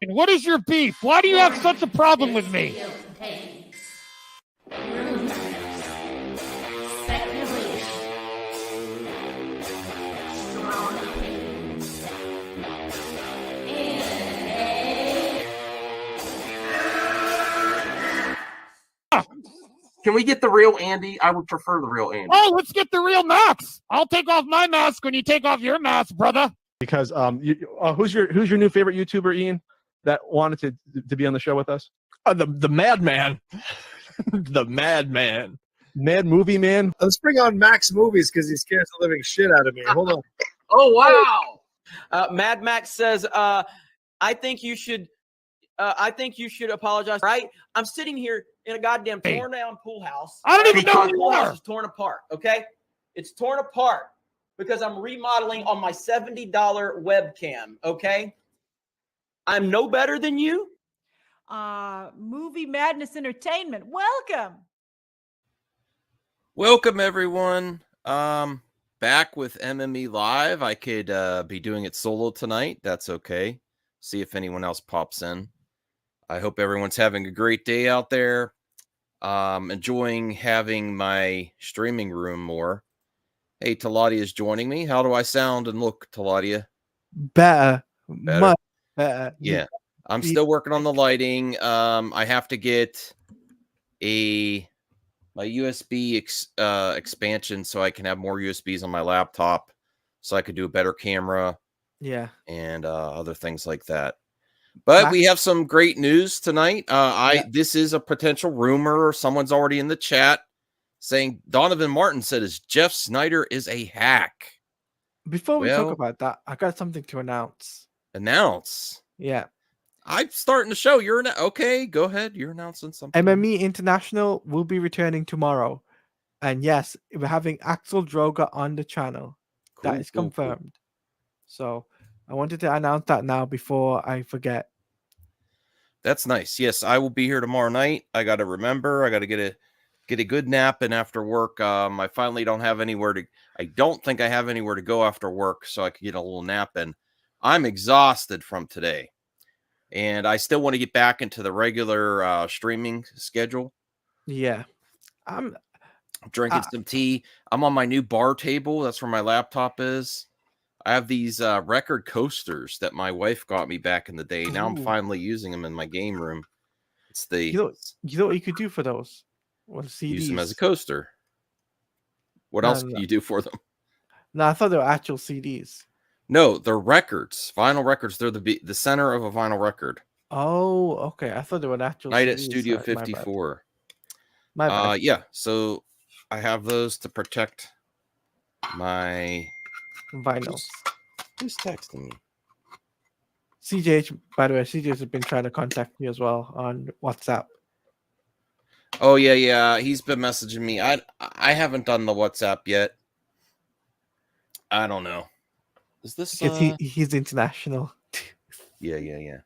And what is your beef? Why do you have such a problem with me? Can we get the real Andy? I would prefer the real Andy. Oh, let's get the real Max. I'll take off my mask when you take off your mask, brother. Because who's your new favorite YouTuber, Ian, that wanted to be on the show with us? The Madman. The Madman. Mad Movie Man. Let's bring on Max Movies because he scares the living shit out of me. Hold on. Oh, wow. Mad Max says, I think you should apologize. Right? I'm sitting here in a goddamn torn down pool house. I don't even know who the you pool house are. is torn apart. Okay, it's torn apart because I'm remodeling on my $70 webcam. Okay, I'm no better than you. Movie Madness Entertainment. Welcome, everyone. Back with MME Live. I could be doing it solo tonight. That's okay. See if anyone else pops in. I hope everyone's having a great day out there. Enjoying having my streaming room more. Hey, Taladia is joining me. How do I sound and look, Taladia? Better. Much better. Yeah. I'm still working on the lighting. I have to get my USB expansion so I can have more USBs on my laptop so I could do a better camera. Yeah. And other things like that. But we have some great news tonight. This is a potential rumor. Someone's already in the chat saying Donovan Martin said Jeff Snyder is a hack. Before we talk about that, I got something to announce. Announce? Yeah. I'm starting the show. Okay, go ahead. You're announcing something. MME International will be returning tomorrow. And yes, we're having Axel Droga on the channel. Cool, that is confirmed. Cool. So I wanted to announce that now before I forget. That's nice. Yes, I will be here tomorrow night. I got to remember. I got to get a good nap in after work. I finally don't have anywhere to. I don't think I have anywhere to go after work, so I could get a little nap in. I'm exhausted from today, and I still want to get back into the regular streaming schedule. Yeah, I'm drinking some tea. I'm on my new bar table. That's where my laptop is. I have these record coasters that my wife got me back in the day. Now I'm finally using them in my game room. It's the you know what you could do for those? Use them as a coaster. What else can you do for them? No, I thought they were actual CDs. No, they're records, vinyl records. They're the center of a vinyl record. Oh, okay. I thought they were actual. Night CDs. at Studio 54. My bad. Yeah. So I have those to protect my vinyls. Who's texting me? CJ, by the way, CJ has been trying to contact me as well on WhatsApp. Oh yeah. He's been messaging me. I haven't done the WhatsApp yet. I don't know. Is this because he's international? Yeah.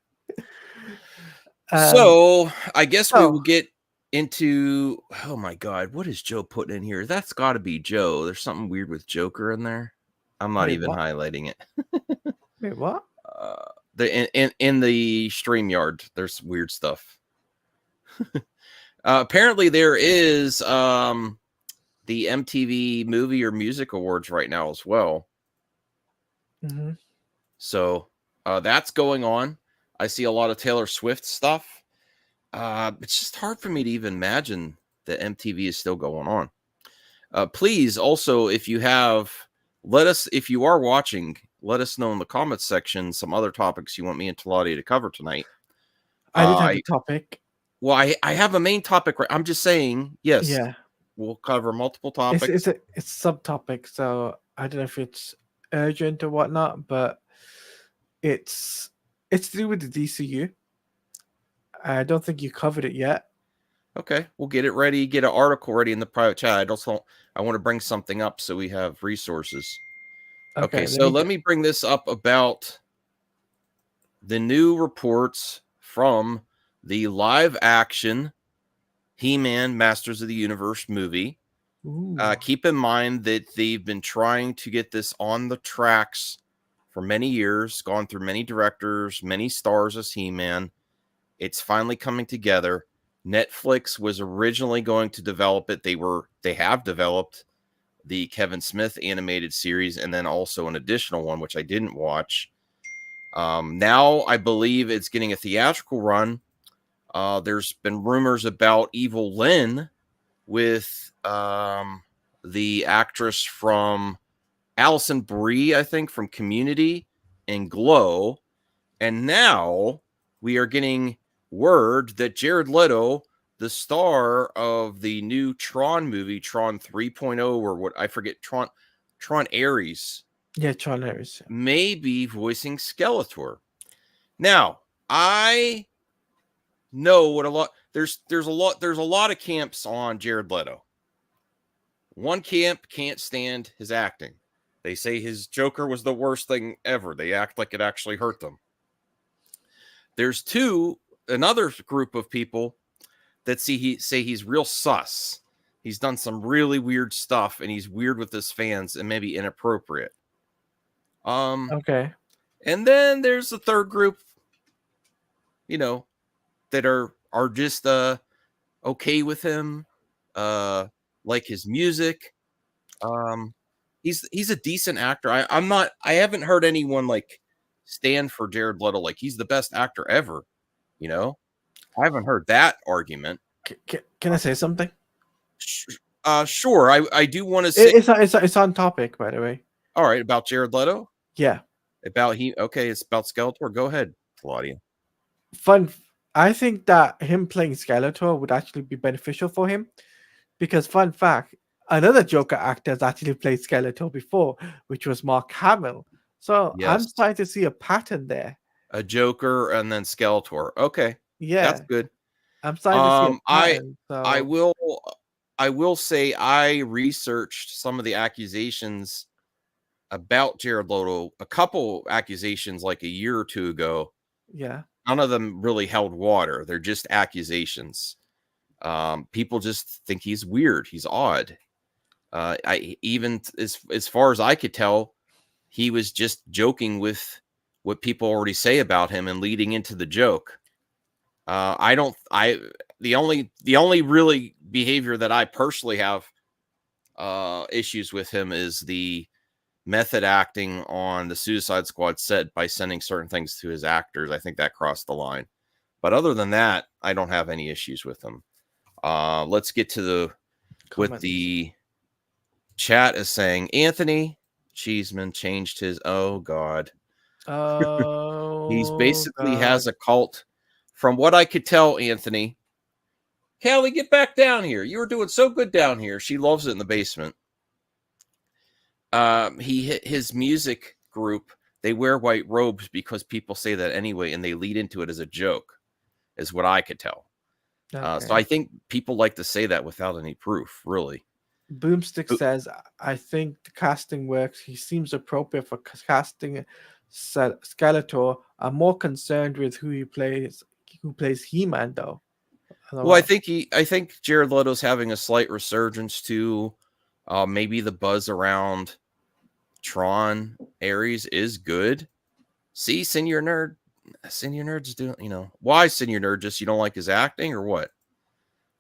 So I guess we will get into. Oh my God, what is Joe putting in here? That's got to be Joe. There's something weird with Joker in there. I'm not even highlighting it. Wait, what? In the StreamYard, there's weird stuff. Apparently, there is the MTV Movie or Music Awards right now as well. Mm-hmm. So that's going on. I see a lot of Taylor Swift stuff. It's just hard for me to even imagine that MTV is still going on. Please, also, if you are watching, let us know in the comments section some other topics you want me and Taladia to cover tonight. I did have a topic. Well, I have a main topic. Right, I'm just saying, yes. Yeah. We'll cover multiple topics. It's subtopic, so I don't know if it's urgent or whatnot, but it's to do with the DCU. I don't think you covered it yet. Okay, we'll get it ready. Get an article ready in the private chat. I want to bring something up so we have resources. Okay, so let me bring this up about the new reports from the live action He-Man Masters of the Universe movie. Keep in mind that they've been trying to get this on the tracks for many years, gone through many directors, many stars as He-Man. It's finally coming together. Netflix was originally going to develop it. They have developed the Kevin Smith animated series, and then also an additional one, which I didn't watch. Now I believe it's getting a theatrical run. There's been rumors about Evil Lynn with the actress from Allison Brie, I think, from Community and Glow. And now we are getting word that Jared Leto, the star of the new Tron movie, Tron 3.0, or what I forget, Tron Ares, Yeah, Tron Harris. may be voicing Skeletor. Now, I know what a lot there's a lot of camps on Jared Leto. One camp can't stand his acting. They say his Joker was the worst thing ever. They act like it actually hurt them. There's another group of people that say he's real sus. He's done some really weird stuff, and he's weird with his fans and maybe inappropriate. Okay. And then there's the third group, that are just okay with him, like his music. He's a decent actor. I haven't heard anyone like stand for Jared Leto like he's the best actor ever. I haven't heard that argument. Can I say something? Sure. I do want to say It's on topic, by the way. all right about Jared Leto. Yeah. It's about Skeletor. Go ahead, Claudia. I think that him playing Skeletor would actually be beneficial for him, because fun fact, another Joker actor has actually played Skeletor before, which was Mark Hamill. So I'm Yes. starting to see a pattern there. A Joker and then Skeletor. Okay, Yeah, that's good. I'm starting to see a pattern. I will say I researched some of the accusations about Jared Leto, a couple accusations like a year or two ago. Yeah. None of them really held water. They're just accusations. People just think he's weird. He's odd. As far as I could tell, he was just joking with what people already say about him and leading into the joke. The only really behavior that I personally have issues with him is the method acting on the Suicide Squad set by sending certain things to his actors. I think that crossed the line. But other than that, I don't have any issues with him. Let's get to what the chat is saying. Anthony Cheeseman changed his God. Oh, He's basically has a cult. From what I could tell, Anthony, Callie, get back down here. You were doing so good down here. She loves it in the basement. His music group, they wear white robes because people say that anyway, and they lead into it as a joke, is what I could tell. Okay. So I think people like to say that without any proof, really. Boomstick says, I think the casting works. He seems appropriate for casting Skeletor. I'm more concerned with who plays He-Man, though. Well, I think Jared Leto's having a slight resurgence too. Maybe the buzz around Tron Ares is good. See, Senior Nerd's doing, why Senior Nerd? Just you don't like his acting or what?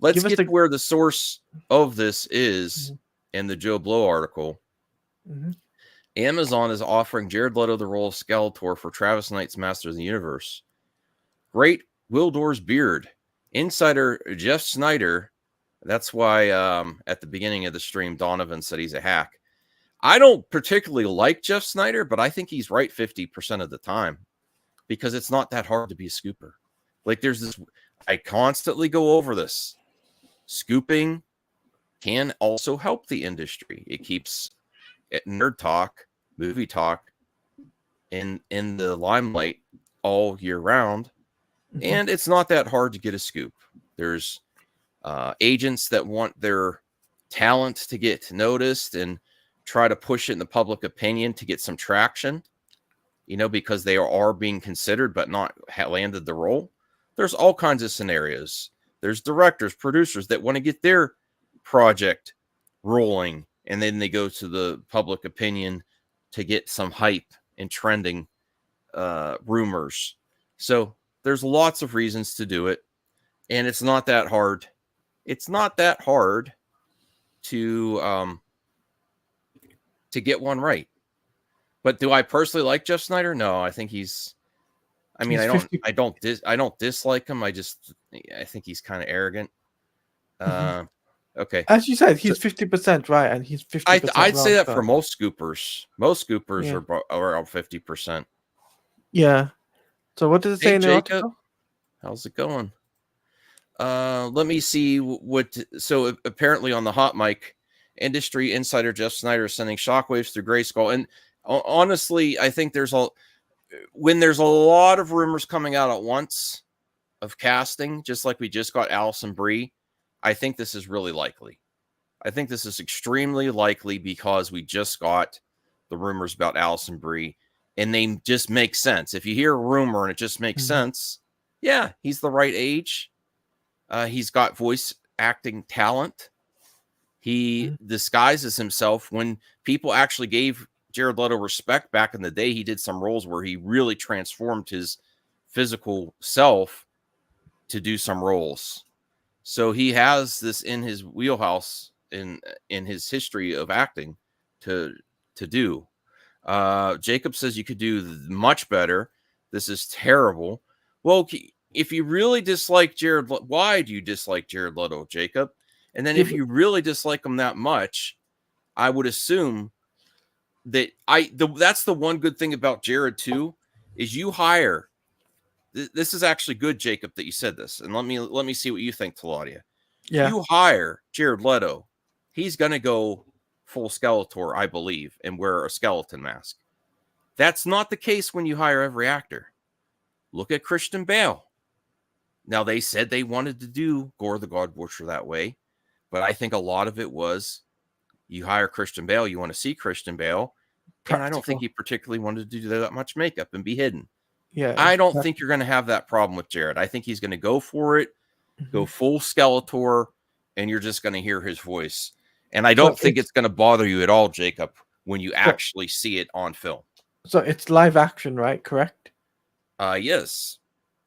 Let's get to where the source of this is in the Joe Blow article. Mm-hmm. Amazon is offering Jared Leto the role of Skeletor for Travis Knight's Masters of the Universe. Great Wildor's beard. Insider Jeff Snyder. That's why at the beginning of the stream, Donovan said he's a hack. I don't particularly like Jeff Snyder, but I think he's right 50% of the time because it's not that hard to be a scooper. Like there's this, I constantly go over this. Scooping can also help the industry. It keeps nerd talk, movie talk in the limelight all year round. Mm-hmm. And it's not that hard to get a scoop. There's agents that want their talent to get noticed and try to push it in the public opinion to get some traction, because they are being considered but not landed the role. There's all kinds of scenarios. There's directors, producers that want to get their project rolling, and then they go to the public opinion to get some hype and trending rumors. So there's lots of reasons to do it, and it's not that hard. It's not that hard to get one right. But do I personally like Jeff Snyder? No, I think he's. I mean, He's I don't dislike him. I think he's kind of arrogant. Okay. As you said, he's 50% right, and he's 50% I'd say wrong, that so- for most scoopers. Most scoopers Yeah. are around 50%. Yeah. So what does it say Hey, in the Jacob, article? how's it going? Let me see what. So apparently on the hot mic, industry insider Jeff Snyder is sending shockwaves through Grayskull, and honestly, I think when there's a lot of rumors coming out at once of casting, just like we just got Allison Brie, I think this is really likely. I think this is extremely likely because we just got the rumors about Allison Brie, and they just make sense. If you hear a rumor and it just makes sense, yeah, he's the right age. He's got voice acting talent. He disguises himself. When people actually gave Jared Leto respect back in the day, he did some roles where he really transformed his physical self to do some roles. So he has this in his wheelhouse in his history of acting to do. Jacob says you could do much better. This is terrible. Well, if you really dislike Jared, why do you dislike Jared Leto, Jacob? And then if you really dislike him that much, I would assume that that's the one good thing about Jared too, is you hire. This is actually good, Jacob, that you said this. And let me see what you think, Taladia. Yeah. You hire Jared Leto, he's gonna go full Skeletor, I believe, and wear a skeleton mask. That's not the case when you hire every actor. Look at Christian Bale. Now, they said they wanted to do Gore the God Butcher that way, but I think a lot of it was you hire Christian Bale, you want to see Christian Bale, and I don't think he particularly wanted to do that much makeup and be hidden. Yeah. I don't think you're going to have that problem with Jared. I think he's going to go for it, go full Skeletor, and you're just going to hear his voice. And I don't think it's going to bother you at all, Jacob, when you actually see it on film. So it's live action, right? Correct? Yes.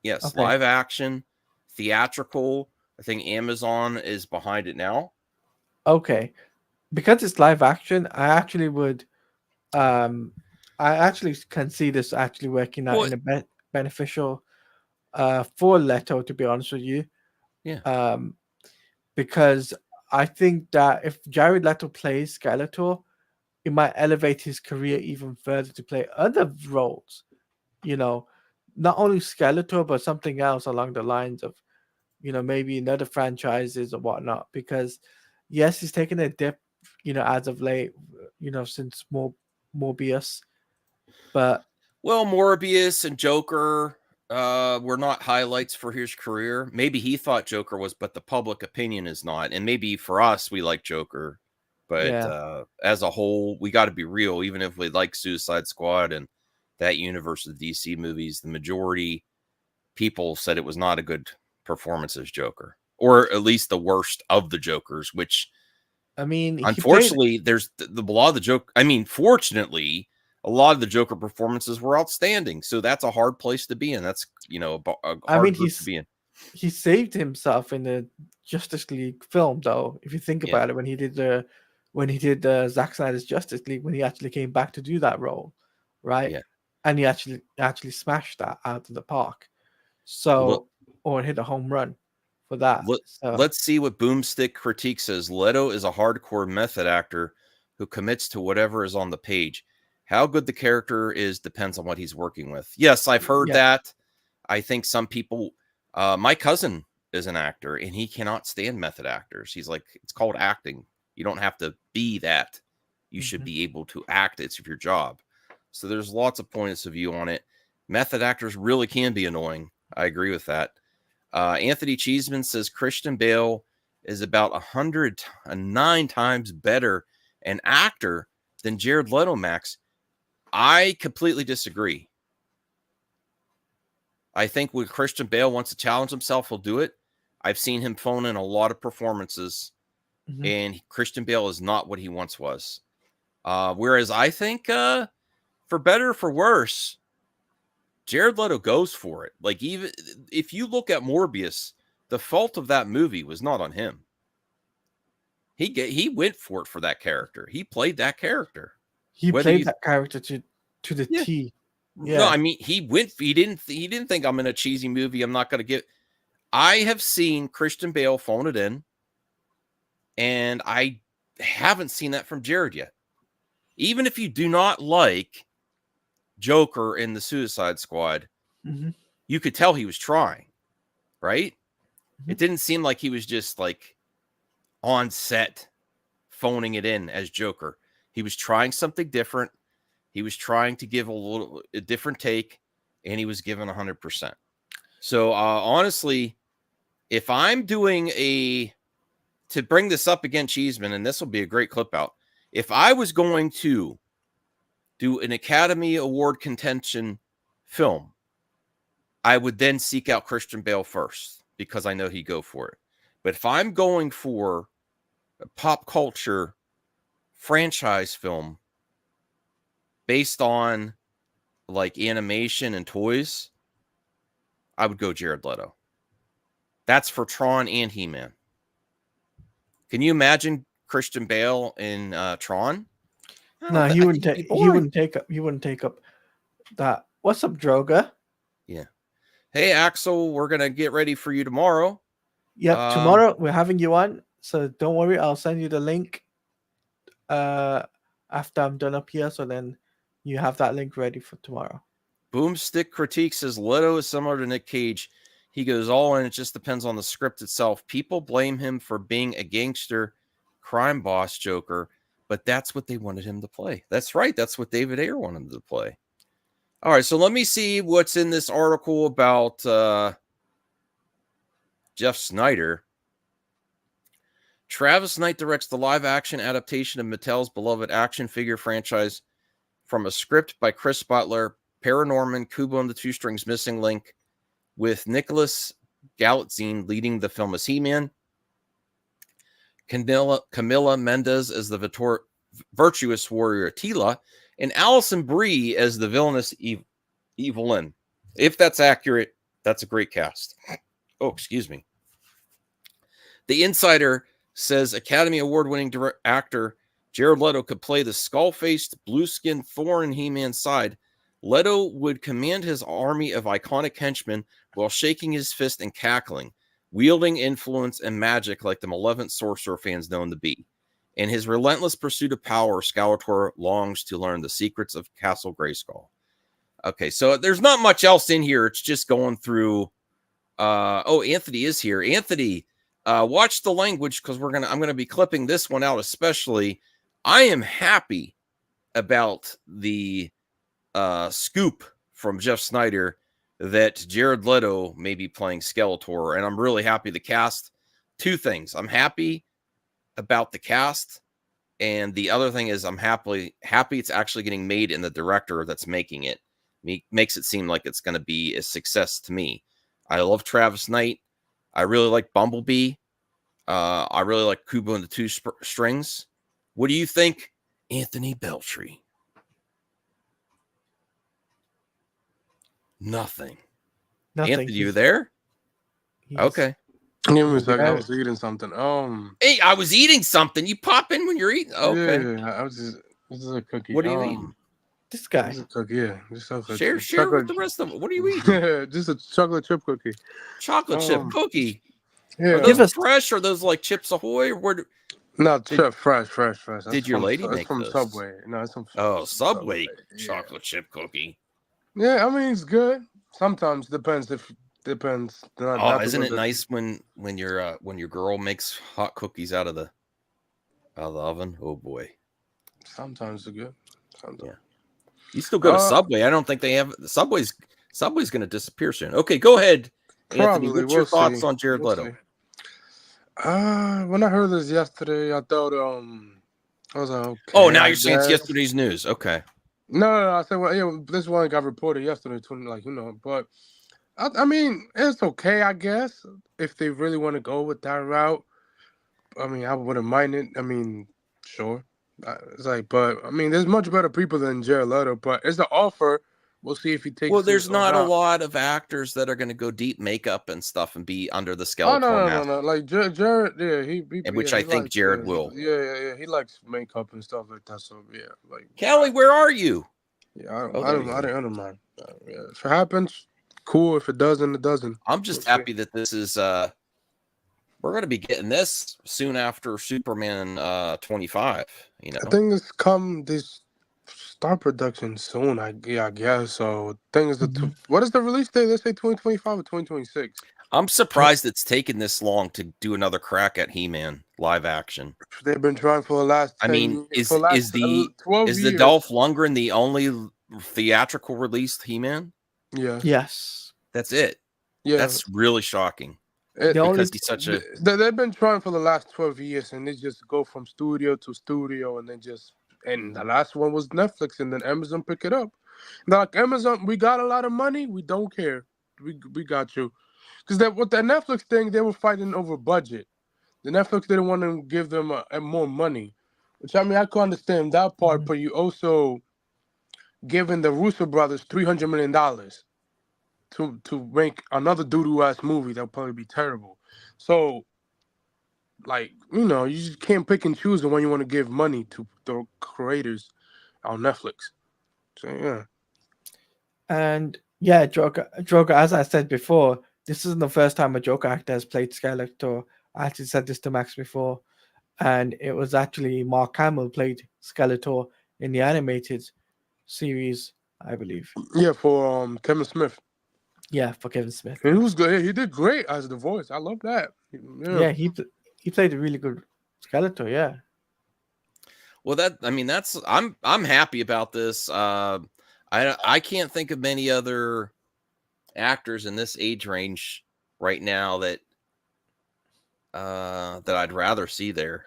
Yes, Okay. live action, theatrical. I think Amazon is behind it now. Okay. Because it's live action, I actually can see this actually working out in a beneficial for Leto, to be honest with you. Yeah. Because I think that if Jared Leto plays Skeletor, it might elevate his career even further to play other roles. You know, not only Skeletor, but something else along the lines of, maybe in other franchises or whatnot. Because yes, he's taken a dip, as of late, since Morbius. But Morbius and Joker were not highlights for his career. Maybe he thought Joker was, but the public opinion is not. And maybe for us, we like Joker. But as a whole, we got to be real. Even if we like Suicide Squad and that universe of DC movies, the majority people said it was not a good performance as Joker, or at least the worst of the Jokers, which, I mean, unfortunately, there's the lot of the joke. I mean, fortunately, a lot of the Joker performances were outstanding. So that's a hard place to be in. That's, a hard group to be in. He saved himself in the Justice League film, though. If you think about it, when he did Zack Snyder's Justice League, when he actually came back to do that role, right? Yeah. And he actually smashed that out of the park. So, or hit a home run for that. Let's see what Boomstick Critique says. Leto is a hardcore method actor who commits to whatever is on the page. How good the character is depends on what he's working with. Yes, I've heard that. I think some people, my cousin is an actor and he cannot stand method actors. He's like, it's called acting. You don't have to be that. You should be able to act. It's your job. So there's lots of points of view on it. Method actors really can be annoying. I agree with that. Anthony Cheeseman says Christian Bale is about 109 times better an actor than Jared Leto, Max. I completely disagree. I think when Christian Bale wants to challenge himself, he'll do it. I've seen him phone in a lot of performances, and Christian Bale is not what he once was. Whereas I think for better or for worse, Jared Leto goes for it. Like, even if you look at Morbius, the fault of that movie was not on him. He went for it for that character. He played that character. He Whether played you- that character to the Yeah. T. No, I mean, he didn't think I'm in a cheesy movie. I'm not going to get. I have seen Christian Bale phone it in, and I haven't seen that from Jared yet. Even if you do not like Joker in the Suicide Squad, Mhm. you could tell he was trying, right? Mhm. It didn't seem like he was just like on set phoning it in as Joker. He was trying something different. He was trying to give a different take, and he was given 100%. So honestly, if I'm doing to bring this up again, Cheeseman, and this will be a great clip out. If I was going to do an Academy Award contention film, I would then seek out Christian Bale first because I know he'd go for it. But if I'm going for a pop culture franchise film based on like animation and toys, I would go Jared Leto. That's for Tron and He-Man. Can you imagine Christian Bale in Tron? No, he wouldn't think it'd take. be He boring. wouldn't take up that. What's up, Droga? Hey, Axel, we're gonna get ready for you tomorrow. Yep, tomorrow we're having you on, so don't worry. I'll send you the link. After I'm done up here, so then you have that link ready for tomorrow. Boomstick Critique says Leto is similar to Nick Cage. He goes all in. It just depends on the script itself. People blame him for being a gangster crime boss Joker, but that's what they wanted him to play. That's right. That's what David Ayer wanted him to play. All right, so let me see what's in this article about Jeff Snyder. Travis Knight directs the live-action adaptation of Mattel's beloved action figure franchise from a script by Chris Butler, Paranorman, Kubo and the Two Strings Missing Link, with Nicholas Galitzine leading the film as He-Man, Camila Mendes as the virtuous warrior Tila, and Allison Brie as the villainous Evelyn. If that's accurate, that's a great cast. Oh, excuse me. The Insider says Academy Award-winning actor Jared Leto could play the skull-faced, blue-skinned Thor in He-Man's side. Leto would command his army of iconic henchmen while shaking his fist and cackling, wielding influence and magic like the malevolent sorcerer fans know him to be. In his relentless pursuit of power, Skeletor longs to learn the secrets of Castle Grayskull. Okay, so there's not much else in here. It's just going through. Anthony is here. Anthony, watch the language because I'm gonna be clipping this one out especially. I am happy about the scoop from Jeff Snyder that Jared Leto may be playing Skeletor, and I'm really happy the cast. Two things. I'm happy about the cast, and the other thing is I'm happy it's actually getting made, and the director that's making it makes it seem like it's going to be a success to me. I love Travis Knight. I really like Bumblebee. I really like Kubo and the Two Strings. What do you think, Anthony Beltry? Nothing. Anthony, you there? Okay. Give me a second. I Okay. was eating something. Hey, I was eating something. You pop in when you're eating. Okay. Yeah, I was just. This is a cookie. What are you eating? This guy. This is a cookie. Yeah, just a Share with the rest of them. What are you eating? just a chocolate chip cookie. Chocolate chip cookie. Yeah. Are those fresh? Or those like Chips Ahoy? Or where? No, fresh. That's Did your lady that's make from those? Subway. No, it's from Subway Yeah. chocolate chip cookie. Yeah, I mean it's good. Sometimes depends. Isn't it nice when your girl makes hot cookies out of the oven? Oh boy. Sometimes it's good. Sometimes. Yeah. You still go to Subway? I don't think they have Subway's going to disappear soon. Okay, go ahead, Anthony. What's your thoughts on Jared Leto? When I heard this yesterday, I thought I was like, okay. Oh, now you're saying it's yesterday's news. Okay. No. I said, well, yeah, this one got reported yesterday, but I mean, it's okay, I guess, if they really want to go with that route. I mean, I wouldn't mind it. I mean, sure. It's like, but I mean, there's much better people than Jared Leto. But it's an offer. We'll see if he takes Well, it there's or not a not. lot of actors that are going to go deep makeup and stuff and be under the Oh Skeletor mask, no. Like Jared, yeah, which yeah, I he think likes, Jared will. yeah. He likes makeup and stuff like that. So yeah, like Kelly, where are you? yeah, Oh, I there you go. don't mind. Yeah, if it happens, cool. If it doesn't, it doesn't. I'm just We'll happy that this is we're going to be getting this soon after Superman 25, you know. I think it's come this start production soon. I guess so. Thing is, what is the release date? Let's say 2025 or 2026. I'm surprised it's taken this long to do another crack at He-Man live action. They've been trying for the last I 10 mean, years, for the last 12 is years. the Dolph Lundgren the only theatrical released He-Man? Yeah. Yes. That's it. Yeah. That's really shocking. The only Because he's such a They've been trying for the last 12 years, and they just go from studio to studio, and and the last one was Netflix, and then Amazon pick it up. Now, like Amazon, we got a lot of money, we don't care, we got you, because with the Netflix thing, they were fighting over budget. The Netflix didn't want to give them more money, which I mean I could understand that part, but you also giving the Russo brothers $300 million to make another doo-doo ass movie that'll probably be terrible. So, like, you just can't pick and choose the one you want to give money to the creators on Netflix. So yeah. And yeah, Joker, as I said before, this isn't the first time a Joker actor has played Skeletor. I actually said this to Max before, and it was actually Mark Hamill played Skeletor in the animated series, I believe. Yeah, for Kevin Smith. Yeah, for Kevin Smith. And he was good. He did great as the voice. I love that. Yeah, he played a really good Skeletor. Yeah. Well, I'm happy about this. I can't think of many other actors in this age range right now that I'd rather see there.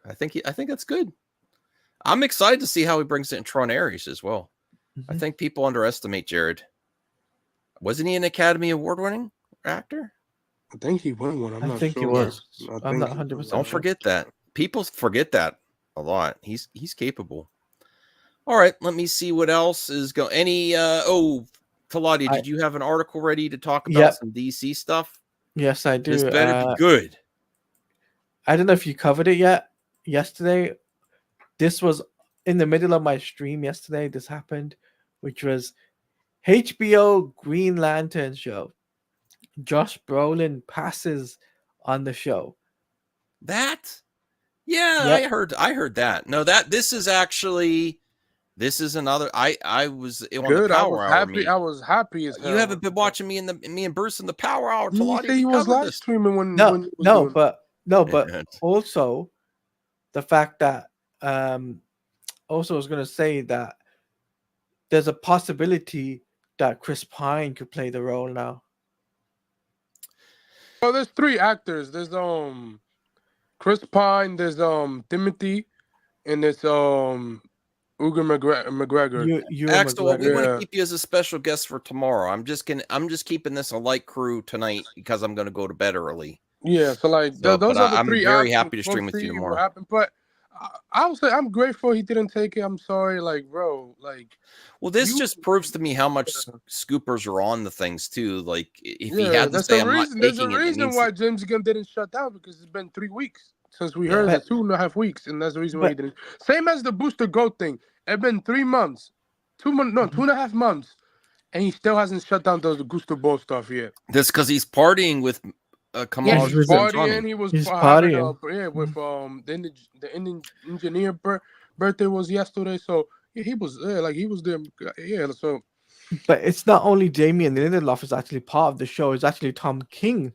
I think that's good. I'm excited to see how he brings it in Tron Ares as well. Mm-hmm. I think people underestimate Jared. Wasn't he an Academy Award winning actor? I think he won one. I'm not think sure. he was. I'm not he 100% was. Don't forget that. People forget that a lot. He's capable. All right, let me see what else is going. Talati, did you have an article ready to talk about some DC stuff? Yes, I do. This better be good. I don't know if you covered it yet. Yesterday, this was in the middle of my stream yesterday. This happened, which was HBO Green Lantern show. Josh Brolin passes on the show. That? Yeah, yep. I heard that. No, this is another. I was on the Power Hour. I was happy as hell. You haven't been watching me and Bruce in the Power Hour. He was live streaming when but also the fact that also I was going to say that there's a possibility that Chris Pine could play the role now. Well, there's 3 actors. There's Chris Pine, there's Timothy, and there's Ewan McGregor. Axel, we want to keep you as a special guest for tomorrow. I'm just keeping this a light crew tonight because I'm going to go to bed early. Yeah, so those are the 3 I'm very happy to stream with you tomorrow. But I would say I'm grateful he didn't take it. I'm sorry, bro. Well, this just proves to me how much scoopers are on the things too. Like, if he had to say, there's a reason why James Gunn didn't shut down, because it's been 3 weeks since we heard it. 2.5 weeks, and that's the reason why he didn't. Same as the Booster Goat thing. It's been 3 months, 2.5 months, and he still hasn't shut down the Booster Ball stuff yet. That's because he's partying with Kamal. He's partying. He's partying. With the Indian engineer birthday was yesterday, so he was there. He was there. Yeah, so. But it's not only Damian Lindelof is actually part of the show. It's actually Tom King.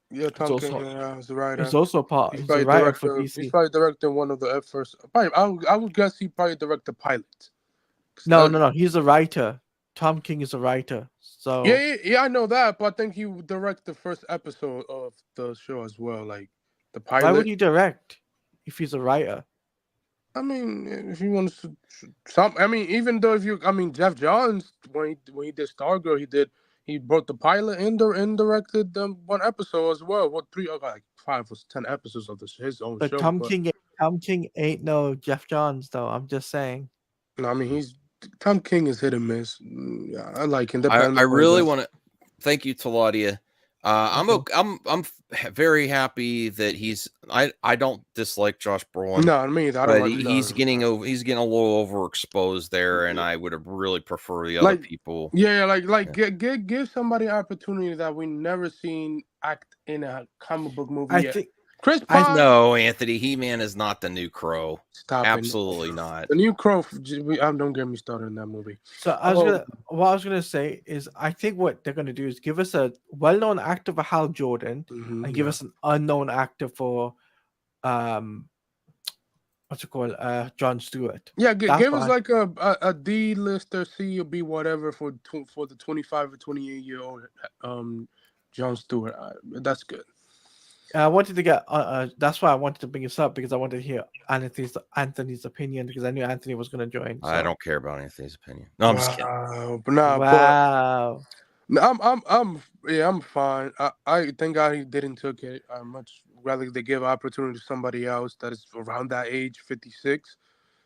Yeah, Tom King is the writer. He's also part. He's the writer for DC. He's probably directing one of the first. I would guess he probably directed the pilot. No. He's a writer. Tom King is a writer. So yeah, I know that, but I think he would direct the first episode of the show as well, the pilot. Why would he direct if he's a writer? I mean, if he wants to, even though Jeff Johns when he did Stargirl, He wrote the pilot and directed one episode as well. What 5 was 10 episodes of his own But show. Tom King ain't no Jeff Johns though. I'm just saying. No, I mean Tom King is hit and miss. Yeah, I like him. I really want to thank you, Taladia. I'm very happy that he's. I don't dislike Josh Brolin. No, I mean I don't but like. he's getting a little overexposed there, and I would have really preferred the other people. Yeah, give somebody an opportunity that we never seen act in a comic book movie. I think Chris Pine. No, Anthony, He-Man is not the new Crow. Stop. Absolutely not. The new Crow. Don't get me started in that movie. So what I was gonna say is I think what they're gonna do is give us a well-known actor for Hal Jordan and give us an unknown actor for what's it called? Jon Stewart. Yeah, give us like a D-lister, C or B, whatever for the 25 or 28-year-old Jon Stewart. That's good. I wanted to get that's why I wanted to bring this up because I wanted to hear Anthony's opinion because I knew Anthony was going to join. So. I don't care about Anthony's opinion. No, I'm just kidding. Wow. I'm fine. I thank God he didn't took it. I much rather they give opportunity to somebody else that is around that age, 56.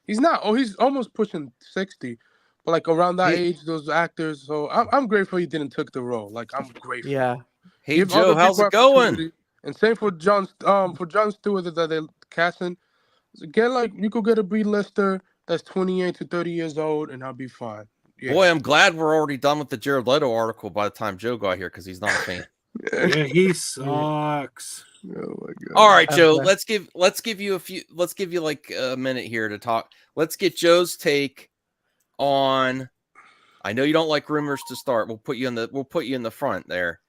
He's not. Oh, he's almost pushing 60, but like around that age, those actors. So I'm grateful he didn't took the role. Like I'm grateful. Yeah. Hey Joe, how's it going? And same for Jon Stewart that they casting. You could get a B-lister that's 28 to 30 years old, and I'll be fine. Yeah. Boy, I'm glad we're already done with the Jared Leto article by the time Joe got here because he's not a fan. Yeah, he sucks. Oh my God. All right, Joe. Let's give you like a minute here to talk. Let's get Joe's take on. I know you don't like rumors to start. We'll put you in the front there.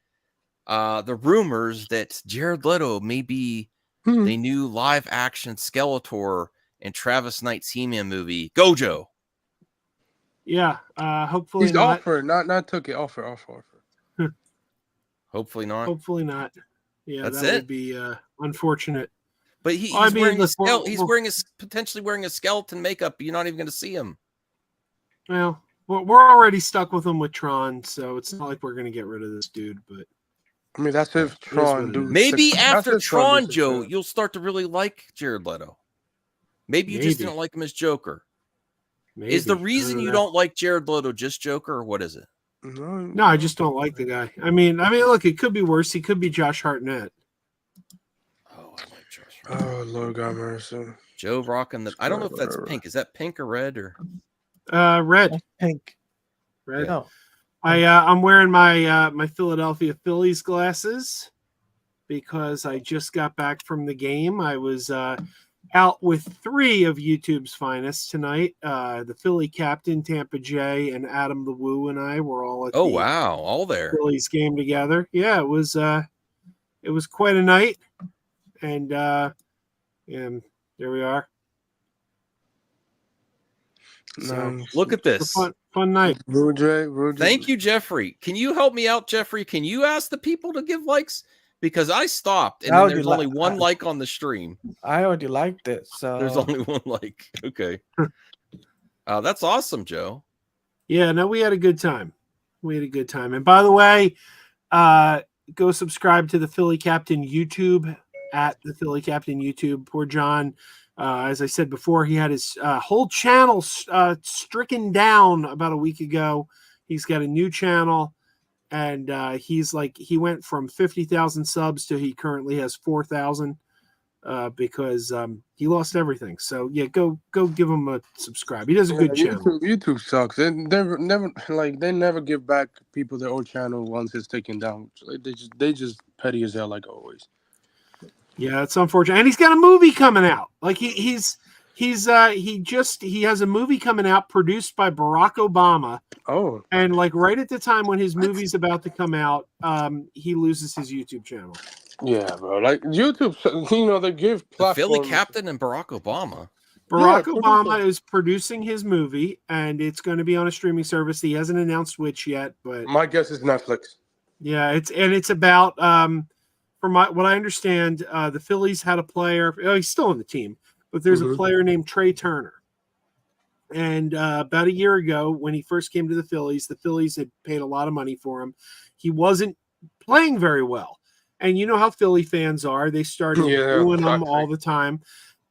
The rumors that Jared Leto may be the new live action Skeletor in Travis Knight's He-Man movie. Go, Joe. Yeah, hopefully he's not. Offered, not took it. Offer. Hopefully not. Hopefully not. Yeah, That's that it. would be unfortunate. But he's potentially wearing a skeleton makeup. You're not even going to see him. Well, we're already stuck with him with Tron, so it's not like we're going to get rid of this dude. But I mean, that's if Tron do. Maybe after Tron, Joe, you'll start to really like Jared Leto. Maybe you just didn't like him as Joker. Maybe. Is the reason you don't like Jared Leto just Joker, or what is it? No, I just don't like the guy. I mean, look, it could be worse. He could be Josh Hartnett. Oh, I like Josh Hartnett. Oh, Lord God mercy. Joe rocking the. I don't know if that's pink. Is that pink or red or? Red. Pink. Red. No. I'm wearing my Philadelphia Phillies glasses because I just got back from the game. I was out with 3 of YouTube's finest tonight. The Philly captain, Tampa J, and Adam the Woo and I were all at the all there Phillies game together. Yeah, it was quite a night, and there we are. So look at this fun night. Roger. Thank you, Jeffrey. Can you help me out, Jeffrey? Can you ask the people to give likes? Because I stopped and then there's only one like on the stream. I already liked it. So there's only one like. Okay. That's awesome, Joe. Yeah, no, we had a good time. And by the way, go subscribe to the Philly Captain YouTube at the Philly Captain YouTube. Poor John. As I said before, he had his whole channel stricken down about a week ago. He's got a new channel, and he went from 50,000 subs to he currently has 4,000 because he lost everything. So yeah, go give him a subscribe. He does a good channel. YouTube sucks. They never give back people their old channel once it's taken down. They just petty as hell like always. Yeah, it's unfortunate, and he's got a movie coming out. Like he has a movie coming out produced by Barack Obama. Oh, and like right at the time when his movie's about to come out, he loses his YouTube channel. Yeah, bro. Like YouTube, they give platform. Philly Captain and Barack Obama. Barack Obama is producing his movie, and it's going to be on a streaming service. He hasn't announced which yet, but my guess is Netflix. Yeah, it's about from what I understand, the Phillies had a player. He's still on the team, but there's a player named Trey Turner. And about a year ago, when he first came to the Phillies had paid a lot of money for him. he wasn't playing very well. And you know how Philly fans are. They started Yeah, booing him toxic. all the time.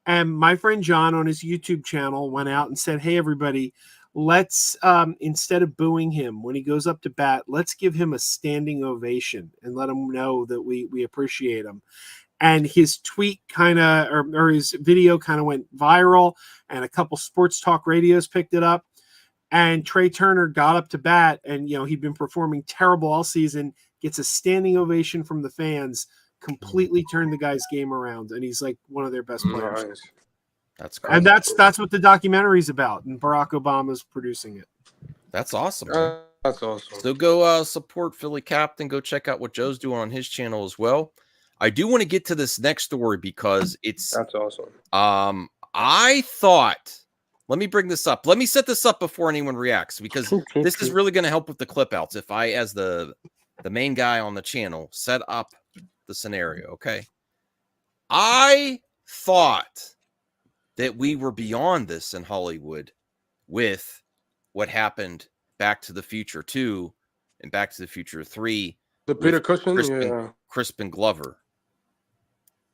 And my friend John on his YouTube channel went out and said, hey, everybody, let's, instead of booing him when he goes up to bat, let's give him a standing ovation and let him know that we appreciate him. And his tweet kind of, or his video kind of went viral, and a couple sports talk radios picked it up. And Trey Turner got up to bat, and he'd been performing terrible all season, gets a standing ovation from the fans, completely turned the guy's game around, and he's like one of their best players. Nice. That's great. And that's what the documentary's about, and Barack Obama's producing it. That's awesome. Man. That's awesome. So go support Philly Captain. Go check out what Joe's doing on his channel as well. I do want to get to this next story because that's awesome. I thought, let me bring this up. Let me set this up before anyone reacts, because this is really going to help with the clip outs. If I, as the main guy on the channel, set up the scenario. Okay. I thought that we were beyond this in Hollywood with what happened Back to the Future 2 and Back to the Future 3. The Peter Cushing, Crispin Glover.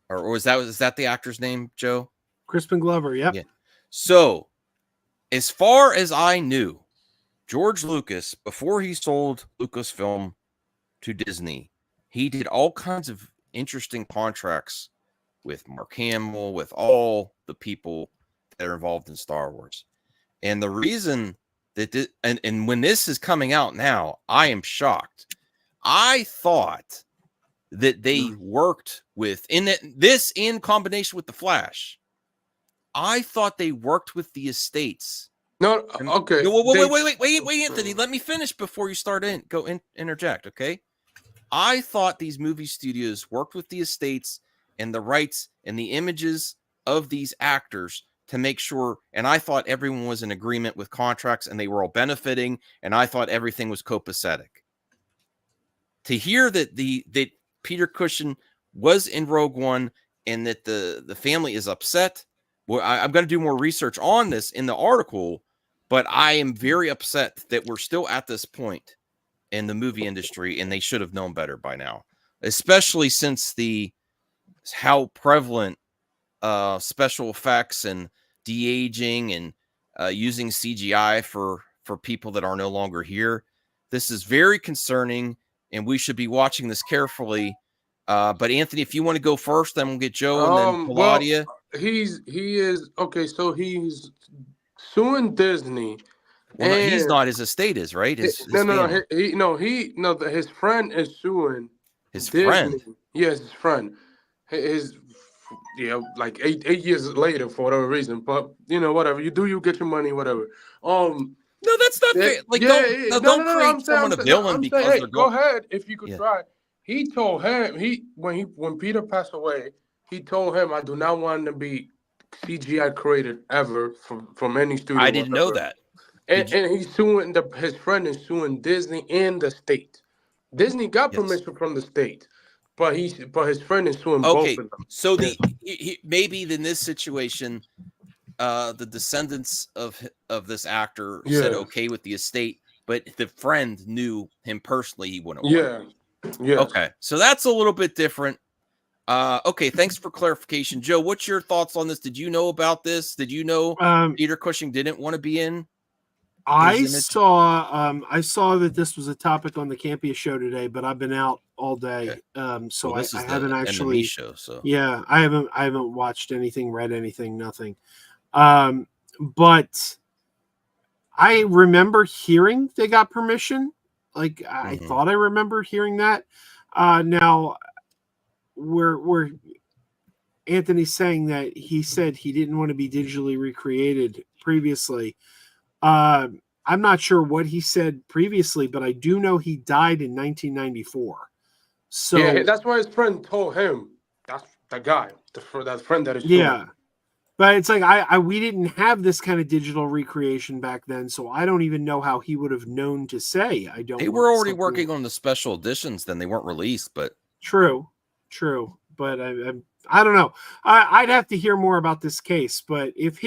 Or is that the actor's name, Joe? Crispin Glover, yep. Yeah. So, as far as I knew, George Lucas, before he sold Lucasfilm to Disney, he did all kinds of interesting contracts with Mark Hamill, with all the people that are involved in Star Wars. And the reason that and when this is coming out now, I am shocked. I thought that they worked with this in combination with the Flash. I thought they worked with the estates. No, okay. Wait, Anthony. Let me finish before you start interject, okay? I thought these movie studios worked with the estates and the rights and the images of these actors to make sure, and I thought everyone was in agreement with contracts and they were all benefiting, and I thought everything was copacetic. To hear that that Peter Cushing was in Rogue One and that the family is upset, well, I'm going to do more research on this in the article, but I am very upset that we're still at this point in the movie industry, and they should have known better by now, especially since how prevalent special effects and de-aging and using CGI for people that are no longer here. This is very concerning, and we should be watching this carefully. But Anthony, if you want to go first, then we'll get Joe and then Claudia. Well, he is okay. So he's suing Disney. Well, he's not. His estate is, right? His friend is suing his Disney. Friend. Yes, his friend. Like eight years later for whatever reason. But whatever you do, you get your money, whatever. No, that's not fair. Like, don't create someone a villain because they're go ahead if you could try. He told him when Peter passed away, he told him, I do not want to be CGI created ever from any studio. I didn't know that. And he's suing his friend is suing Disney and the state. Disney got permission from the state, but his friend is suing both of them. So maybe in this situation, the descendants of this actor said okay with the estate, but the friend knew him personally. He wouldn't. Yeah. Okay, so that's a little bit different. Okay, thanks for clarification, Joe. What's your thoughts on this? Did you know about this? Did you know Peter Cushing didn't want to be in? I saw that this was a topic on the Campia show today, but I've been out all day, so I haven't actually. Show, so. Yeah, I haven't watched anything, read anything, nothing. But I remember hearing they got permission. Like I thought I remember hearing that. Now, we're Anthony's saying that he said he didn't want to be digitally recreated previously. I'm not sure what he said previously, but I do know he died in 1994. So yeah, that's why his friend told him. That's the guy, that friend that is. Yeah, but it's like we didn't have this kind of digital recreation back then, so I don't even know how he would have known to say. I don't. They were already working on the special editions, then they weren't released, but true. But I don't know. I'd have to hear more about this case. But if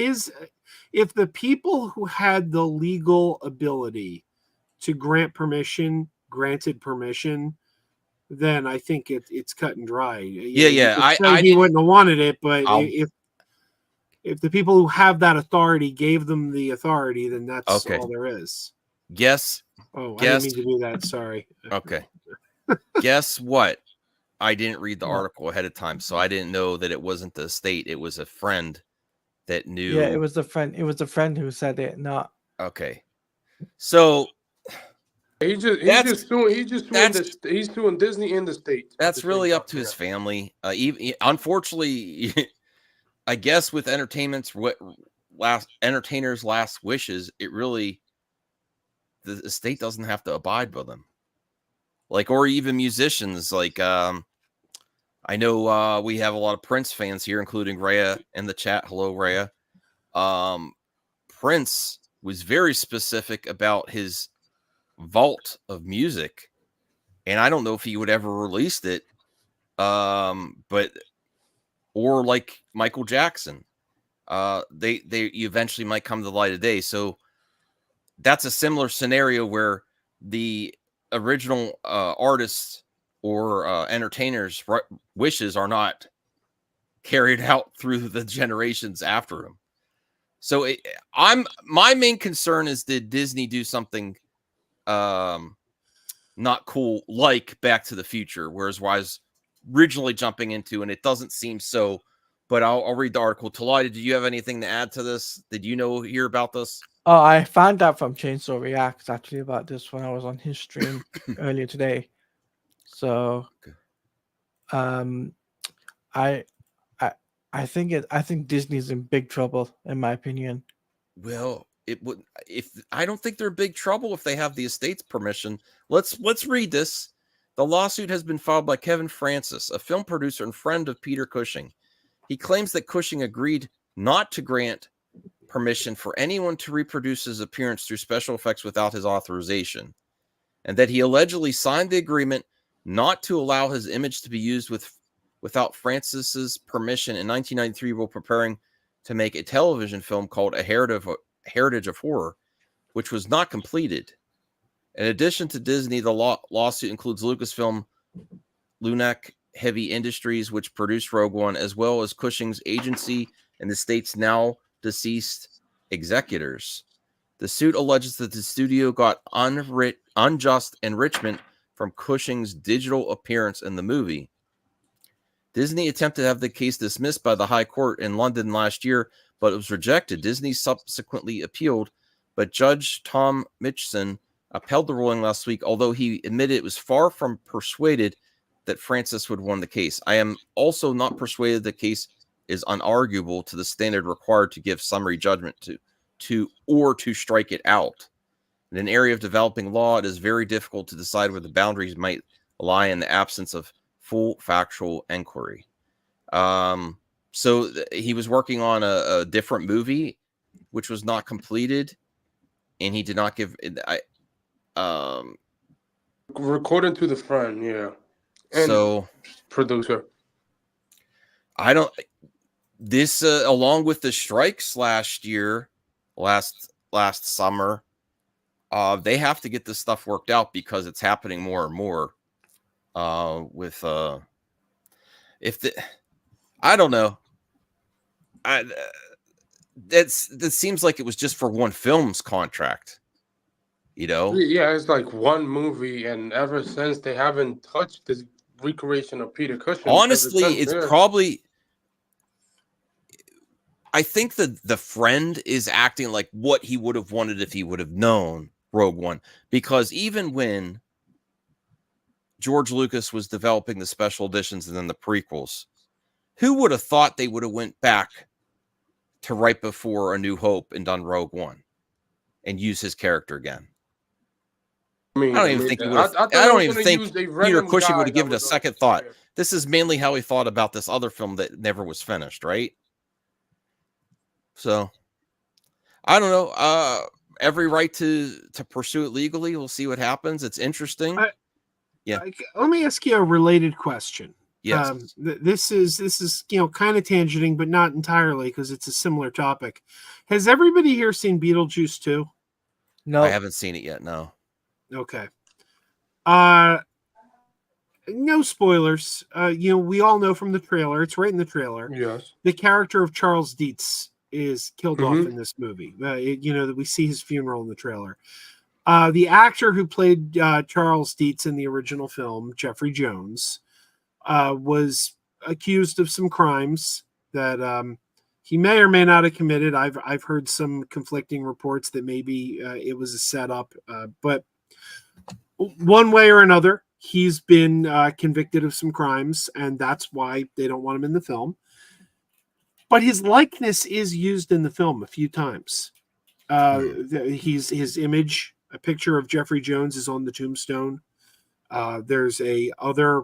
the people who had the legal ability to grant permission granted permission, then I think it's cut and dry. Yeah, You yeah. could say he wouldn't have wanted it, but I'll- if the people who have that authority gave them the authority, then that's Okay. all there is. Guess. Oh, I Guess. didn't mean to do that. Sorry. Okay. Guess what? I didn't read the article ahead of time, so I didn't know that it wasn't the estate. It was a friend that knew. Yeah, it was the friend. It was the friend who said it, not. Okay. So he's suing Disney in the States. That's really up to his family. Unfortunately, I guess with entertainers' last wishes, it really the estate doesn't have to abide by them. Like, or even musicians. Like, I know we have a lot of Prince fans here, including Rhea in the chat. Hello, Rhea. Prince was very specific about his vault of music, and I don't know if he would ever released it. But or like Michael Jackson, they eventually might come to the light of day. So that's a similar scenario where the original artists or entertainers' wishes are not carried out through the generations after him. So my main concern is, did Disney do something not cool like Back to the Future, whereas I was originally jumping into, and it doesn't seem so. But I'll read the article. Talida, do you have anything to add to this? Did you hear about this? Oh, I found out from Chainsaw Reacts actually about this when I was on his stream earlier today. So, I think Disney's in big trouble, in my opinion. Well, it would. If I don't think they're in big trouble if they have the estate's permission. Let's read this. The lawsuit has been filed by Kevin Francis, a film producer and friend of Peter Cushing. He claims that Cushing agreed not to grant permission for anyone to reproduce his appearance through special effects without his authorization, and that he allegedly signed the agreement not to allow his image to be used without Francis's permission in 1993 while preparing to make a television film called A Heritage of Horror, which was not completed. In addition to Disney, the lawsuit includes Lucasfilm, Lunac Heavy Industries, which produced Rogue One, as well as Cushing's agency and the state's now deceased executors. The suit alleges that the studio got unjust enrichment from Cushing's digital appearance in the movie. Disney attempted to have the case dismissed by the High Court in London last year, but it was rejected. Disney subsequently appealed, but Judge Tom Mitchison upheld the ruling last week, although he admitted it was far from persuaded that Francis would win the case. I am also not persuaded the case is unarguable to the standard required to give summary judgment to strike it out. In an area of developing law, it is very difficult to decide where the boundaries might lie in the absence of full factual inquiry. So he was working on a different movie, which was not completed, and he did not give. According to the friend, yeah. And so producer. I don't. This along with the strikes last summer, they have to get this stuff worked out because it's happening more and more. I don't know. That seems like it was just for one film's contract. Yeah, it's like one movie, and ever since they haven't touched this recreation of Peter Cushing. Honestly, it's probably. I think the friend is acting like what he would have wanted if he would have known Rogue One, because even when George Lucas was developing the special editions and then the prequels, who would have thought they would have went back to right before A New Hope and done Rogue One and use his character again? I don't even think Peter Cushing would have given it a second thought. This is mainly how he thought about this other film that never was finished, right? So I don't know. Every right to pursue it legally. We'll see what happens. It's interesting. Let me ask you a related question. Yes. This is kind of tangenting, but not entirely because it's a similar topic. Has everybody here seen Beetlejuice 2? No, I haven't seen it yet. No. Okay. No spoilers. We all know from the trailer. It's right in the trailer. Yes. The character of Charles Dietz is killed off Mhm. in this movie. That we see his funeral in the trailer. The actor who played Charles Dietz in the original film, Jeffrey Jones, was accused of some crimes that he may or may not have committed. I've heard some conflicting reports that maybe it was a setup, but one way or another, he's been convicted of some crimes, and that's why they don't want him in the film. But his likeness is used in the film a few times. His image, a picture of Jeffrey Jones, is on the tombstone. There's a other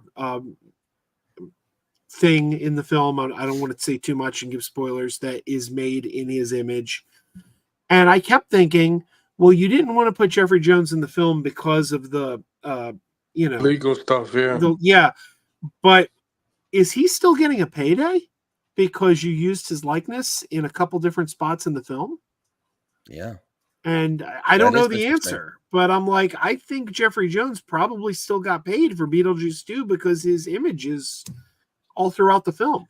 thing in the film. I don't want to say too much and give spoilers, that is made in his image. And I kept thinking, well, you didn't want to put Jeffrey Jones in the film because of the legal stuff. Yeah. yeah. But is he still getting a payday because you used his likeness in a couple different spots in the film? Yeah. And I don't That know is the interesting. answer, but I'm like, I think Jeffrey Jones probably still got paid for Beetlejuice 2 because his image is all throughout the film.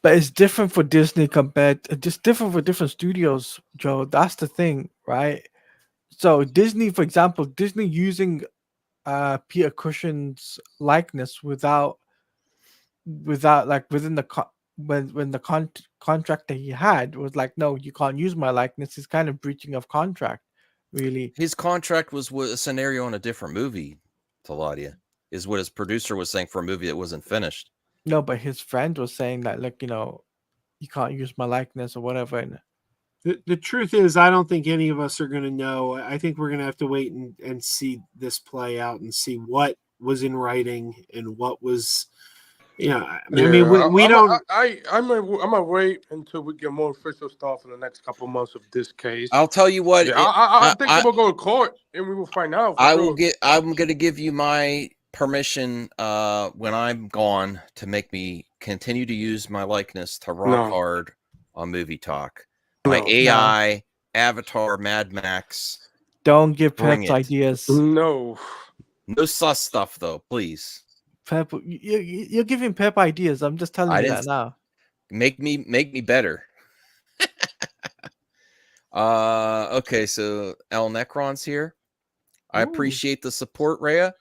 But it's different for Disney just different for different studios, Joe. That's the thing, right? So Disney, for example, Disney using Peter Cushing's likeness without like within the when the contract that he had was like, no, you can't use my likeness. It's kind of breaching of contract, really. His contract was a scenario in a different movie, Taladia, is what his producer was saying for a movie that wasn't finished. No, but his friend was saying that, look, you can't use my likeness or whatever. And The truth is, I don't think any of us are going to know. I think we're going to have to wait and see this play out and see what was in writing and what was. I mean, we don't. I'm gonna wait until we get more official stuff in the next couple months of this case. I'll tell you what. Yeah, I think we'll go to court and we will find out. I'm going to give you my permission when I'm gone to make me continue to use my likeness to rock hard on Movie Talk. My AI avatar, Mad Max. Don't give Pep ideas. No sus stuff though, please. Pep, you're giving Pep ideas. I'm just telling you that now. Make me better. Okay, so El Necron's here. I appreciate the support, Rhea.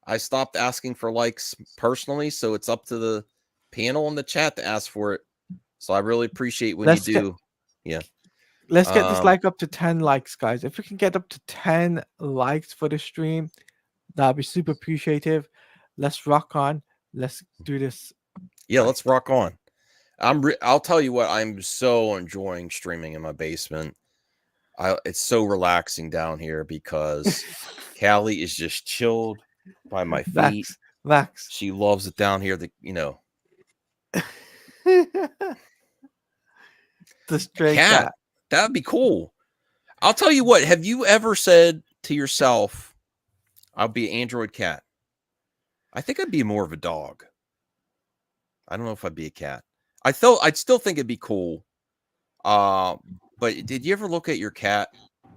I stopped asking for likes personally, so it's up to the panel in the chat to ask for it. So I really appreciate when you do. Let's get this like up to 10 likes, guys. If we can get up to 10 likes for the stream, that'd be super appreciative. Let's rock on. Let's do this. Yeah, let's rock on. I'll tell you what, I'm so enjoying streaming in my basement. It's so relaxing down here because Callie is just chilled by my feet. Vax. She loves it down here. The stray cat. That'd be cool. I'll tell you what. Have you ever said to yourself, "I'll be an android cat"? I think I'd be more of a dog. I don't know if I'd be a cat. I'd still think it'd be cool. But did you ever look at your cat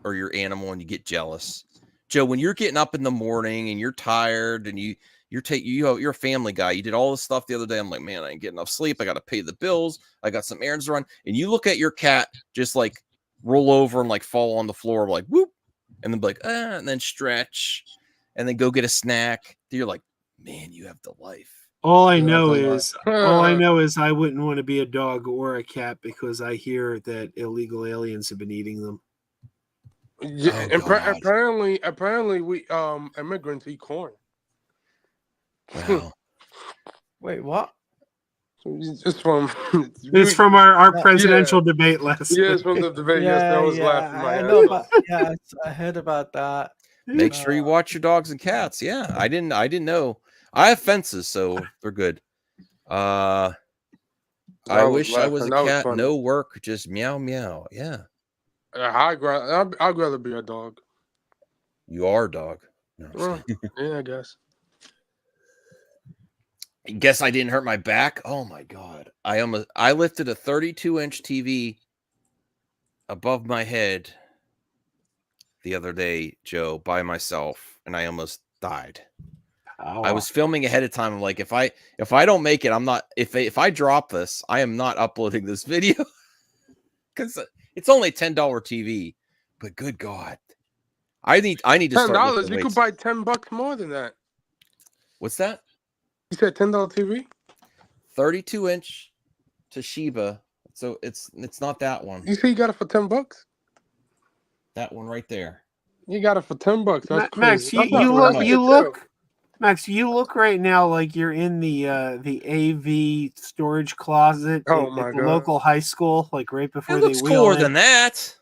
or your animal and you get jealous? Joe, when you're getting up in the morning and you're tired and you're a family guy, you did all this stuff the other day. I'm like, man, I ain't getting enough sleep. I got to pay the bills. I got some errands to run. And you look at your cat just like roll over and like fall on the floor, like whoop, and then be like, and then stretch and then go get a snack. You're like, man, you have the life. All I know is I wouldn't want to be a dog or a cat because I hear that illegal aliens have been eating them. Yeah, apparently we immigrants eat corn. Wow. Wait, what? It's from our presidential debate last night. Yeah, it's from the debate yesterday. I was laughing my ass off. I heard about that. Make sure you watch your dogs and cats. Yeah, I didn't know. I have fences, so they're good. I wish I was a cat. No work, just meow meow. Yeah. I'd rather be a dog. You are a dog. No, yeah, I guess. Guess I didn't hurt my back. Oh my god! I lifted a 32-inch TV above my head the other day, Joe, by myself, and I almost died. Oh, I was filming ahead of time. I'm like, if I don't make it, I'm not. If I drop this, I am not uploading this video because it's only $10 TV. But good God, I need to start $10. lifting You could weights. buy $10 more than that. What's that? You said $10 TV? 32-inch Toshiba. So it's not that one. You say you got it for $10? That one right there. You got it for $10. That's Max, crazy. Max, you look right now like you're in the AV storage closet Oh at my the God. local high school, like right before It they looks wheel cooler in, than that.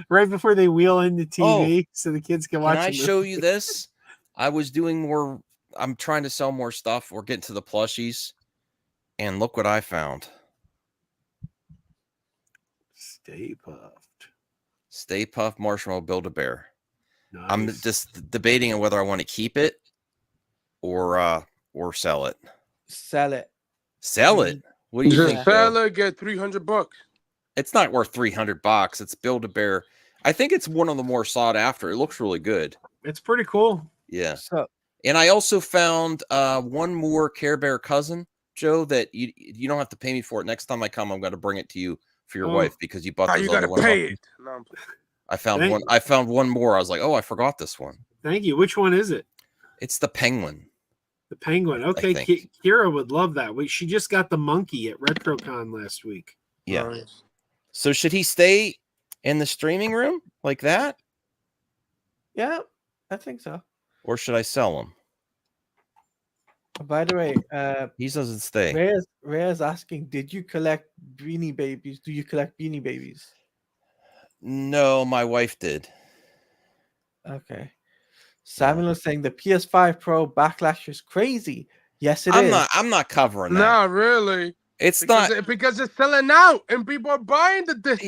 right before they wheel in the TV, Oh, so the kids can Can watch. I a show movie. you this? I was doing more. I'm trying to sell more stuff. We're getting to the plushies, and look what I found. Stay Puffed. Stay Puft Marshmallow Build-A-Bear. Nice. I'm just debating on whether I want to keep it or sell it. Sell it. Sell it. What do you Just think, sell Joe? it, get $300. It's not worth $300. It's Build-A-Bear. I think it's one of the more sought after. It looks really good. It's pretty cool. Yeah. So And I also found one more Care Bear cousin, Joe, that you don't have to pay me for it. Next time I come, I'm going to bring it to you for your wife because you bought Oh, those you other gotta ones. pay it. No, I found one more. I was like, oh, I forgot this one. Thank you. Which one is it? It's the penguin. The penguin. Okay, think. Kira would love that. She just got the monkey at RetroCon last week. Yeah. nice. So should he stay in the streaming room like that, yeah, I think so. or should I sell him? By the way, He doesn't stay. Rhea's asking, did you collect Beanie Babies? Do you collect Beanie Babies? No, my wife did. Okay. Samuel is saying the PS5 Pro backlash is crazy. Yes, it is. I'm not covering that. Not really. It's because it's selling out and people are buying the disc.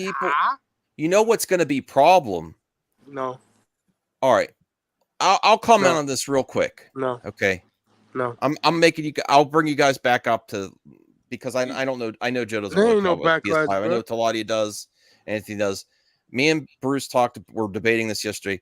You know what's going to be problem? No. All right. I'll comment No. on this real quick. No. Okay. No. I'm making you. I'll bring you guys back up to because I don't know. I know Joe doesn't. There Really ain't no talk about backlash, PS5. I know bro. Taladia does. Anthony does. Me and Bruce were debating this yesterday.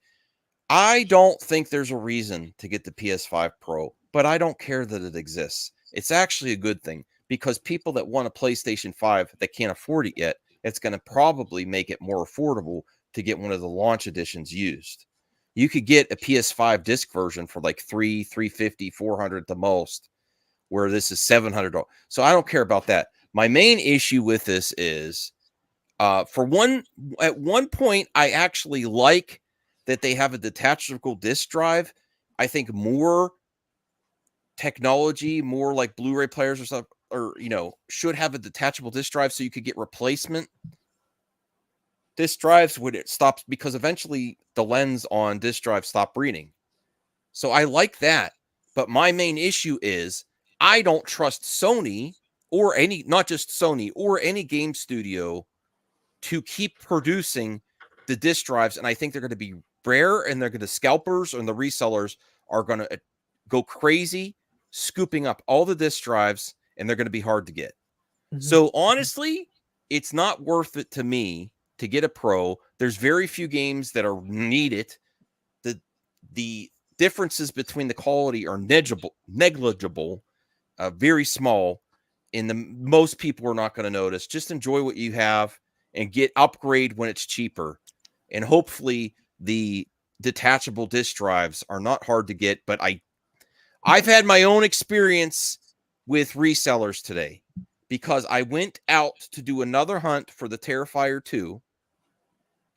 I don't think there's a reason to get the PS5 Pro, but I don't care that it exists. It's actually a good thing because people that want a PlayStation 5 that can't afford it yet, it's going to probably make it more affordable to get one of the launch editions used. You could get a PS5 disc version for like $350, $400 at the most, where this is $700. So I don't care about that. My main issue with this is, at one point, I actually like that they have a detachable disc drive. I think more technology, more like Blu-ray players or stuff, or should have a detachable disc drive so you could get replacement disc drives when it stops, because eventually the lens on disc drive stop reading. So I like that, but my main issue is I don't trust Sony or not just Sony or any game studio to keep producing the disc drives, and I think they're going to be rare, and they're going to scalpers and the resellers are going to go crazy scooping up all the disc drives, and they're going to be hard to get. So honestly, it's not worth it to me to get a Pro. There's very few games that are needed. The differences between the quality are negligible, very small, and most people are not going to notice. Just enjoy what you have and upgrade when it's cheaper. And hopefully the detachable disc drives are not hard to get, but I've had my own experience with resellers today because I went out to do another hunt for the Terrifier 2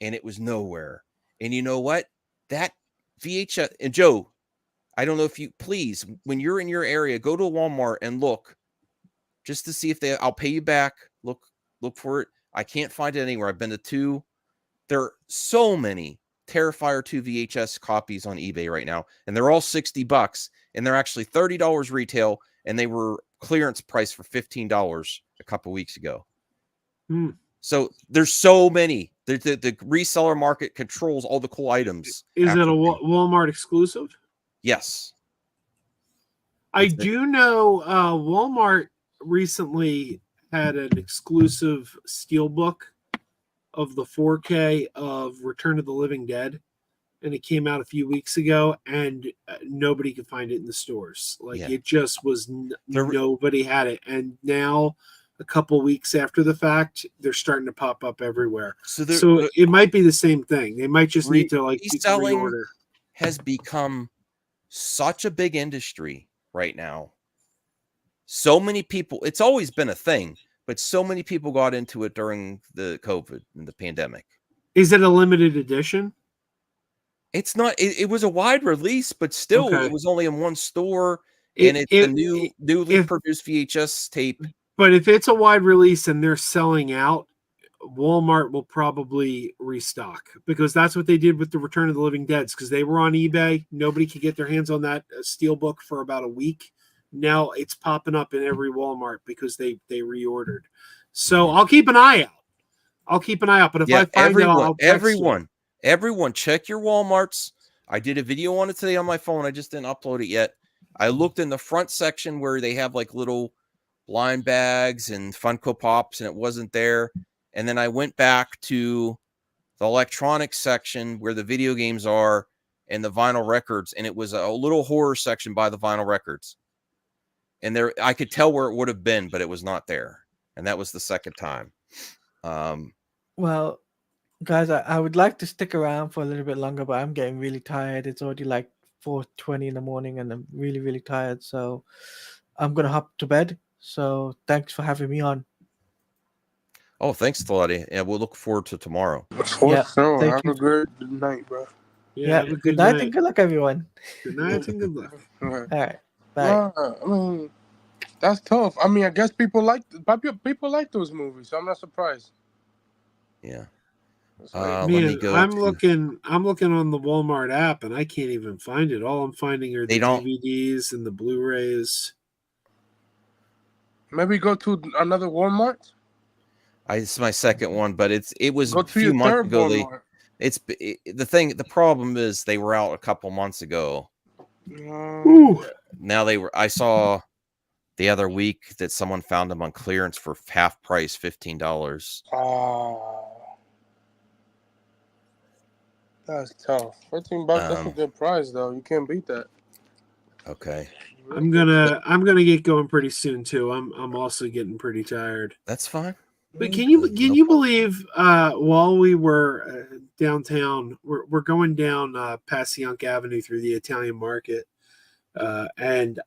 and it was nowhere. And you know what? That VHS, and Joe, I don't know if you, please, when you're in your area, go to a Walmart and look just to see if I'll pay you back. Look for it. I can't find it anywhere. I've been to 2. There are so many Terrifier 2 VHS copies on eBay right now, and they're all $60, and they're actually $30 retail, and they were clearance price for $15 a couple weeks ago. So there's so many. The reseller market controls all the cool items. Is it a Walmart exclusive? Yes. I do know Walmart recently had an exclusive steelbook of the 4K of Return of the Living Dead, and it came out a few weeks ago, and nobody could find it in the stores. Like Yeah. it just was The- nobody had it, and now a couple weeks after the fact, they're starting to pop up everywhere. So, So it might be the same thing. They might just need to like reselling reorder. has become such a big industry right now. So many people, it's always been a thing, but so many people got into it during the COVID and the pandemic. Is it a limited edition? It's not, it was a wide release, but still Okay. it was only in one store, It- and it's it- a newly produced VHS tape. But if it's a wide release and they're selling out, Walmart will probably restock, because that's what they did with the Return of the Living Deads, because they were on eBay. Nobody could get their hands on that steelbook for about a week. Now it's popping up in every Walmart because they reordered. So I'll keep an eye out. But if I find it, I'll text you. everyone, check your Walmarts. I did a video on it today on my phone. I just didn't upload it yet. I looked in the front section where they have like little blind bags and Funko Pops, and it wasn't there. And then I went back to the electronics section where the video games are and the vinyl records, and it was a little horror section by the vinyl records. And there, I could tell where it would have been, but it was not there. And that was the second time. Well, guys, I would like to stick around for a little bit longer, but I'm getting really tired. It's already like 4:20 in the morning, and I'm really, really tired. So I'm gonna hop to bed. So thanks for having me on. Oh, thanks, Talati. Yeah, we'll look forward to tomorrow. For sure. thank Have you. a good night, bro. Yeah, have a good night and good luck, everyone. Good night and good luck. All All right, bye. I mean, that's tough. I mean, I guess people like those movies, so I'm not surprised. Yeah. It's like- Let me Man, go. I'm looking on the Walmart app, and I can't even find it. All I'm finding are the They don't- DVDs and the Blu-rays. Maybe go to another Walmart. It's my second one, but it was Go a to few your months third ago. Walmart. The problem is they were out a couple months ago. Ooh. Now I saw the other week that someone found them on clearance for half price, $15. Oh, that's tough. $13. That's a good price, though. You can't beat that. Okay, I'm gonna get going pretty soon too. I'm also getting pretty tired. that's fine. But can you believe while we were downtown, we're going down Passyunk Avenue through the Italian market, and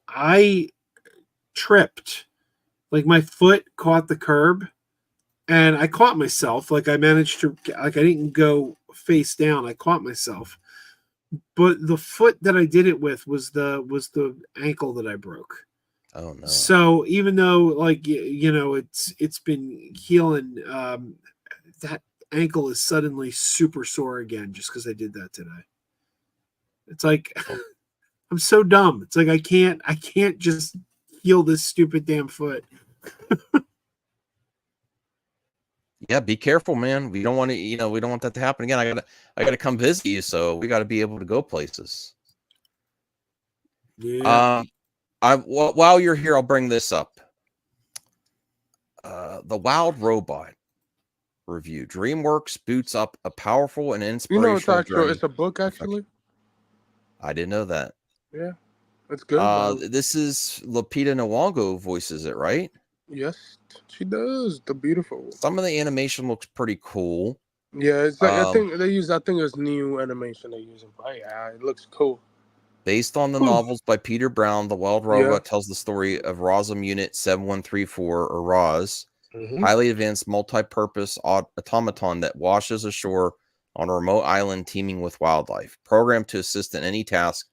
I tripped, like my foot caught the curb, and I caught myself. Like I managed to, like I didn't go face down. I caught myself, but the foot that I did it with was the ankle that I broke. Oh no! So even though like it's been healing, that ankle is suddenly super sore again just because I did that today. It's like I'm so dumb. It's like I can't just heal this stupid damn foot. Yeah, be careful, man. We don't want to, we don't want that to happen again. I gotta come visit you, so we got to be able to go places. Yeah. While you're here, I'll bring this up. The Wild Robot review. DreamWorks boots up a powerful and inspirational It's actual. journey. It's a book, actually. I didn't know that. Yeah, it's good. bro. This is Lupita Nyong'o voices it, right? Yes, she does. The beautiful. Some of the animation looks pretty cool. Yeah, it's like I think it's new animation they're using. But yeah, it looks cool. Based on the novels by Peter Brown, The Wild Robot tells the story of Rosum Unit 7134, or Roz, highly advanced multi-purpose automaton that washes ashore on a remote island teeming with wildlife. Programmed to assist in any task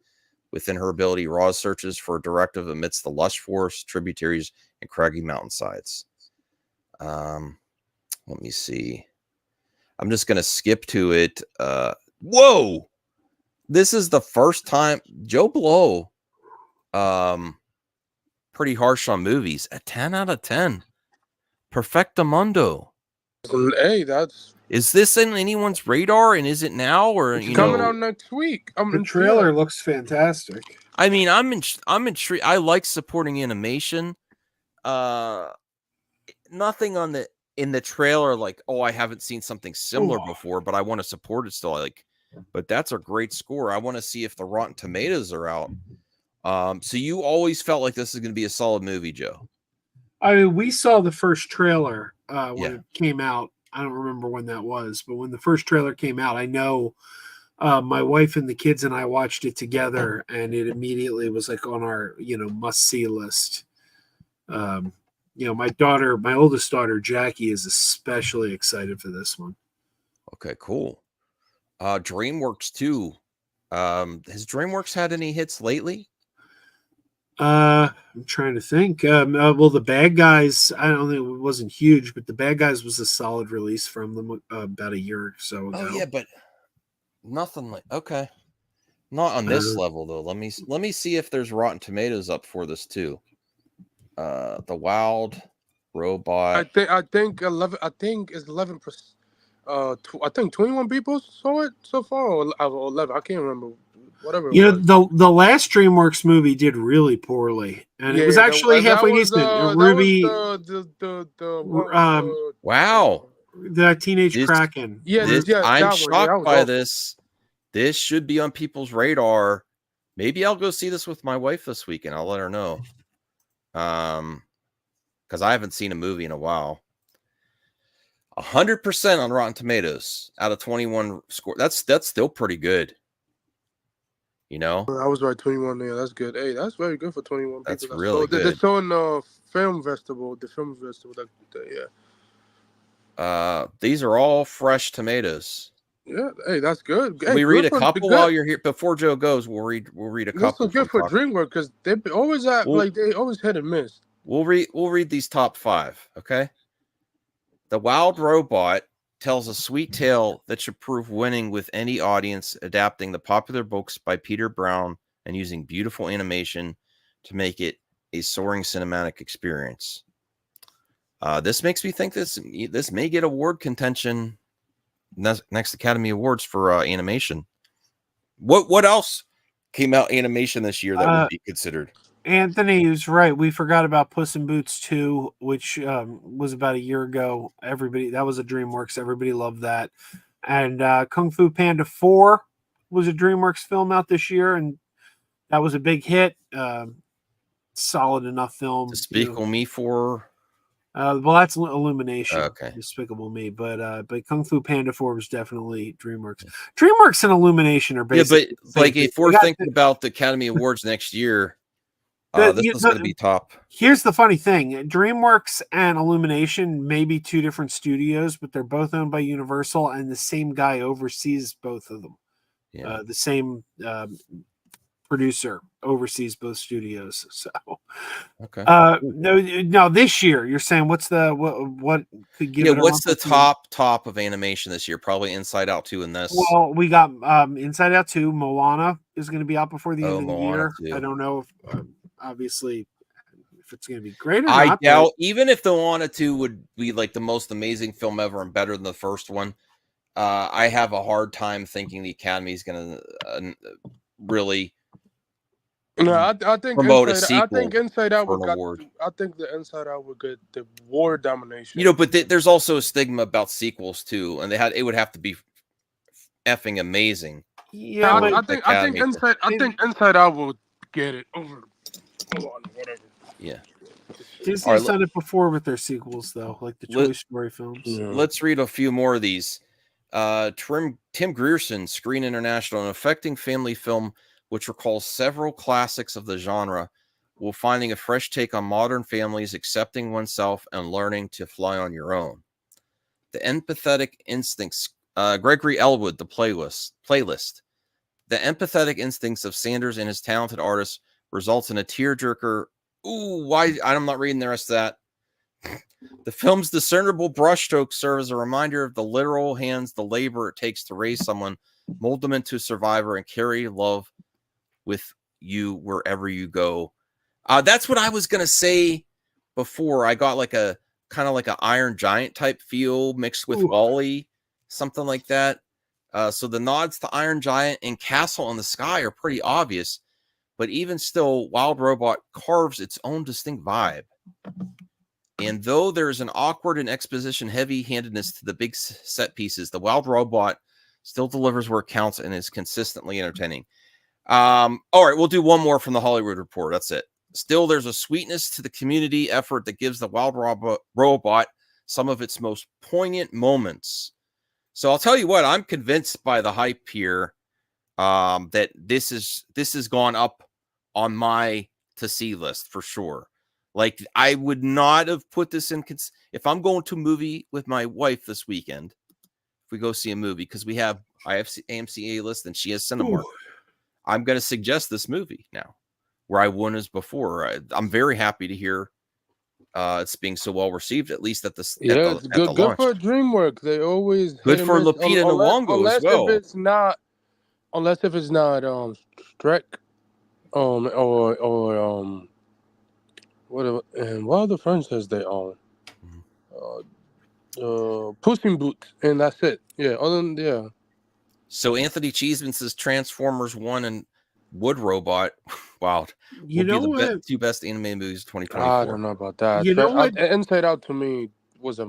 within her ability, Roz searches for a directive amidst the lush forests, tributaries, and craggy mountainsides. Let me see. I'm just going to skip to it. Whoa! This is the first time Joe Blow, pretty harsh on movies. A 10 out of 10. Perfectamundo. Hey, is this in anyone's radar? And is it now, or it's coming out next week? The trailer looks fantastic. I mean, I'm intrigued. I like supporting animation. Nothing in the trailer like, oh, I haven't seen something similar before, but I want to support it still. but that's a great score. I want to see if the Rotten Tomatoes are out. So you always felt like this is going to be a solid movie, Joe? I mean, we saw the first trailer when Yeah. it came out. I don't remember when that was, but when the first trailer came out, I know my wife and the kids and I watched it together, and it immediately was like on our must-see list. My oldest daughter Jackie is especially excited for this one. Okay, cool. DreamWorks too. Has DreamWorks had any hits lately? I'm trying to think. Well, the Bad Guys, I don't think it wasn't huge, but the Bad Guys was a solid release from them about a year or so ago. Oh yeah, but nothing like okay. Not on this level though. Let me see if there's Rotten Tomatoes up for this too. The Wild Robot. I think 11. I think it's 11%. I think 21 people saw it so far, or 11. I can't remember. Whatever. The last DreamWorks movie did really poorly, and it was actually halfway decent. Ruby, Wow, the Teenage Kraken. I'm shocked by this. This should be on people's radar. Maybe I'll go see this with my wife this weekend. I'll let her know. Because I haven't seen a movie in a while. 100% on Rotten Tomatoes out of 21 score. That's still pretty good. You know, I was right. 21. Yeah, that's good. Hey, that's very good for 21 that's people. Really good. They're showing film festival. The film festival. Yeah. These are all fresh tomatoes. Yeah. Hey, that's good. Can we read a couple while you're here before Joe goes? We'll read a couple. This is good for DreamWorks because they always they always hit and miss. We'll read these top 5. Okay. The Wild Robot tells a sweet tale that should prove winning with any audience, adapting the popular books by Peter Brown and using beautiful animation to make it a soaring cinematic experience. This makes me think this may get award contention next Academy Awards for animation. What else came out animation this year that would be considered? Anthony is right. We forgot about Puss in Boots 2, which was about a year ago. That was a DreamWorks. Everybody loved that. And Kung Fu Panda 4 was a DreamWorks film out this year, and that was a big hit. Solid enough film. Despicable Me 4. Well, that's Illumination. Okay. Despicable Me, but Kung Fu Panda 4 was definitely DreamWorks. DreamWorks and Illumination are basically. Yeah, but like if we're thinking about the Academy Awards next year. This is going to be top. Here's the funny thing. DreamWorks and Illumination may be two different studios, but they're both owned by Universal, and the same guy oversees both of them. Yeah. The same producer oversees both studios. So, okay. No, this year you're saying what could give it? What's the top of animation this year? Probably Inside Out 2 in this. Well, we got Inside Out 2. Moana is going to be out before the end of the year. Too. I don't know if obviously if it's going to be great or I not. doubt even if the Moana 2 would be like the most amazing film ever and better than the first one. I have a hard time thinking the Academy is going to really. No, I think promote I think Inside Out would I think the Inside Out would get the award domination. But there's also a stigma about sequels too, and it would have to be effing amazing. Yeah, I think Inside Out will get it over. Whatever. Yeah. Disney's done it before with their sequels, though, like the Toy Story films. Yeah. Let's read a few more of these. Tim Grierson, Screen International, an affecting family film which recalls several classics of the genre, while finding a fresh take on modern families, accepting oneself, and learning to fly on your own. The Empathetic Instincts, Gregory Elwood, The Playlist. The empathetic instincts of Sanders and his talented artists results in a tearjerker. Ooh, why? I'm not reading the rest of that. The film's discernible brushstrokes serve as a reminder of the literal hands, the labor it takes to raise someone, mold them into a survivor, and carry love with you wherever you go. That's what I was gonna say before. I got like a kind of like an Iron Giant type feel mixed with Wall-E, something like that. So the nods to Iron Giant and Castle in the Sky are pretty obvious, but even still, Wild Robot carves its own distinct vibe. And though there's an awkward and exposition heavy-handedness to the big set pieces, the Wild Robot Still delivers where it counts and is consistently entertaining. All right, we'll do one more from the Hollywood Report. That's it. Still, there's a sweetness to the community effort that gives the Wild Robot some of its most poignant moments. So I'll tell you what, I'm convinced by the hype here that this has gone up on my to see list for sure. Like, I would not have put this in if I'm going to a movie with my wife this weekend. If we go see a movie, because I have AMC A list and she has Cinemark. I'm going to suggest this movie now, where I wouldn't as before. I'm very happy to hear it's being so well received, at least at the Yeah, at it's the good. Good launch. for DreamWorks. They always Good hit and for miss, Lupita Nyong'o unless as well. if it's not, Shrek, or what other franchise they own? Puss in Boots, and that's it. Yeah, So Anthony Cheeseman says Transformers 1 and Wood Robot, wow, You will know be the what? two best animated movies of 2024. I don't know about that. You know what? Inside Out to me was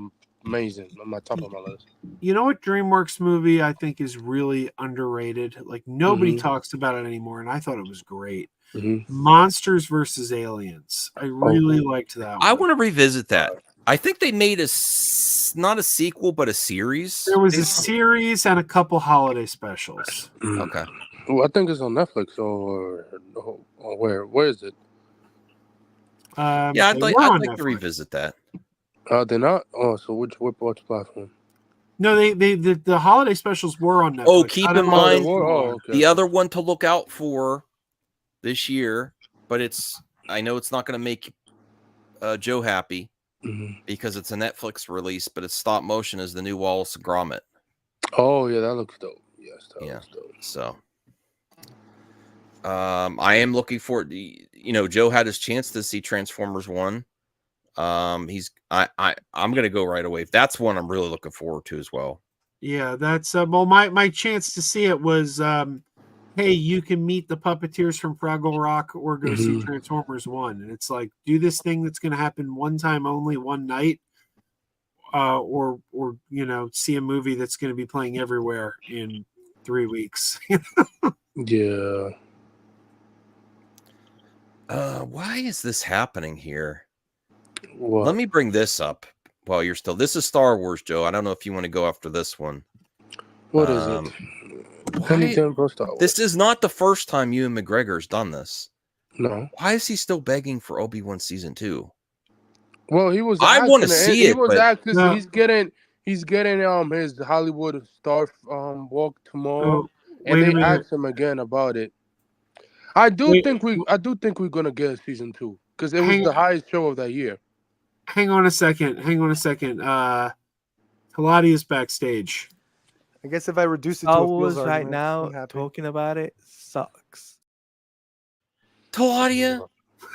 amazing. On my top of my list. You know what DreamWorks movie I think is really underrated? Like nobody Mhm. talks about it anymore, and I thought it was great. Mhm. Monsters versus Aliens. I really liked that one. I want to revisit that. I think they made not a sequel, but a series. There was a series and a couple holiday specials. Okay. Well, I think it's on Netflix or where is it? Yeah, I'd they like were on to Netflix. revisit that. They're not. Oh, so which platform? No, the holiday specials were on Netflix. Oh, keep in mind okay. the other one to look out for this year, but I know it's not going to make Joe happy because it's a Netflix release, but it's stop motion is the new Wallace and Gromit. Oh yeah, that looks dope. Yes, that looks dope. So I am looking forward. Joe had his chance to see Transformers 1. I'm gonna go right away. That's one I'm really looking forward to as well. Yeah, that's well, my chance to see it was hey, you can meet the puppeteers from Fraggle Rock or go see Transformers 1. And it's like, do this thing that's gonna happen one time only, one night, or see a movie that's gonna be playing everywhere in 3 weeks. Yeah. Why is this happening here? What? Let me bring this up while you're still. This is Star Wars, Joe. I don't know if you want to go after this one. What is it? This is not the first time Ewan McGregor's done this. No. Why is he still begging for Obi-Wan season 2? Well, he was. I want to see it. He was but... acting. He's getting his Hollywood star walk tomorrow, and they asked him again about it. I do think we're gonna get a season 2 because it was the highest show of that year. Hang on a second. Pilates is backstage. I guess if I reduce it to Star a Wars feels right argument, now I'm happy. talking about it sucks. Taladia,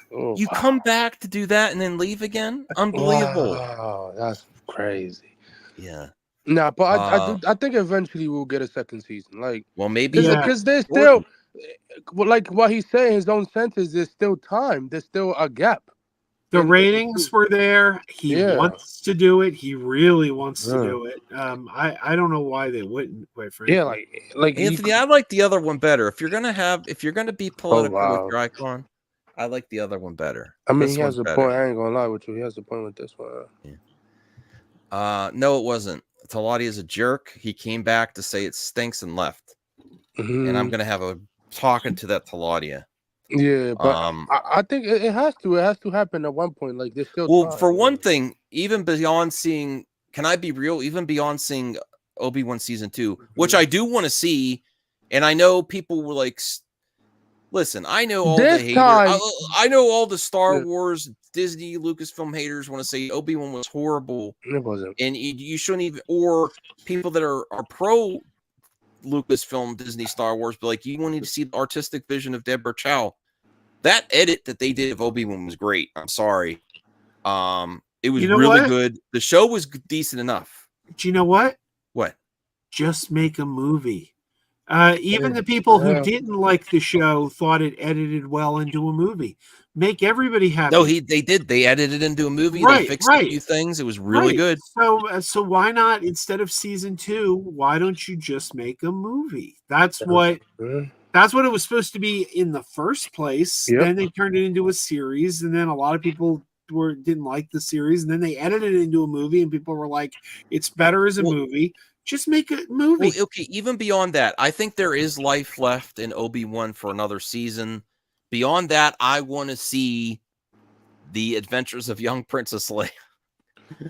you come back to do that and then leave again? Unbelievable. Wow, that's crazy. Yeah. Nah, but I think eventually we'll get a second season. Like, well, maybe because there's still, like what he's saying, his own sentence. There's still time. There's still a gap. The ratings were there. He wants to do it. He really wants to do it. I don't know why they wouldn't. Quite frankly. Yeah, like Anthony, I like the other one better. If you're gonna be political with your icon, I like the other one better. I mean, he has a point. I ain't gonna lie with you. He has a point with this one. Yeah. No, it wasn't. Talati is a jerk. He came back to say it stinks and left. And I'm gonna have a talking to that Taladia. Yeah, but I think it has to. It has to happen at one point. Like there's still. Well, time. for one thing, even beyond seeing, can I be real? Even beyond seeing Obi-Wan season 2, which I do want to see, and I know people were like, "Listen, I know all the haters. I know all the Star Wars, Disney, Lucasfilm haters want to say Obi-Wan was horrible. It wasn't, and you shouldn't even. Or people that are pro Lucasfilm, Disney, Star Wars, but like you wanted to see the artistic vision of Deborah Chow. That edit that they did of Obi-Wan was great. I'm sorry. It was really good. The show was decent enough. Do you know what? What? Just make a movie. Even the people who Yeah. didn't like the show thought it edited well into a movie. Make everybody happy. No, they did. They edited it into a movie. Right, They fixed right. a few things. It was really Right. good. So why not, instead of season 2, why don't you just make a movie? That's what it was supposed to be in the first place. Yep. Then they turned it into a series, and then a lot of people didn't like the series, and then they edited it into a movie, and people were like, it's better as a movie. Just make a movie. Well, okay, even beyond that, I think there is life left in Obi-Wan for another season. Beyond that, I want to see the adventures of young Princess Leia.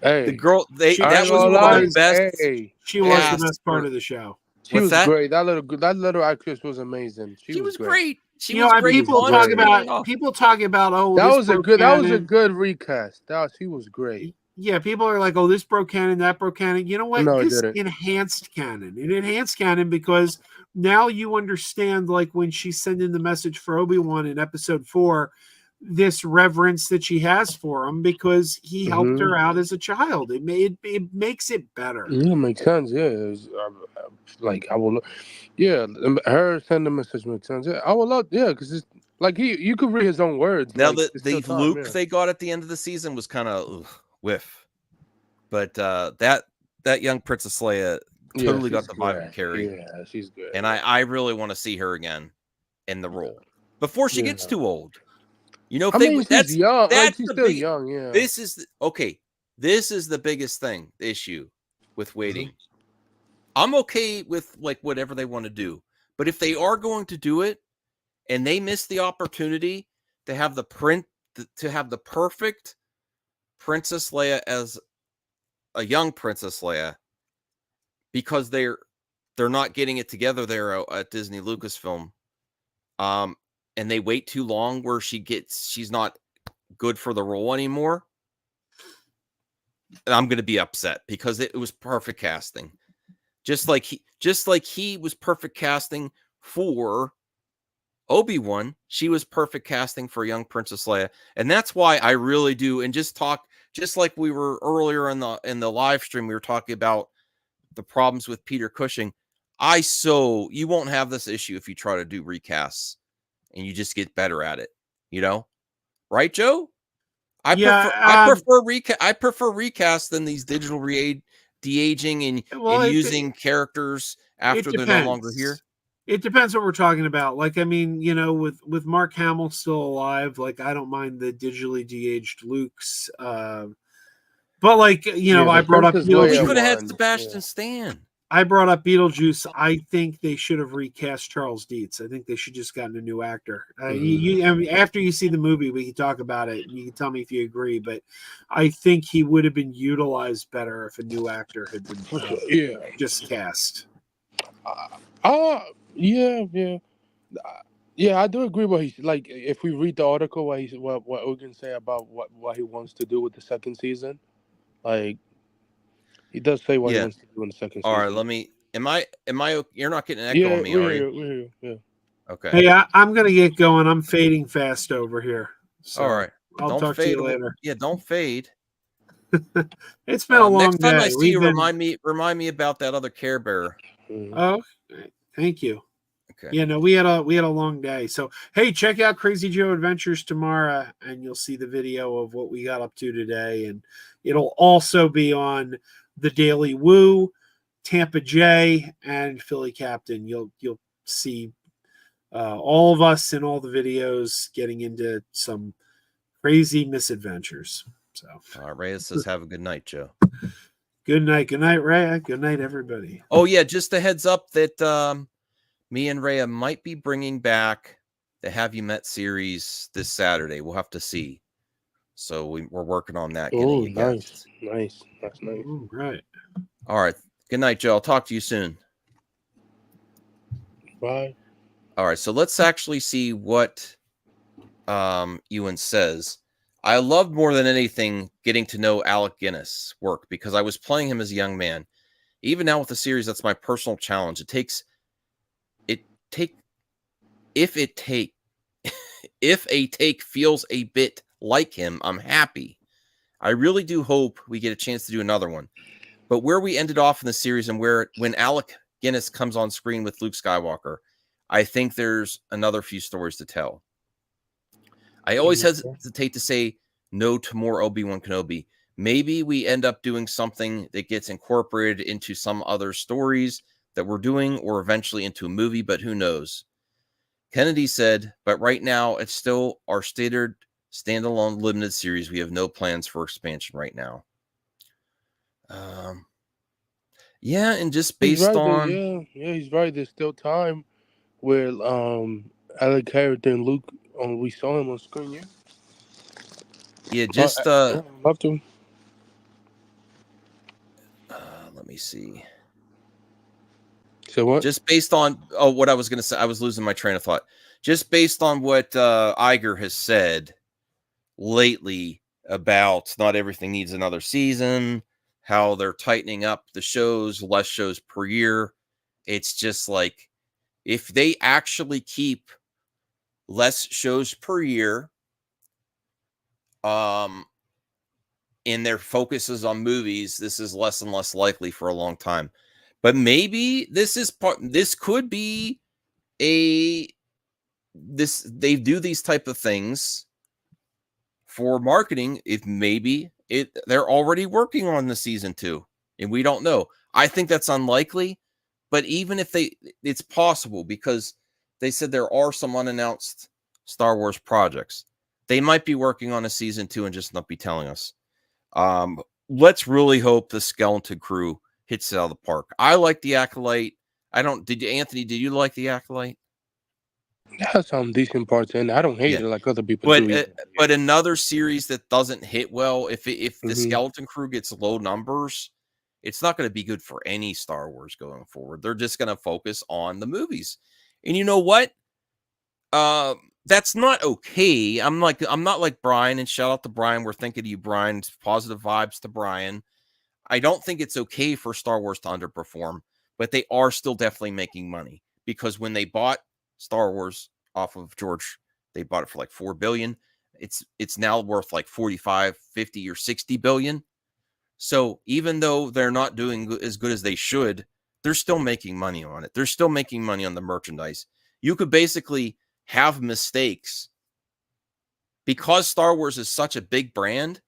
Hey, The girl, that I was ain't gonna one of lie. the best. Hey, She was the cast best part for- of the show. she What's was that? great. That little actress was amazing. She was great. She You was know, great. people on talk screen about and off. oh, That this was a broke good. That was a canon. good recast. She was great. Yeah, people are like, oh, this broke canon, that broke canon. You know what? No, it This didn't. enhanced canon. It enhanced canon because now you understand, like when she's sending the message for Obi-Wan in episode 4, this reverence that she has for him because he helped her out as a child. It makes it better. Yeah, makes sense. Yeah, like I will. Yeah, her send the message makes sense. Yeah, I will love. Yeah, because it's like you could read his own words. Now, like, the it's still time, Luke yeah. they got at the end of the season was kind of whiff, but that young Princess Leia Yeah, totally got she's the vibe great. of Carrie. Yeah, she's good. And I really want to see her again in the role before she gets too old. You know, if I they, mean, she's that's young. That's She's the still big, young. Yeah. This is okay. This is the biggest thing. The issue with waiting. I'm okay with like whatever they want to do, but if they are going to do it, and they miss the opportunity to have the perfect Princess Leia as a young Princess Leia, because they're not getting it together there at Disney Lucasfilm, and they wait too long where she's not good for the role anymore, and I'm going to be upset because it was perfect casting, just like he was perfect casting for Obi-Wan. She was perfect casting for young Princess Leia, and that's why I really do. And just like we were earlier in the live stream, we were talking about the problems with Peter Cushing. You won't have this issue if you try to do recasts and you just get better at it, right, Joe? I prefer recast than these digital de-aging and using characters after they're no longer here. It depends what we're talking about. Like, I mean, with Mark Hamill still alive, like I don't mind the digitally de-aged Lukes. But like, I brought up Beetlejuice. You could have had Sebastian Stan. I brought up Beetlejuice. I think they should have recast Charles Dietz. I think they should just gotten a new actor. I mean, after you see the movie, we can talk about it. And you can tell me if you agree. But I think he would have been utilized better if a new actor had been just cast. Yeah, I do agree. What he's like, if we read the article, what Ogun say about what he wants to do with the second season, like he does say what he wants to do in the second season. All right, let me. Am I? You're not getting an echo on me, are you? We're here. Yeah. Okay. Hey, I'm gonna get going. I'm fading fast over here. So all right. I'll talk to you later. Yeah, don't fade. It's been a long next time day. I see you, remind me about that other Care Bear. Oh, thank you. Okay. Yeah, no, we had a long day. So hey, check out Crazy Joe Adventures tomorrow, and you'll see the video of what we got up to today. And it'll also be on the Daily Woo, Tampa J, and Philly Captain. You'll see all of us in all the videos getting into some crazy misadventures. So Reyes says, "Have a good night, Joe." Good night, Ray. Good night, everybody. Oh yeah, just a heads up that me and Rhea might be bringing back the Have You Met series this Saturday. We'll have to see. So we're working on that. Oh, nice. That's nice. Ooh, right. All right. Good night, Joe. I'll talk to you soon. Bye. All right. So let's actually see what Ewan says. I loved more than anything getting to know Alec Guinness' work because I was playing him as a young man. Even now with the series, that's my personal challenge. If a take feels a bit like him, I'm happy. I really do hope we get a chance to do another one. But where we ended off in the series and when Alec Guinness comes on screen with Luke Skywalker, I think there's another few stories to tell. I always hesitate to say no to more Obi-Wan Kenobi. Maybe we end up doing something that gets incorporated into some other stories that we're doing, or eventually into a movie, but who knows? Kennedy said, but right now it's still our standard standalone limited series. We have no plans for expansion right now. Yeah, and just based on he's right. There's still time where Alec Harrington and Luke we saw him on screen. just I'd love to. let me see. So what? Just based on what I was going to say, I was losing my train of thought. Just based on what Iger has said lately about not everything needs another season, how they're tightening up the shows, less shows per year. It's just like, if they actually keep less shows per year, and their focus is on movies, this is less and less likely for a long time. But maybe this could be they do these type of things for marketing. If maybe they're already working on the season 2 and we don't know. I think that's unlikely, but even if it's possible, because they said there are some unannounced Star Wars projects. They might be working on a season 2 and just not be telling us. Let's really hope the Skeleton Crew hits it out of the park. I like the Acolyte. Anthony, did you like the Acolyte? It has some decent parts in it. I don't hate it like other people do. But another series that doesn't hit well, if the Skeleton Crew gets low numbers, it's not going to be good for any Star Wars going forward. They're just going to focus on the movies. And you know what? That's not okay. I'm not like Brian, and shout out to Brian. We're thinking of you, Brian. Positive vibes to Brian. I don't think it's okay for Star Wars to underperform, but they are still definitely making money, because when they bought Star Wars off of George, they bought it for like $4 billion. It's now worth like 45, 50, or 60 billion. So even though they're not doing as good as they should, they're still making money on it. They're still making money on the merchandise. You could basically have mistakes because Star Wars is such a big brand.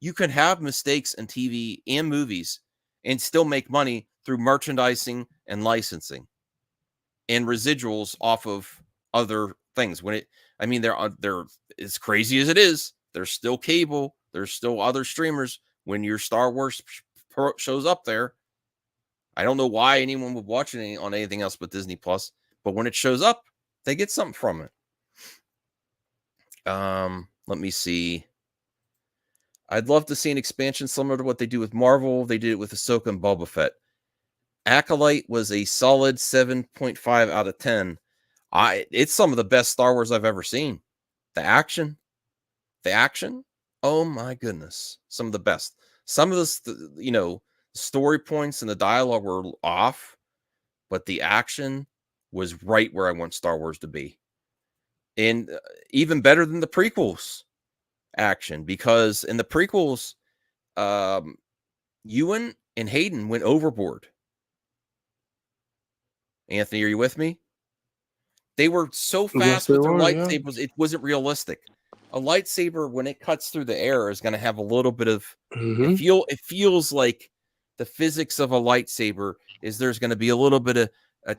You can have mistakes in TV and movies and still make money through merchandising and licensing and residuals off of other things. They're as crazy as it is, there's still cable, there's still other streamers. When your Star Wars shows up there, I don't know why anyone would watch it on anything else but Disney Plus, but when it shows up, they get something from it. Let me see. I'd love to see an expansion similar to what they do with Marvel. They did it with Ahsoka and Boba Fett. Acolyte was a solid 7.5 out of 10. It's some of the best Star Wars I've ever seen. The action. Oh my goodness. Some of the best. Some of the, story points and the dialogue were off, but the action was right where I want Star Wars to be. And even better than the prequels action, because in the prequels, Ewan and Hayden went overboard. Anthony, are you with me? They were so fast with their lightsabers, it wasn't realistic. A lightsaber, when it cuts through the air, is going to have a little bit of it feels like the physics of a lightsaber is there's going to be a little bit of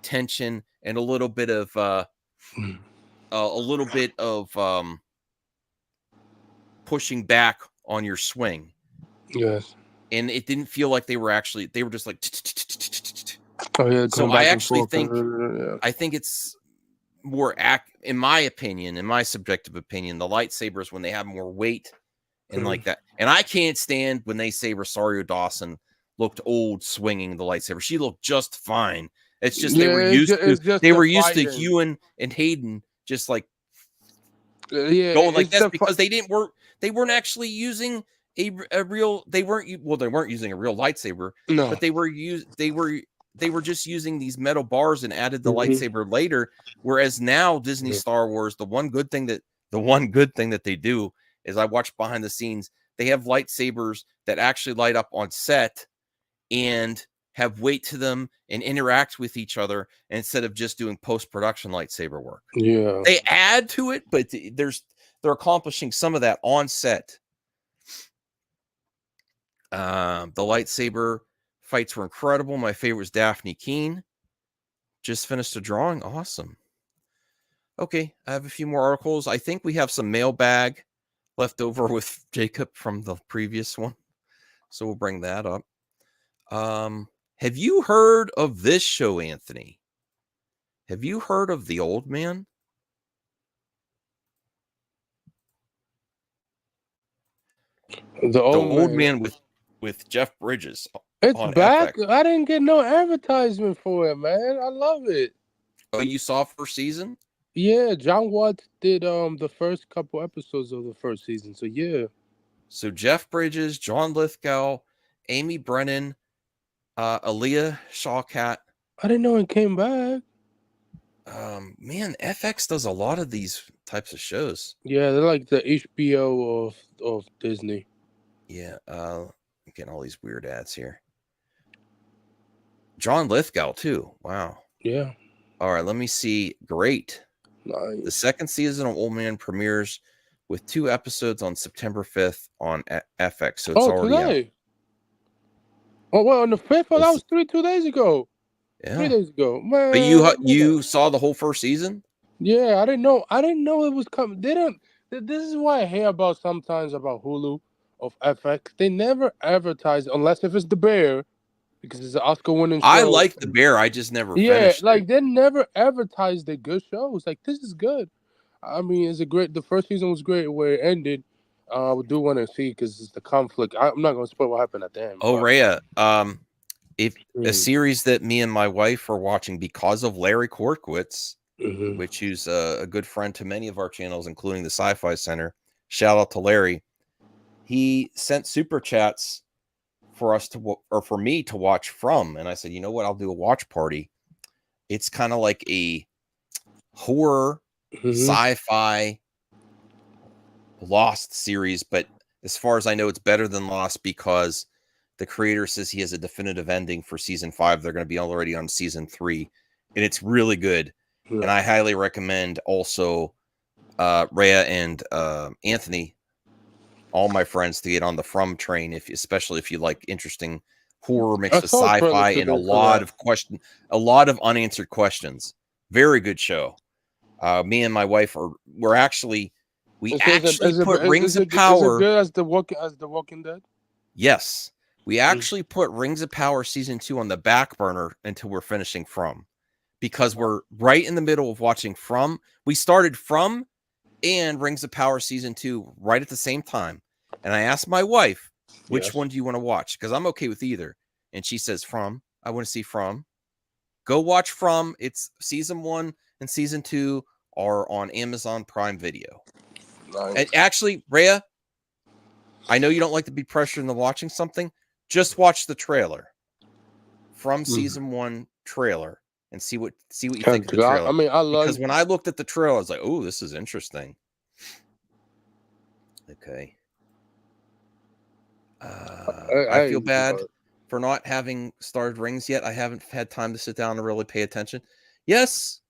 tension and a little bit of pushing back on your swing. Yes. And it didn't feel like they were just like. Oh yeah. So I actually think it's more in my opinion, in my subjective opinion, the lightsabers, when they have more weight and like that. And I can't stand when they say Rosario Dawson looked old swinging the lightsaber. She looked just fine. It's just they were used to Ewan and Hayden just like going like this because they weren't actually using they weren't using a real lightsaber. No. But they were just using these metal bars and added the lightsaber later. Whereas now Disney Star Wars, the one good thing that they do is I watch behind the scenes. They have lightsabers that actually light up on set and have weight to them and interact with each other instead of just doing post-production lightsaber work. Yeah. They add to it, but they're accomplishing some of that on set. The lightsaber fights were incredible. My favorite was Daphne Keene. Just finished a drawing. Awesome. Okay, I have a few more articles. I think we have some mailbag left over with Jacob from the previous one, so we'll bring that up. Have you heard of this show, Anthony? Have you heard of The Old Man? The Old Man with Jeff Bridges It's on back. FX. I didn't get no advertisement for it, man. I love it. Oh, you saw first season? Yeah, John Watts did the first couple episodes of the first season. So yeah. So Jeff Bridges, John Lithgow, Amy Brennan, Aaliyah Shawkat. I didn't know it came back. Man, FX does a lot of these types of shows. Yeah, they're like the HBO of Disney. Yeah, I'm getting all these weird ads here. John Lithgow too. Wow. Yeah. All right, let me see. Great. Nice. The second season of Old Man premieres with 2 episodes on September 5th on FX. So it's already today. out. Oh well, on the 5th. Oh, that was 2 days ago. Yeah. 3 days ago, man. But you saw the whole first season? Yeah, I didn't know it was coming. They don't. This is why I hear about sometimes about Hulu of FX. They never advertise unless if it's The Bear, because it's an Oscar-winning show. I like The Bear. I just never finished. Like they never advertise their good shows. Like this is good. I mean, it's a great. The first season was great where it ended. We do want to see because it's the conflict. I'm not gonna spoil what happened at the end. Oh, Rhea, if a series that me and my wife are watching because of Larry Korkowitz, which is a good friend to many of our channels, including the Sci-Fi Center. Shout out to Larry. He sent super chats for us for me to watch From, and I said, you know what? I'll do a watch party. It's kind of like a horror, sci-fi, Lost series, but as far as I know, it's better than Lost because the creator says he has a definitive ending for season 5. They're going to be already on season 3, and it's really good. And I highly recommend also Rhea and Anthony, all my friends, to get on the From train, especially if you like interesting horror mixed with sci-fi and a lot of unanswered questions. Very good show. Me and my wife we actually put Rings of Power. Is it good as the Walking Dead? Yes, we actually put Rings of Power season 2 on the back burner until we're finishing From, because we're right in the middle of watching From. We started From and Rings of Power season 2 right at the same time, and I asked my wife, which one do you want to watch? Because I'm okay with either, and she says From. I want to see From. Go watch From. It's season 1 and season 2 are on Amazon Prime Video. Nice. And actually, Rhea, I know you don't like to be pressured into watching something. Just watch the trailer. From season 1 trailer and see what you think of the trailer. I mean, because when I looked at the trailer, I was like, "Oh, this is interesting." Okay. I feel bad for not having started Rings yet. I haven't had time to sit down and really pay attention. Yes,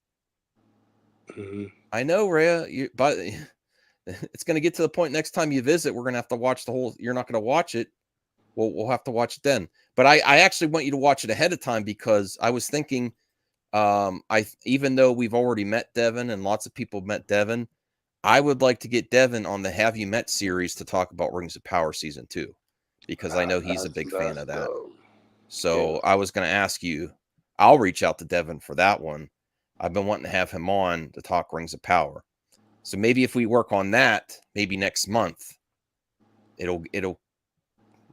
I know, Rhea. But it's going to get to the point next time you visit, we're going to have to watch the whole. You're not going to watch it. We'll have to watch it then. But I actually want you to watch it ahead of time, because I was thinking, even though we've already met Devin and lots of people met Devin, I would like to get Devin on the Have You Met series to talk about Rings of Power season 2, because I know he's a big fan of that. So I was going to ask you, I'll reach out to Devin for that one. I've been wanting to have him on to talk Rings of Power. So maybe if we work on that, maybe next month, it'll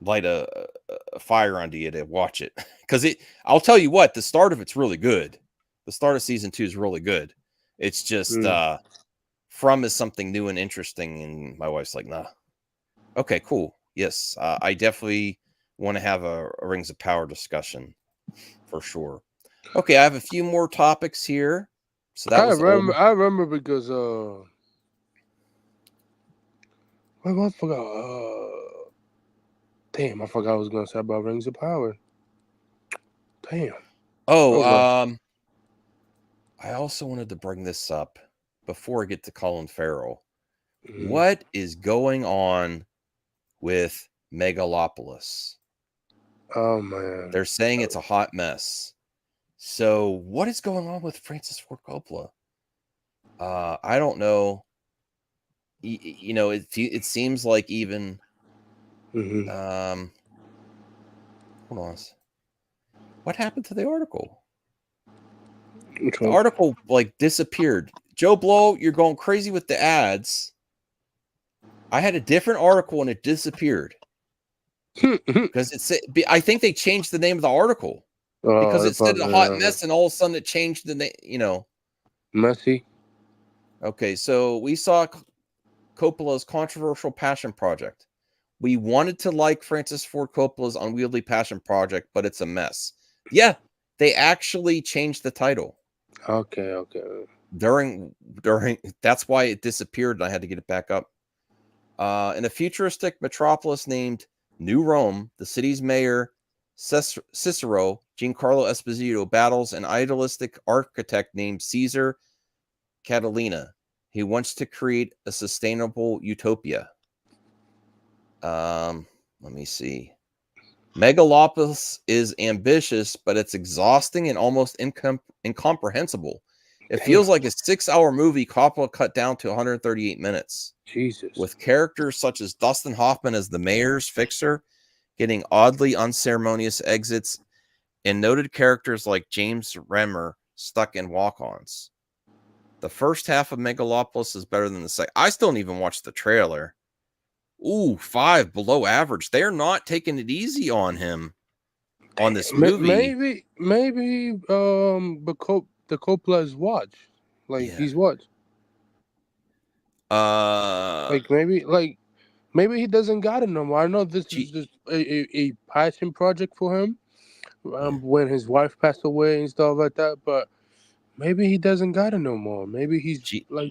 light a fire under you to watch it. Because I'll tell you what, the start of it's really good. The start of season 2 is really good. It's just From is something new and interesting, and my wife's like, nah. Okay, cool. Yes, I definitely want to have a Rings of Power discussion for sure. Okay, I have a few more topics here. So that I remember because I forgot. Damn, I forgot what I was gonna say about Rings of Power. Damn. Oh, well. I also wanted to bring this up before I get to Colin Farrell. Mhm. What is going on with Megalopolis? Oh man. They're saying it's a hot mess. So what is going on with Francis Ford Coppola? I don't know. You know, it seems like even Mhm. hold on. What happened to the article? The Okay. article like disappeared. Joe Blow, you're going crazy with the ads. I had a different article and it disappeared because it said. I think they changed the name of the article because Oh, it said a hot mess, and all of a sudden it changed the name. You know. messy. Okay, so we saw Coppola's controversial passion project. We wanted to like Francis Ford Coppola's unwieldy passion project, but it's a mess. Yeah, they actually changed the title. Okay. During that's why it disappeared and I had to get it back up. In a futuristic metropolis named New Rome, the city's mayor Cicero Giancarlo Esposito battles an idealistic architect named Caesar Catalina. He wants to create a sustainable utopia. Let me see. Megalopolis is ambitious, but it's exhausting and almost incomprehensible. It feels like a 6-hour movie Coppola cut down to 138 minutes. Jesus. With characters such as Dustin Hoffman as the mayor's fixer, getting oddly unceremonious exits, and noted characters like James Remmer stuck in walk-ons. The first half of Megalopolis is better than the second. I still don't even watch the trailer. Ooh, 5 below average. They're not taking it easy on him on this movie. Maybe the Coppola's watch. Like Yeah. he's what? Like maybe he doesn't got it no more. I know this is just a passion project for him. When his wife passed away and stuff like that, but maybe he doesn't got it no more. Maybe he's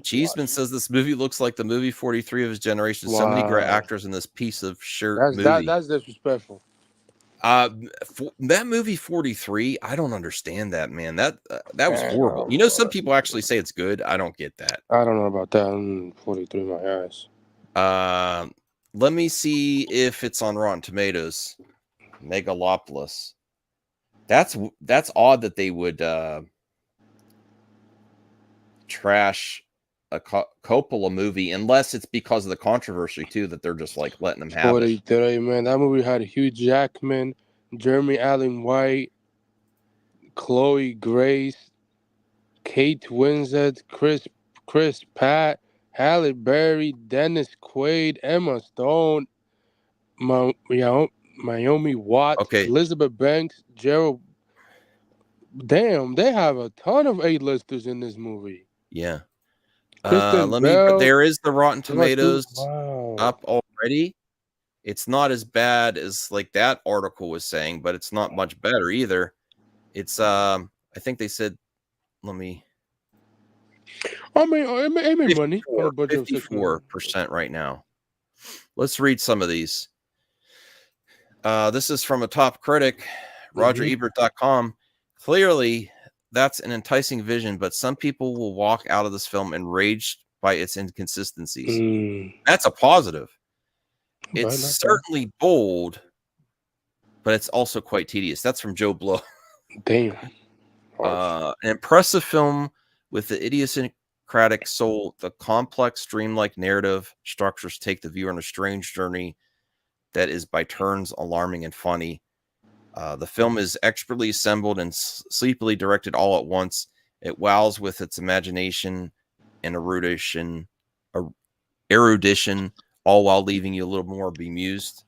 Cheeseman says this movie looks like the movie 43 of his generation. So many great actors in this piece of movie. That's disrespectful. That movie 43, I don't understand that, man. That was horrible. You know, some people actually say it's good. I don't get that. I don't know about that. 43, my eyes. Let me see if it's on Rotten Tomatoes. Megalopolis. That's odd that they would trash a Coppola movie, unless it's because of the controversy too, that they're just like letting them have 43, man. That movie had Hugh Jackman, Jeremy Allen White, Chloe Grace, Kate Winslet, Chris Pratt, Halle Berry, Dennis Quaid, Emma Stone, Naomi Watts, Elizabeth Banks, Gerald. Damn, they have a ton of A-listers in this movie. Yeah. Kristen But Bell, there is the Rotten Emma Stone. Tomatoes Wow. up already. It's not as bad as like that article was saying, but it's not much better either. It's I think they said, let me. I made money on a budget of 54% right now. Let's read some of these. This is from a top critic, RogerEbert.com. Clearly, that's an enticing vision, but some people will walk out of this film enraged by its inconsistencies. That's a positive. It's certainly bold, but it's also quite tedious. That's from Joe Blow. Damn. An impressive film with the idiosyncratic soul, the complex, dreamlike narrative structures take the viewer on a strange journey that is by turns alarming and funny. The film is expertly assembled and sleepily directed all at once. It wows with its imagination and erudition, all while leaving you a little more bemused.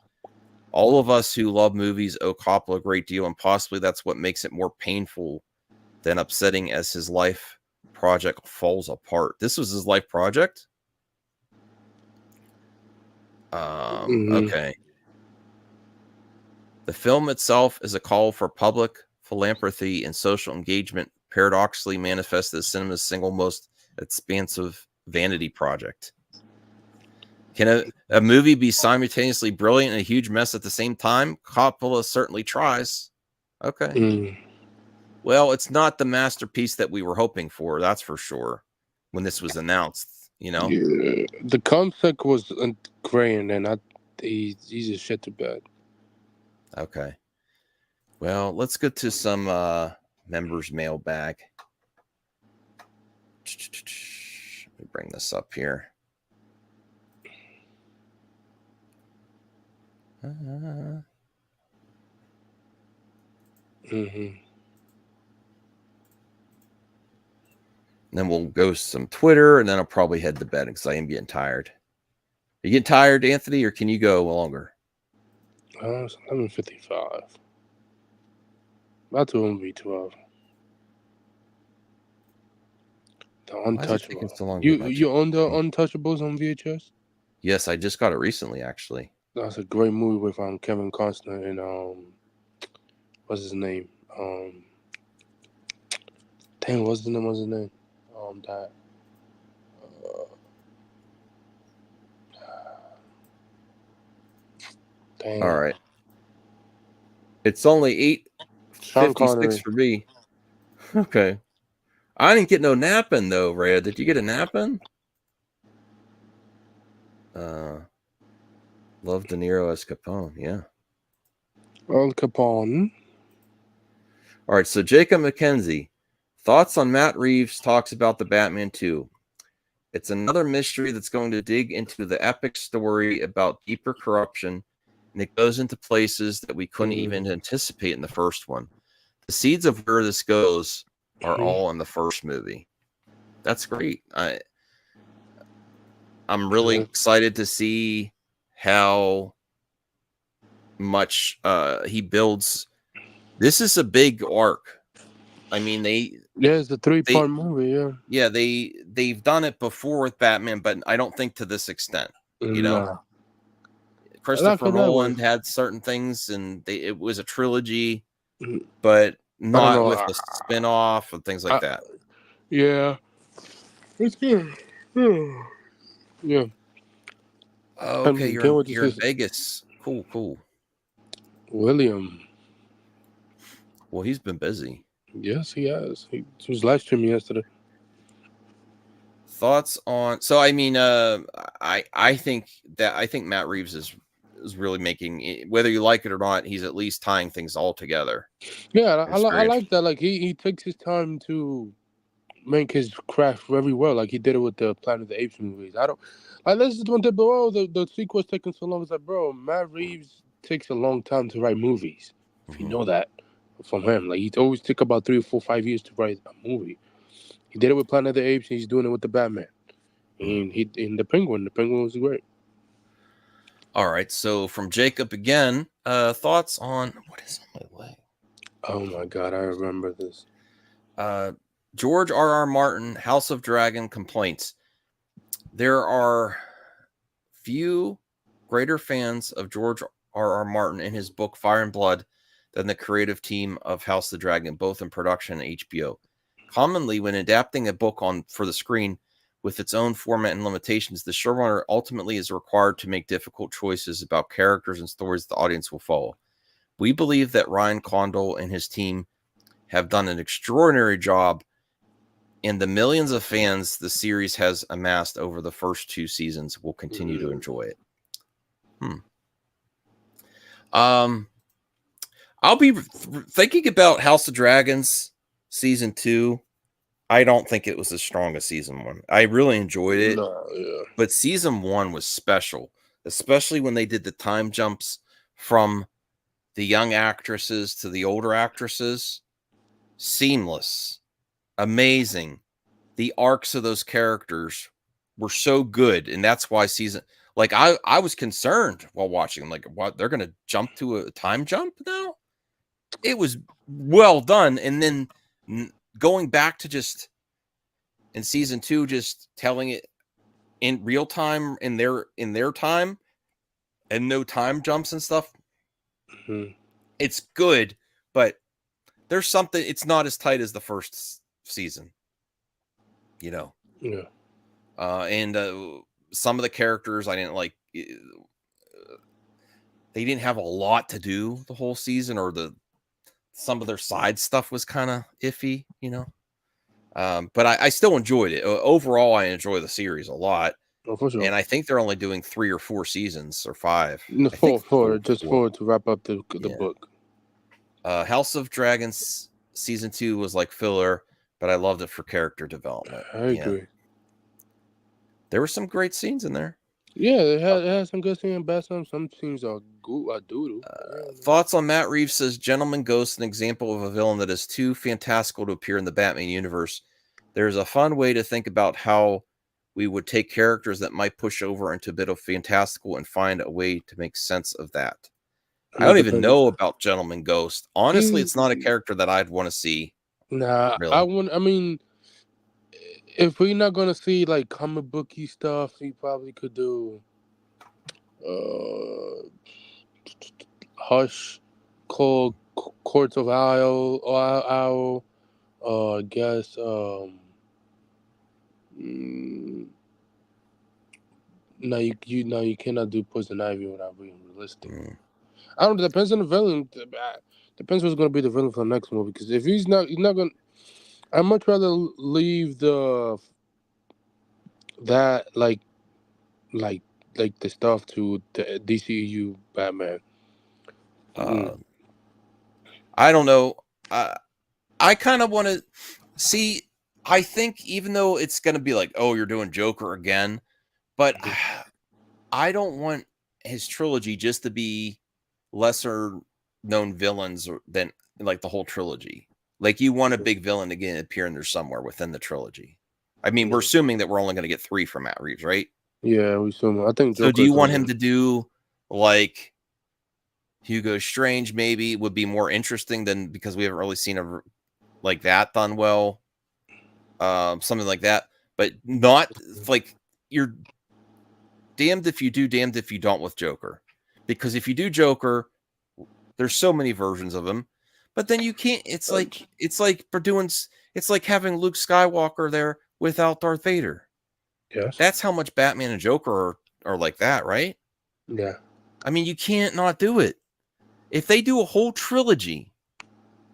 All of us who love movies owe Coppola a great deal, and possibly that's what makes it more painful than upsetting as his life project falls apart. This was his life project? Okay. The film itself is a call for public philanthropy and social engagement, paradoxically manifested as cinema's single most expansive vanity project. Can a movie be simultaneously brilliant and a huge mess at the same time? Coppola certainly tries. Okay. Well, it's not the masterpiece that we were hoping for. That's for sure. When this was announced, you know. Yeah, the concept was great, and then he just shit to bed. Okay. Well, let's go to some members mailbag. Let me bring this up here. And then we'll go some Twitter, and then I'll probably head to bed because I am getting tired. Are you getting tired, Anthony, or can you go longer? It's 11:55. About to only be 12. The Untouchable. So long to get my You own the Untouchables on VHS? Yes, I just got it recently, actually. That's a great movie with Kevin Costner and what's his name? Dang, what's his name? That. Dang. All right. It's only 8:56 for me. Okay. I didn't get no napping though, Red. Did you get a napping? Love De Niro as Capone, yeah. Al Capone. All right, so Jacob McKenzie. Thoughts on Matt Reeves talks about the Batman 2. It's another mystery that's going to dig into the epic story about deeper corruption, and it goes into places that we couldn't even anticipate in the first one. The seeds of where this goes are all in the first movie. That's great. I'm really excited to see how much he builds. This is a big arc. I mean, it's a 3-part movie. Yeah, they've done it before with Batman, but I don't think to this extent. You know, Christopher Nolan had certain things, and it was a trilogy, but not with a spin-off and things like that. Yeah, it's good. Yeah. Oh, okay, you're in Vegas. Cool. William. Well, he's been busy. Yes, he has. He was live streaming yesterday. Thoughts on? So, I mean, I think Matt Reeves is really making, whether you like it or not, he's at least tying things all together. Yeah, I like that. Like he takes his time to make his craft very well. Like he did it with the Planet of the Apes movies. I don't like this is one thing, but the sequel's taking so long. It's like, bro, Matt Reeves takes a long time to write movies. If you know that from him, like he always took about 3 or 4, 5 years to write a movie. He did it with Planet of the Apes, and he's doing it with the Batman. And he in the Penguin. The Penguin was great. All right, so from Jacob again, thoughts on what is on my leg? Oh my God, I remember this. George R.R. Martin, House of Dragon complaints. There are few greater fans of George R.R. Martin in his book Fire and Blood than the creative team of House of the Dragon, both in production and HBO. Commonly, when adapting a book for the screen with its own format and limitations, the showrunner ultimately is required to make difficult choices about characters and stories the audience will follow. We believe that Ryan Condal and his team have done an extraordinary job, and the millions of fans the series has amassed over the first 2 seasons will continue to enjoy it. I'll be thinking about House of Dragons season 2. I don't think it was as strong as season 1. I really enjoyed it, but season 1 was special, especially when they did the time jumps from the young actresses to the older actresses. Seamless, amazing. The arcs of those characters were so good, and that's why I was concerned while watching. Like, what, they're gonna jump to a time jump now? It was well done, and then going back to just in season 2, just telling it in real time in their time, and no time jumps and stuff. It's good, but there's something. It's not as tight as the first season. You know. Yeah. And some of the characters I didn't like. They didn't have a lot to do the whole season, or the some of their side stuff was kind of iffy, you know. But I still enjoyed it. Overall, I enjoy the series a lot. Oh, for sure. And I think they're only doing 3 or 4 seasons or 5. No, I think four to wrap up the Yeah. book. House of Dragons season 2 was like filler, but I loved it for character development. I agree. There were some great scenes in there. Yeah, it had some good scenes and bad scenes. Some scenes are good, doodle. Thoughts on Matt Reeves says Gentleman Ghost, an example of a villain that is too fantastical to appear in the Batman universe. There's a fun way to think about how we would take characters that might push over into a bit of fantastical and find a way to make sense of that. I don't even know about Gentleman Ghost. Honestly, it's not a character that I'd want to see. Nah, really. I mean, if we're not gonna see like comic booky stuff, we probably could do Hush, Courts of Owl, I guess no, you cannot do Poison Ivy without being realistic. I don't know, depends on the villain. Depends what's gonna be the villain for the next movie. Because if he's not gonna, I'd much rather leave that like the stuff to the DCU Batman. I don't know. I kind of want to see. I think even though it's going to be like, oh, you're doing Joker again, but I don't want his trilogy just to be lesser known villains than like the whole trilogy. Like you want a big villain again appear in there somewhere within the trilogy. I mean, we're assuming that we're only going to get 3 from Matt Reeves, right? Yeah, we assume. I think. So, do you want him to do like Hugo Strange? Maybe would be more interesting than, because we haven't really seen a like that done well, something like that. But not like you're damned if you do, damned if you don't with Joker, because if you do Joker, there's so many versions of him. But then you can't. It's like we're doing. It's like having Luke Skywalker there without Darth Vader. Yes. That's how much Batman and Joker are like that, right? Yeah. I mean, you can't not do it. If they do a whole trilogy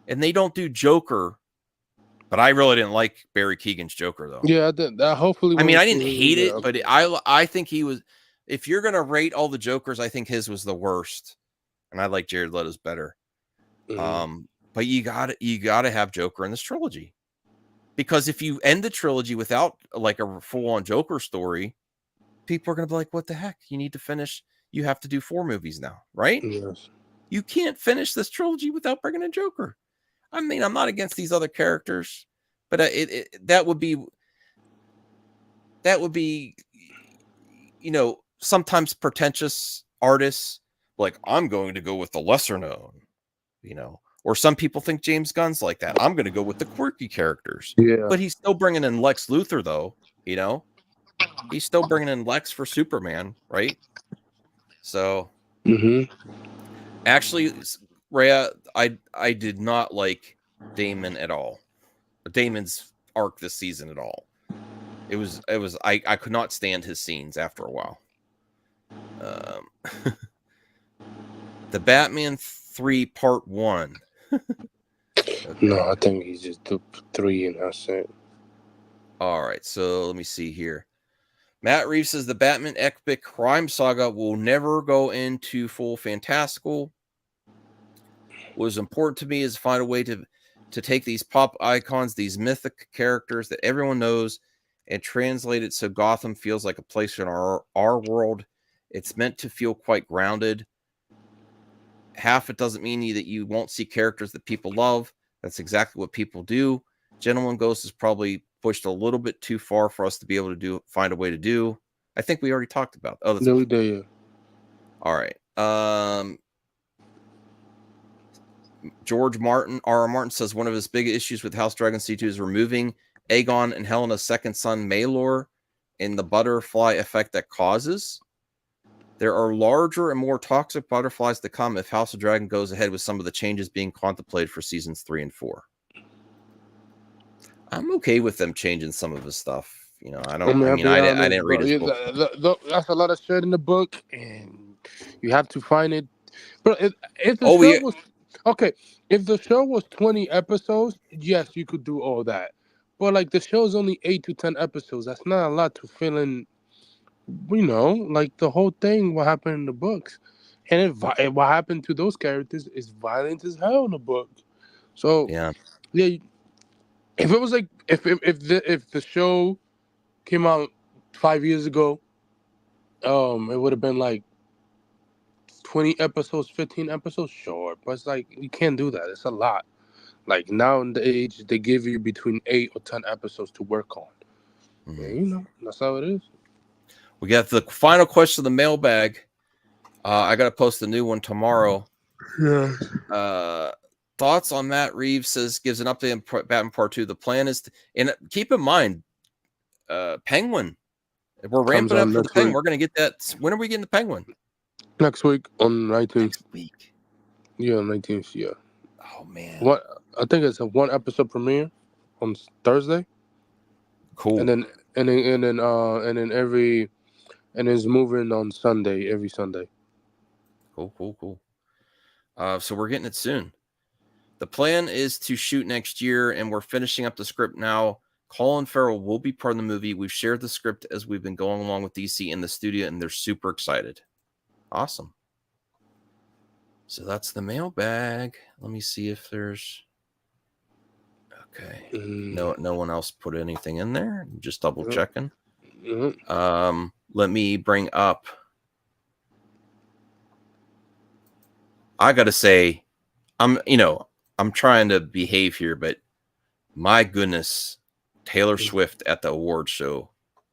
and they don't do Joker, but I really didn't like Barry Keoghan's Joker though. Yeah, hopefully. I mean, I didn't hate it, but I think he was. If you're gonna rate all the Jokers, I think his was the worst, and I like Jared Leto's better. But you gotta have Joker in this trilogy, because if you end the trilogy without like a full-on Joker story, people are gonna be like, "What the heck? You need to finish. You have to do 4 movies now, right?" Yes. You can't finish this trilogy without bringing in Joker. I mean, I'm not against these other characters, but that would be, you know, sometimes pretentious artists like, I'm going to go with the lesser known, you know. Or some people think James Gunn's like that. I'm going to go with the quirky characters. Yeah. But he's still bringing in Lex Luthor, though, you know? He's still bringing in Lex for Superman, right? So, actually, Rhea, I did not like Damon at all. Damon's arc this season at all. I could not stand his scenes after a while. The Batman 3 Part 1. Okay. No, I think he's just took 3 and that's it. All right, so let me see here. Matt Reeves says the Batman epic crime saga will never go into full fantastical. What was important to me is find a way to take these pop icons, these mythic characters that everyone knows, and translate it so Gotham feels like a place in our world. It's meant to feel quite grounded. Half it doesn't mean that you won't see characters that people love. That's exactly what people do. Gentleman Ghost is probably pushed a little bit too far for us to be able to find a way to do. I think we already talked about. Oh, that's we did, yeah. All right. George Martin, R.R. Martin says one of his big issues with House Dragon C2 is removing Aegon and Helena's second son, Maelor, and the butterfly effect that causes. There are larger and more toxic butterflies to come if House of Dragon goes ahead with some of the changes being contemplated for seasons 3 and 4. I'm okay with them changing some of his stuff. You know, I didn't read his book. That's a lot of shit in the book, and you have to find it. But if Okay, if the show was 20 episodes, yes, you could do all that. But like the show's only 8 to 10 episodes. That's not a lot to fill in. Like the whole thing, what happened in the books, and what happened to those characters is violent as hell in the book. So Yeah. yeah, if it was like if the show came out 5 years ago, it would have been like 20 episodes, 15 episodes, sure. But it's like you can't do that. It's a lot. Like nowadays, they give you between 8 or 10 episodes to work on. Mhm. And, that's how it is. We got the final question of the mailbag. I got to post a new one tomorrow. Yeah. Thoughts on Matt Reeves gives an update on Batman Part 2. The plan is and keep in mind, Penguin. We're Comes ramping out up for the next Penguin. week. We're going to get that. When are we getting the Penguin? Next week on 19th. Next week. Yeah, 19th. Yeah. Oh man. What? I think it's a 1 episode premiere on Thursday. Cool. And then it's moving on Sunday, every Sunday. Cool. So we're getting it soon. The plan is to shoot next year, and we're finishing up the script now. Colin Farrell will be part of the movie. We've shared the script as we've been going along with DC in the studio, and they're super excited. Awesome. So that's the mailbag. Let me see if there's... Okay. No one else put anything in there. Just double checking. Let me bring up... I got to say, I'm trying to behave here, but my goodness, Taylor Swift at the award show,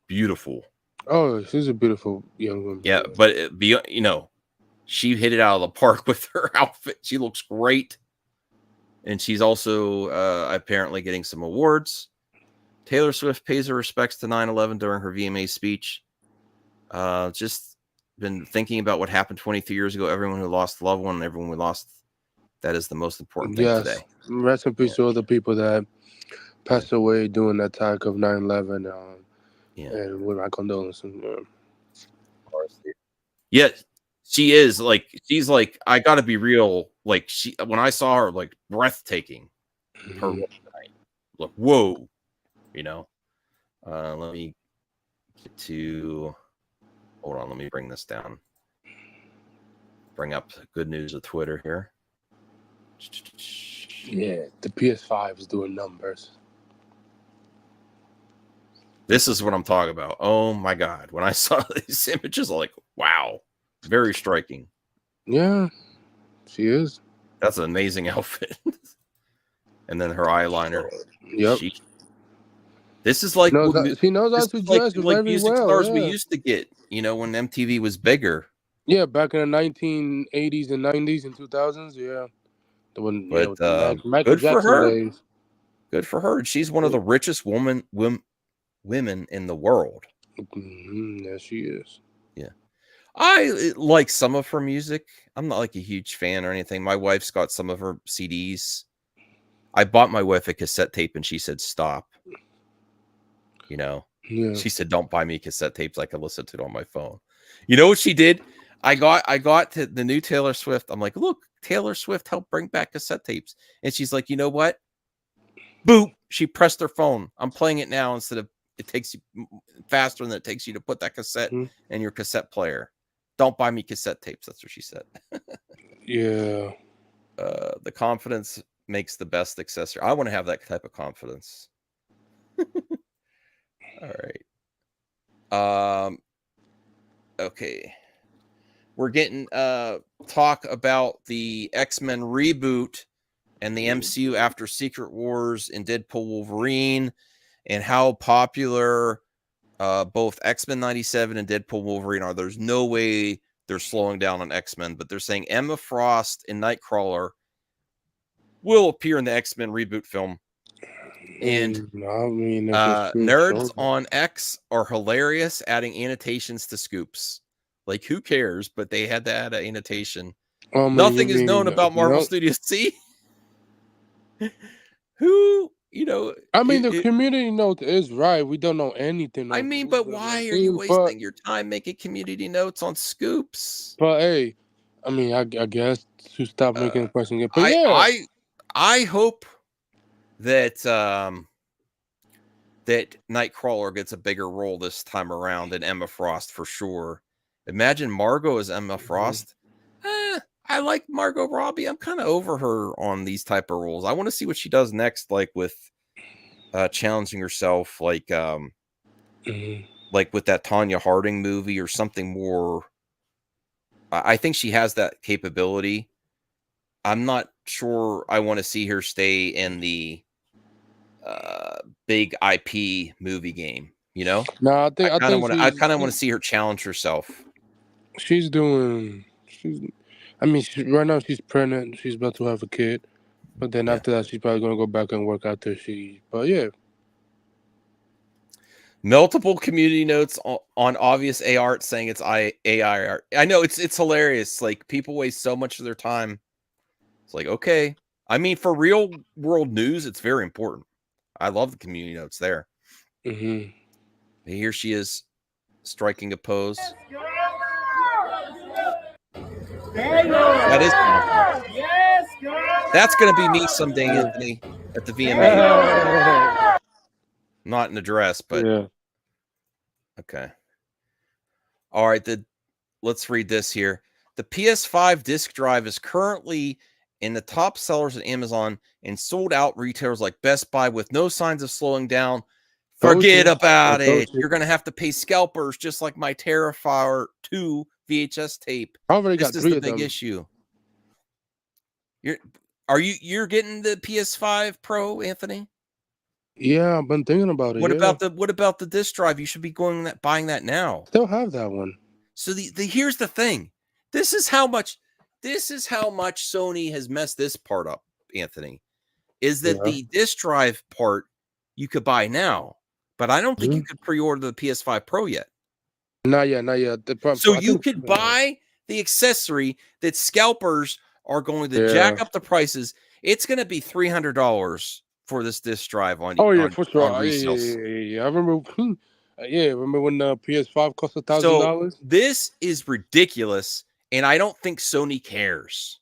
beautiful. Oh, she's a beautiful young woman. Yeah, but she hit it out of the park with her outfit. She looks great, and she's also apparently getting some awards. Taylor Swift pays her respects to 9/11 during her VMA speech. Just been thinking about what happened 23 years ago. Everyone who lost a loved one, everyone we lost. That is the most important thing today. Rest in peace to all the people that passed away during the attack of 9/11. And with my condolences. Yeah, she is she's like, I gotta be real. Like when I saw her, like breathtaking. Her look, whoa, let me get to. Hold on, let me bring this down. Bring up good news of Twitter here. Yeah, the PS5 is doing numbers. This is what I'm talking about. Oh my God. When I saw these images, I'm like, wow, very striking. Yeah, she is. That's an amazing outfit. And then her eyeliner. Yep. This is like she knows how to dress very music well. stars we used to get, when MTV was bigger. Yeah, back in the 1980s and 90s and 2000s. Yeah. Good for her. Days. Good for her. She's one of the richest women in the world. Yeah, she is. Yeah. I like some of her music. I'm not like a huge fan or anything. My wife's got some of her CDs. I bought my wife a cassette tape and she said, stop. She said, don't buy me cassette tapes. I can listen to it on my phone. You know what she did? I got to the new Taylor Swift. I'm like, look, Taylor Swift helped bring back cassette tapes. And she's like, you know what? Boop. She pressed her phone. I'm playing it now instead of it takes you faster than it takes you to put that cassette in your cassette player. Don't buy me cassette tapes. That's what she said. Yeah. The confidence makes the best accessory. I want to have that type of confidence. All right. Okay. We're getting talk about the X-Men reboot and the MCU after Secret Wars and Deadpool Wolverine and how popular both X-Men 97 and Deadpool Wolverine are. There's no way they're slowing down on X-Men, but they're saying Emma Frost and Nightcrawler will appear in the X-Men reboot film. And nerds on X are hilarious, adding annotations to scoops. Like, who cares? But they had to add an annotation. Nothing is known about Marvel Studios. See? Who, the community note is right. We don't know anything. But why are you wasting your time making community notes on scoops? But hey, I mean, I guess to stop making the pressing game. But yeah, I hope that that Nightcrawler gets a bigger role this time around than Emma Frost for sure. Imagine Margot as Emma Frost. I like Margot Robbie. I'm kind of over her on these type of roles. I want to see what she does next, like with challenging herself, like with that Tanya Harding movie or something more. I think she has that capability. I'm not sure I want to see her stay in the big IP movie game. You know, no, I kind of think want to see her challenge herself. she's doing. I mean, right now she's pregnant. She's about to have a kid, but then after that, she's probably gonna go back and work after she. But yeah. Multiple community notes on obvious A art saying it's AI art. I know it's hilarious. Like people waste so much of their time. It's like, okay. I mean, for real world news, it's very important. I love the community notes there. Mm-hmm. Here she is striking a pose. That is That's going to be me someday, Anthony, at the VMA. Not in a dress, but yeah. Okay. All right, let's read this here. The PS5 disk drive is currently in the top sellers at Amazon and sold out retailers like Best Buy with no signs of slowing down. Forget about it. You're going to have to pay scalpers just like my Terrifier 2 VHS tape. I already this got is 3 the of big them. issue. You're getting the PS5 Pro, Anthony? Yeah, I've been thinking about it. What about the disk drive? You should be buying that now. Still have that one. So here's the thing. This is how much Sony has messed this part up, Anthony. Is that the disk drive part you could buy now, but I don't think you could pre-order the PS5 Pro yet. Not yet. So you could buy the accessory that scalpers are going to jack up the prices. It's going to be $300 for this disk drive on for sure. on resales. Yeah. I remember. Remember when the PS5 cost $1,000? So this is ridiculous, and I don't think Sony cares.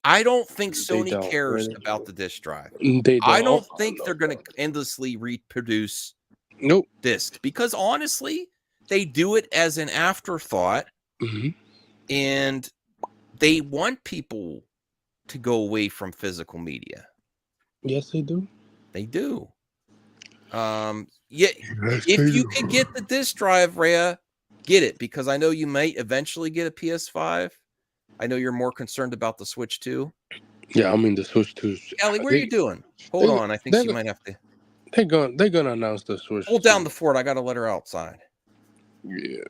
I don't think Sony cares about the disk drive. I don't think they're going to endlessly reproduce discs because honestly, they do it as an afterthought, and they want people to go away from physical media. Yes, they do. They do. If you can get the disk drive, Rhea, get it, because I know you might eventually get a PS5. I know you're more concerned about the Switch 2. Yeah, I mean the Switch 2. Ellie, what are you doing? Hold on, I think she might have to. They're gonna announce the Switch. Hold down the fort. I got to let her outside. Yeah.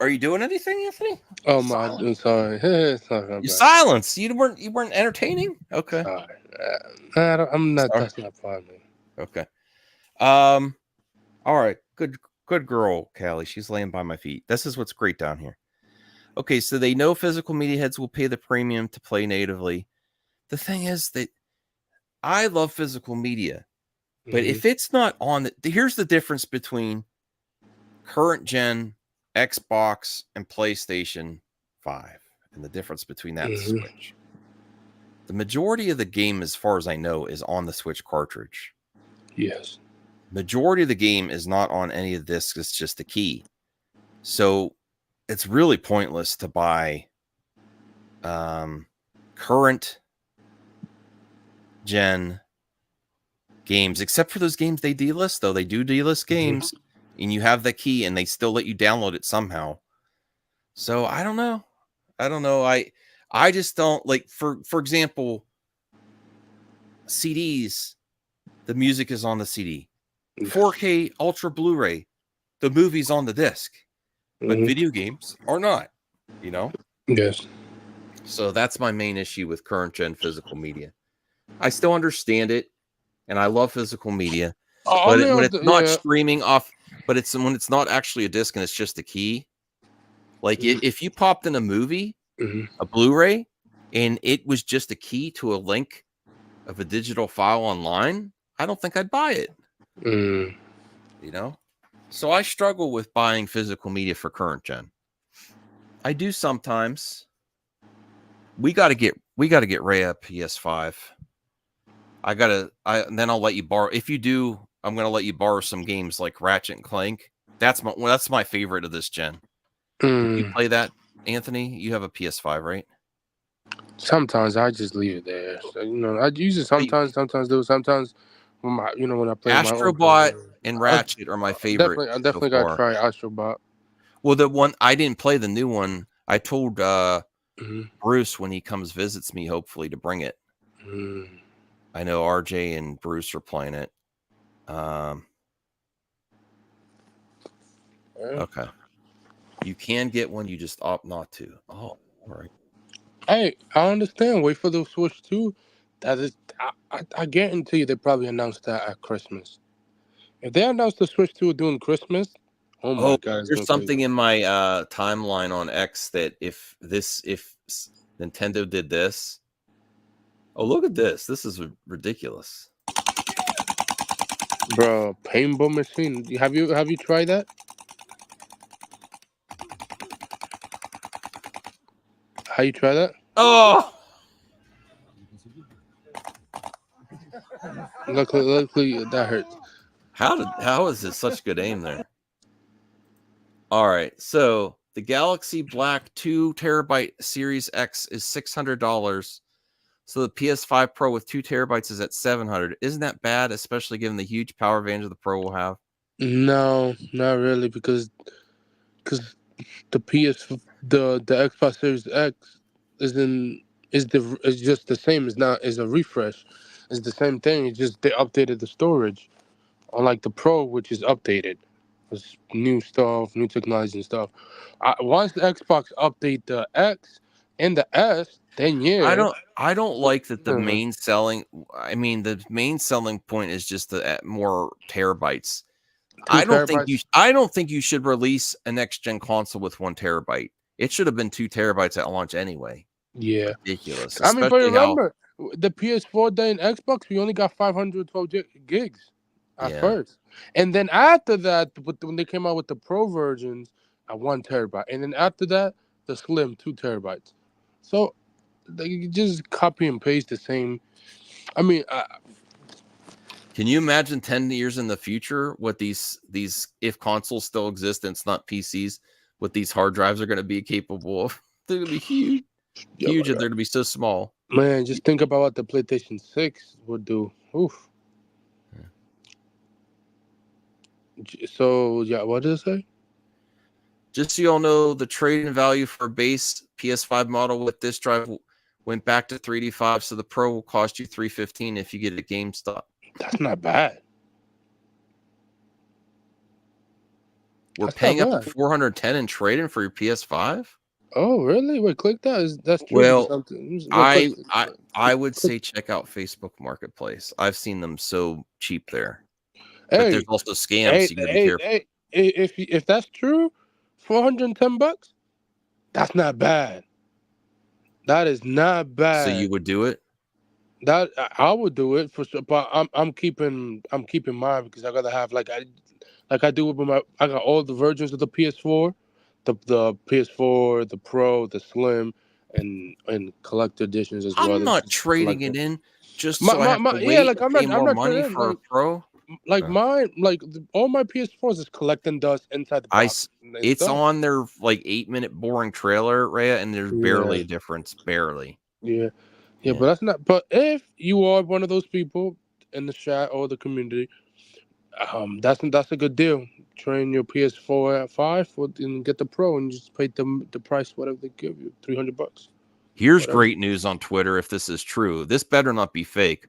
Are you doing anything, Anthony? Oh my! I'm sorry. It's not that You bad. silence. You weren't entertaining. Okay. I'm not. That's not funny. Okay. All right. Good girl, Callie. She's laying by my feet. This is what's great down here. Okay, so they know physical media heads will pay the premium to play natively. The thing is that I love physical media, but if it's not on here's the difference between current gen Xbox and PlayStation 5 and the difference between that and Switch. The majority of the game, as far as I know, is on the Switch cartridge. Yes. Majority of the game is not on any of the discs. It's just the key. So it's really pointless to buy current gen games, except for those games they delist, though. They do delist games, and you have the key, and they still let you download it somehow. So I don't know. I just don't like, for example, CDs. the music is on the CD. 4K Ultra Blu-ray, the movie's on the disc. But video games are not, you know? Yes. So that's my main issue with current gen physical media. I still understand it, and I love physical media. But when it's not streaming off, but it's when it's not actually a disc and it's just a key. Like if you popped in a movie, a Blu-ray, and it was just a key to a link of a digital file online, I don't think I'd buy it. You know? So I struggle with buying physical media for current gen. I do sometimes. We gotta get Ray a PS5. Then I'll let you borrow. If you do, I'm gonna let you borrow some games like Ratchet and Clank. That's my favorite of this gen. Did you play that, Anthony? You have a PS5, right? Sometimes I just leave it there. So, you know, I use it sometimes do. Sometimes when when I play Astrobot and Ratchet are my favorite. I definitely gotta try Astrobot. Well, the one I didn't play the new one. I told Bruce when he comes visits me, hopefully, to bring it. I know RJ and Bruce are playing it. Okay. You can get one, you just opt not to. Oh, all right. Hey, I understand. Wait for the Switch 2. That is, I guarantee you they probably announced that at Christmas. If they announced the Switch 2 during Christmas, oh my God. There's something in my timeline on X that if Nintendo did this. Oh, look at this. This is ridiculous. Bro, paintball machine. Have you tried that? How you try that? Oh, look, that hurts. How is this such good aim there? All right, so the Galaxy Black 2 terabyte Series X is $600. So the PS5 Pro with 2 terabytes is at $700. Isn't that bad, especially given the huge power advantage the Pro will have? No, not really, because the the Xbox Series X is just the same. Is a refresh. It's the same thing. It's just they updated the storage, unlike the Pro, which is updated. It's new stuff, new technology and stuff. Once the Xbox update the X and the S, then yeah. I don't like that the main selling. I mean, the main selling point is just the more terabytes. I don't think you should release a next gen console with 1 terabyte. It should have been 2 terabytes at launch anyway. Yeah, ridiculous. I mean, but remember the PS4 day and Xbox, we only got 512 gigs at first, and then after that, when they came out with the Pro versions at 1 terabyte, and then after that, the Slim 2 terabytes. So they just copy and paste the same. I mean, can you imagine 10 years in the future what these if consoles still exist and it's not PCs, what these hard drives are going to be capable of? They're going to be huge. Huge, and they're going to be so small. Man, just think about what the PlayStation 6 would do. Oof. Yeah. So, yeah, what did it say? Just so you all know, the trade-in value for a base PS5 model with this drive went back to $385, so the Pro will cost you $315 if you get it at GameStop. That's not bad. We're paying up to $410 in trade-in for your PS5. Oh, really? Wait, click that. That's true. Well, I would say check out Facebook Marketplace. I've seen them so cheap there. But there's also scams. So you gotta be careful. If that's true, $410, that's not bad. That is not bad. So you would do it? That I would do it for sure, but I'm keeping mine because I gotta have like I do with I got all the versions of the PS4, the PS4, the Pro, the Slim, and collector editions as well. I'm not trading it in just so I have to wait like I'm pay not more money trading for a Pro. Like mine, all my PS4s is collecting dust inside the box. It's on their like 8-minute boring trailer, Rhea, and there's barely a difference, barely. Yeah, but that's not. But if you are one of those people in the chat or the community, that's a good deal. Train your PS4 at 5 and get the Pro, and just pay the price whatever they give you, $300. Here's great news on Twitter. If this is true, this better not be fake.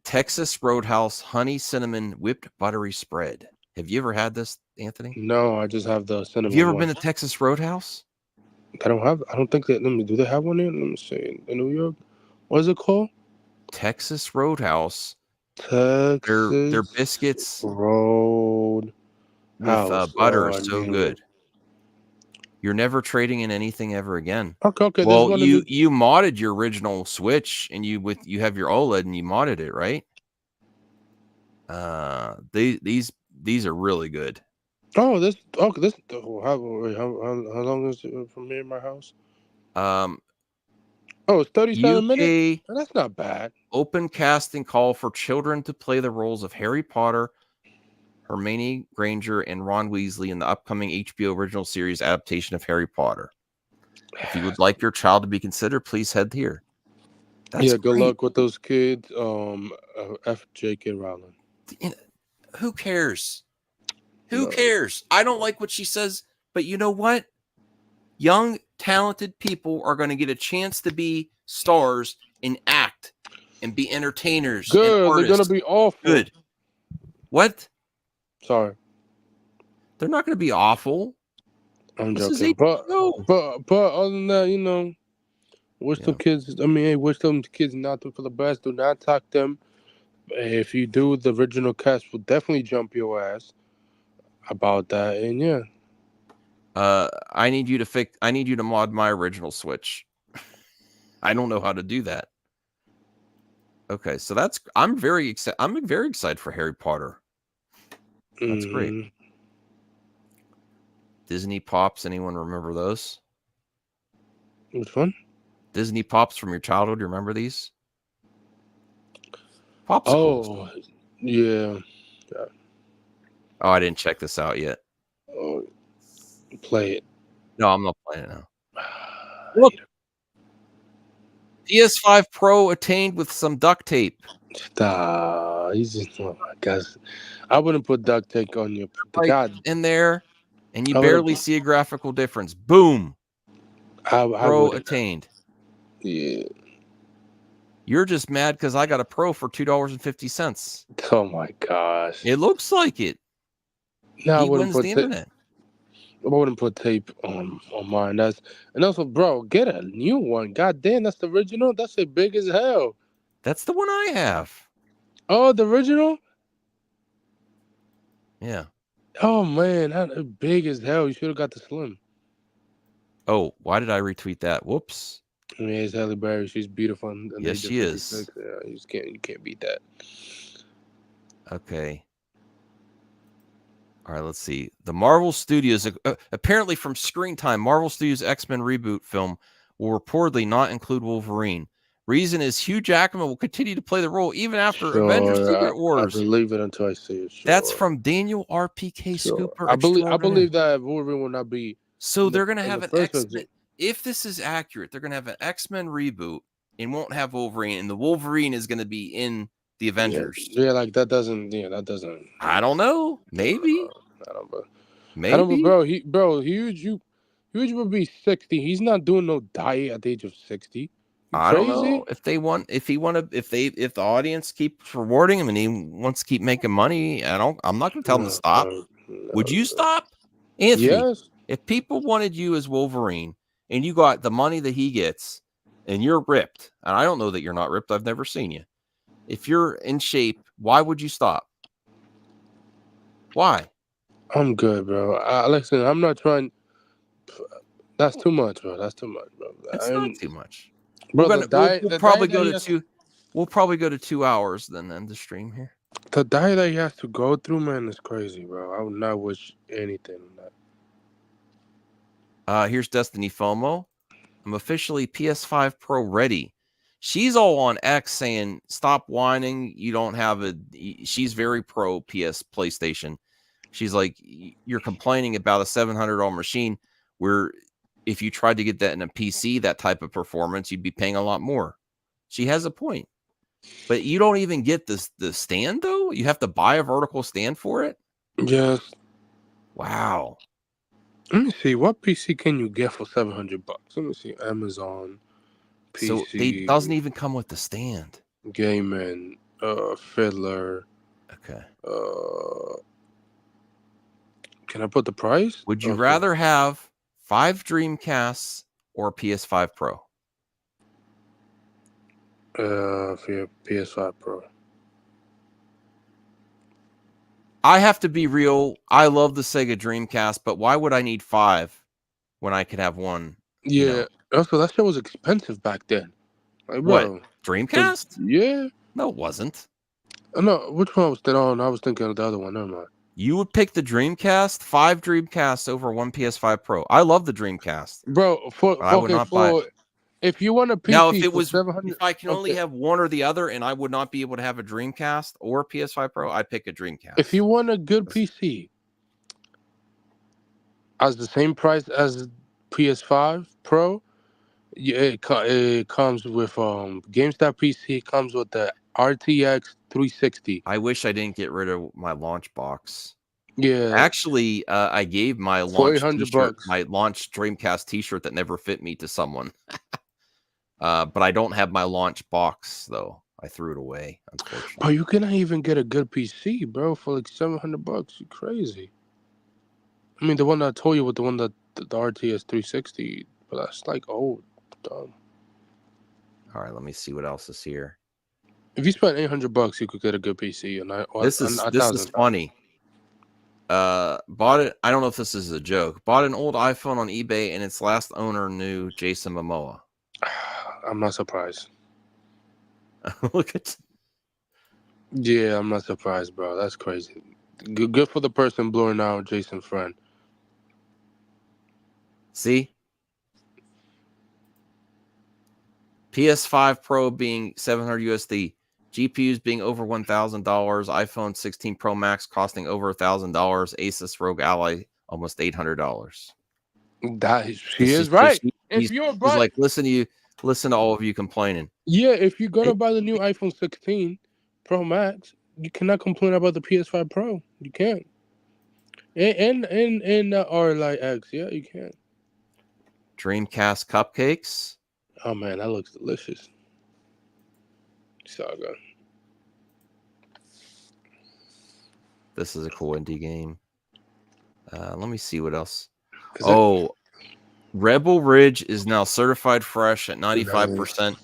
Texas Roadhouse honey cinnamon whipped buttery spread. Have you ever had this, Anthony? No, I just have the cinnamon. Have you ever one. been to Texas Roadhouse? I don't think that. Do they have one in? Let me see. In New York, what is it called? Texas Roadhouse. Texas. Their biscuits Road with butter are so good. You're never trading in anything ever again. Okay. Well, you modded your original Switch, and you have your OLED, and you modded it, right? These are really good. Oh, this. Okay, this. How long is it from me in my house? It's 37 minutes. That's not bad. Open casting call for children to play the roles of Harry Potter, Hermione Granger, and Ron Weasley in the upcoming HBO original series adaptation of Harry Potter. If you would like your child to be considered, please head here. Good luck with those kids. F. J.K. Rowling. Who cares? Who cares? I don't like what she says, but you know what? Young, talented people are going to get a chance to be stars and act and be entertainers. Good. And they're going to be awful. Good. What? Sorry. They're not going to be awful. I'm joking. But other than that, wish them kids. Wish them kids nothing for the best. Do not talk them. If you do, the original cast will definitely jump your ass about that. And yeah. I need you to mod my original Switch. I don't know how to do that. Okay, so I'm very excited for Harry Potter. That's great. Disney Pops, anyone remember those? Which one? Disney Pops from your childhood, you remember these? Popsicles. Oh, yeah. Oh, I didn't check this out yet. Oh, play it. No, I'm not playing it now. Look. PS5 Pro attained with some duct tape. Stop. He's just, oh my gosh. I wouldn't put duct tape on your in there, and you barely see a graphical difference. Boom. Pro attained. Yeah. You're just mad because I got a Pro for $2.50. Oh my gosh. It looks like it. No, he wins the internet. I wouldn't put tape on mine. And also, bro, get a new one. God damn, that's the original. That's as big as hell. That's the one I have. Oh, the original? Yeah. Oh man, that's big as hell. You should have got the slim. Oh, why did I retweet that? Whoops. Yeah, it's Halle Berry. She's beautiful. And yes, she is. Yeah, you can't beat that. Okay. All right, let's see. The Marvel Studios, apparently from Screen Time, Marvel Studios X-Men reboot film will reportedly not include Wolverine. Reason is Hugh Jackman will continue to play the role even after Avengers Secret Wars. I believe it until I see it. Sure. That's from Daniel RPK Scooper. I believe that Wolverine will not be. So they're going to have an X-Men. If this is accurate, they're going to have an X-Men reboot and won't have Wolverine, and the Wolverine is going to be in the Avengers. Yeah, like that doesn't. Yeah, that doesn't. I don't know. Maybe. I don't know. Maybe. I don't know, Huge would be 60. He's not doing no diet at the age of 60. I don't know if the audience keeps rewarding him and he wants to keep making money. I'm not going to tell him to stop. Would you stop, Anthony? Yes. If people wanted you as Wolverine and you got the money that he gets, and you're ripped, and I don't know that you're not ripped. I've never seen you. If you're in shape, why would you stop? Why? I'm good, bro. Listen, I'm not trying. That's too much, bro. That's too much, bro. It's not too much. Bro, we'll probably go to 2. We'll probably go to 2 hours then end the stream here. The diet that he has to go through, man, is crazy, bro. I would not wish anything on that. Here's Destiny FOMO. I'm officially PS5 Pro ready. She's all on X saying, stop whining. You don't have she's very pro PlayStation. She's like, you're complaining about a $700 machine where if you tried to get that in a PC, that type of performance, you'd be paying a lot more. She has a point. But you don't even get the stand, though? You have to buy a vertical stand for it? Yes. Wow. Let me see. What PC can you get for $700? Let me see. Amazon PC. So it doesn't even come with the stand. Gaiman, Fiddler. Okay. Can I put the price? Would you Okay. rather have 5 Dreamcasts or a PS5 Pro? For your PS5 Pro. I have to be real. I love the Sega Dreamcast, but why would I need 5 when I could have one? Yeah. Also, that shit was expensive back then. Like, What? bro. Dreamcast? Yeah. No, it wasn't. No, which one was that on? I was thinking of the other one. Never mind. You would pick the Dreamcast, 5 Dreamcasts over one PS5 Pro. I love the Dreamcast. Bro, I would not buy it. if you want a PC Now, if it for was, 700, if I can only have one or the other, and I would not be able to have a Dreamcast or a PS5 Pro, I'd pick a Dreamcast. if you want a good PC as the same price as PS5 Pro, it comes with GameStop PC comes with the RTX 360. I wish I didn't get rid of my launch box. Yeah. Actually, I gave my launch $800. my launch Dreamcast T-shirt that never fit me to someone. But I don't have my launch box though. I threw it away, unfortunately. But you cannot even get a good PC, bro, for like $700. You crazy? I mean, the one that I told you with the one that the RTS 360, but that's like old, dumb. All right, let me see what else is here. If you spend $800, you could get a good PC. And This is funny. Bought it. I don't know if this is a joke. Bought an old iPhone on eBay, and its last owner knew Jason Momoa. I'm not surprised. Look at. Yeah, I'm not surprised, bro. That's crazy. Good for the person blowing out Jason's friend. See? PS5 Pro being $700 USD, GPUs being over $1,000, iPhone 16 Pro Max costing over $1,000, Asus ROG Ally almost $800. That she is right. He's like, listen to all of you complaining. Yeah, if you're gonna buy the new iPhone 16 Pro Max, you cannot complain about the PS5 Pro. You can't. And or like X, yeah, you can. Dreamcast cupcakes. Oh man, that looks delicious. Saga. This is a cool indie game. Let me see what else. Rebel Ridge is now certified fresh at 95%.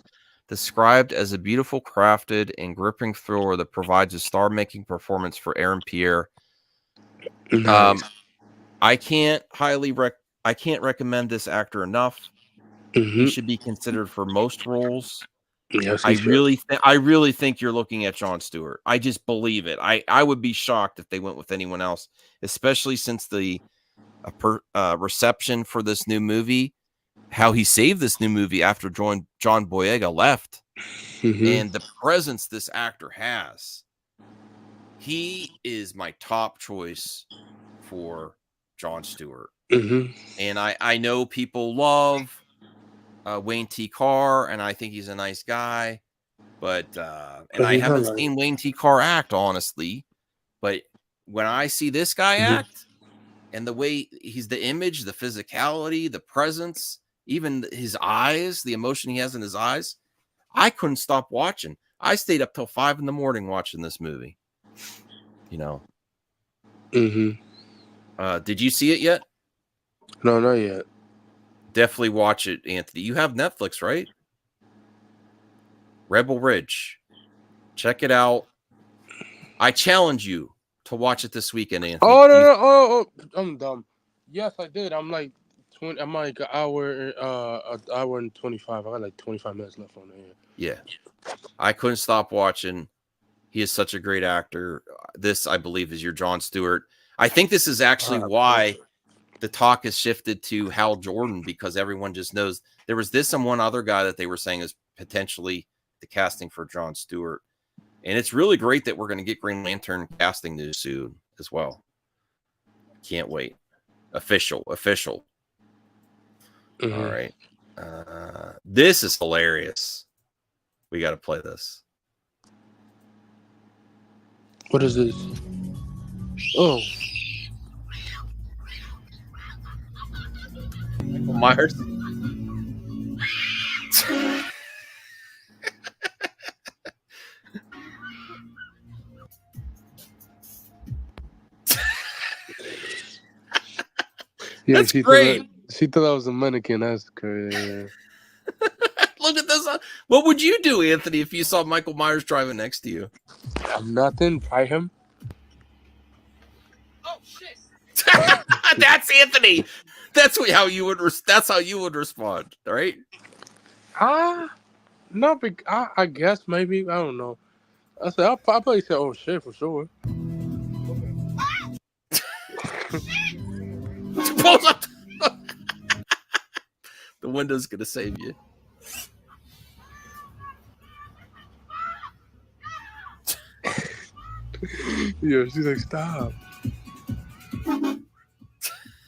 Described as a beautiful, crafted, and gripping thriller that provides a star-making performance for Aaron Pierre. Nice. I can't recommend this actor enough. He should be considered for most roles. Yes, I really think you're looking at Jon Stewart. I just believe it. I would be shocked if they went with anyone else, especially since the reception for this new movie, how he saved this new movie after John Boyega left, and the presence this actor has. He is my top choice for Jon Stewart. And I know people love Wayne T. Carr, and I think he's a nice guy, but I haven't seen Wayne T. Carr act, honestly. But when I see this guy act, and the way he's the image, the physicality, the presence, even his eyes, the emotion he has in his eyes, I couldn't stop watching. I stayed up till 5 a.m. watching this movie. You know. Did you see it yet? No, not yet. Definitely watch it, Anthony. You have Netflix, right? Rebel Ridge. Check it out. I challenge you to watch it this weekend, Anthony. Oh, I'm dumb. Yes, I did. I'm like an hour and 25. I got like 25 minutes left on there. Yeah. I couldn't stop watching. He is such a great actor. This, I believe, is your Jon Stewart. I think this is actually why the talk has shifted to Hal Jordan, because everyone just knows there was this and one other guy that they were saying is potentially the casting for Jon Stewart. And it's really great that we're going to get Green Lantern casting news soon as well. Can't wait. Official. All right. This is hilarious. We got to play this. What is this? Oh. Michael Myers. Yeah, That's she great. She thought I was a mannequin. That's crazy. Look at this. What would you do, Anthony, if you saw Michael Myers driving next to you? Nothing. Try him. Oh shit! That's Anthony. That's how you would. That's how you would respond, right? No, I guess maybe I don't know. I said I'll probably say, "Oh shit," for sure. Pulls up. The window's gonna save you. Yeah, she's like, "Stop."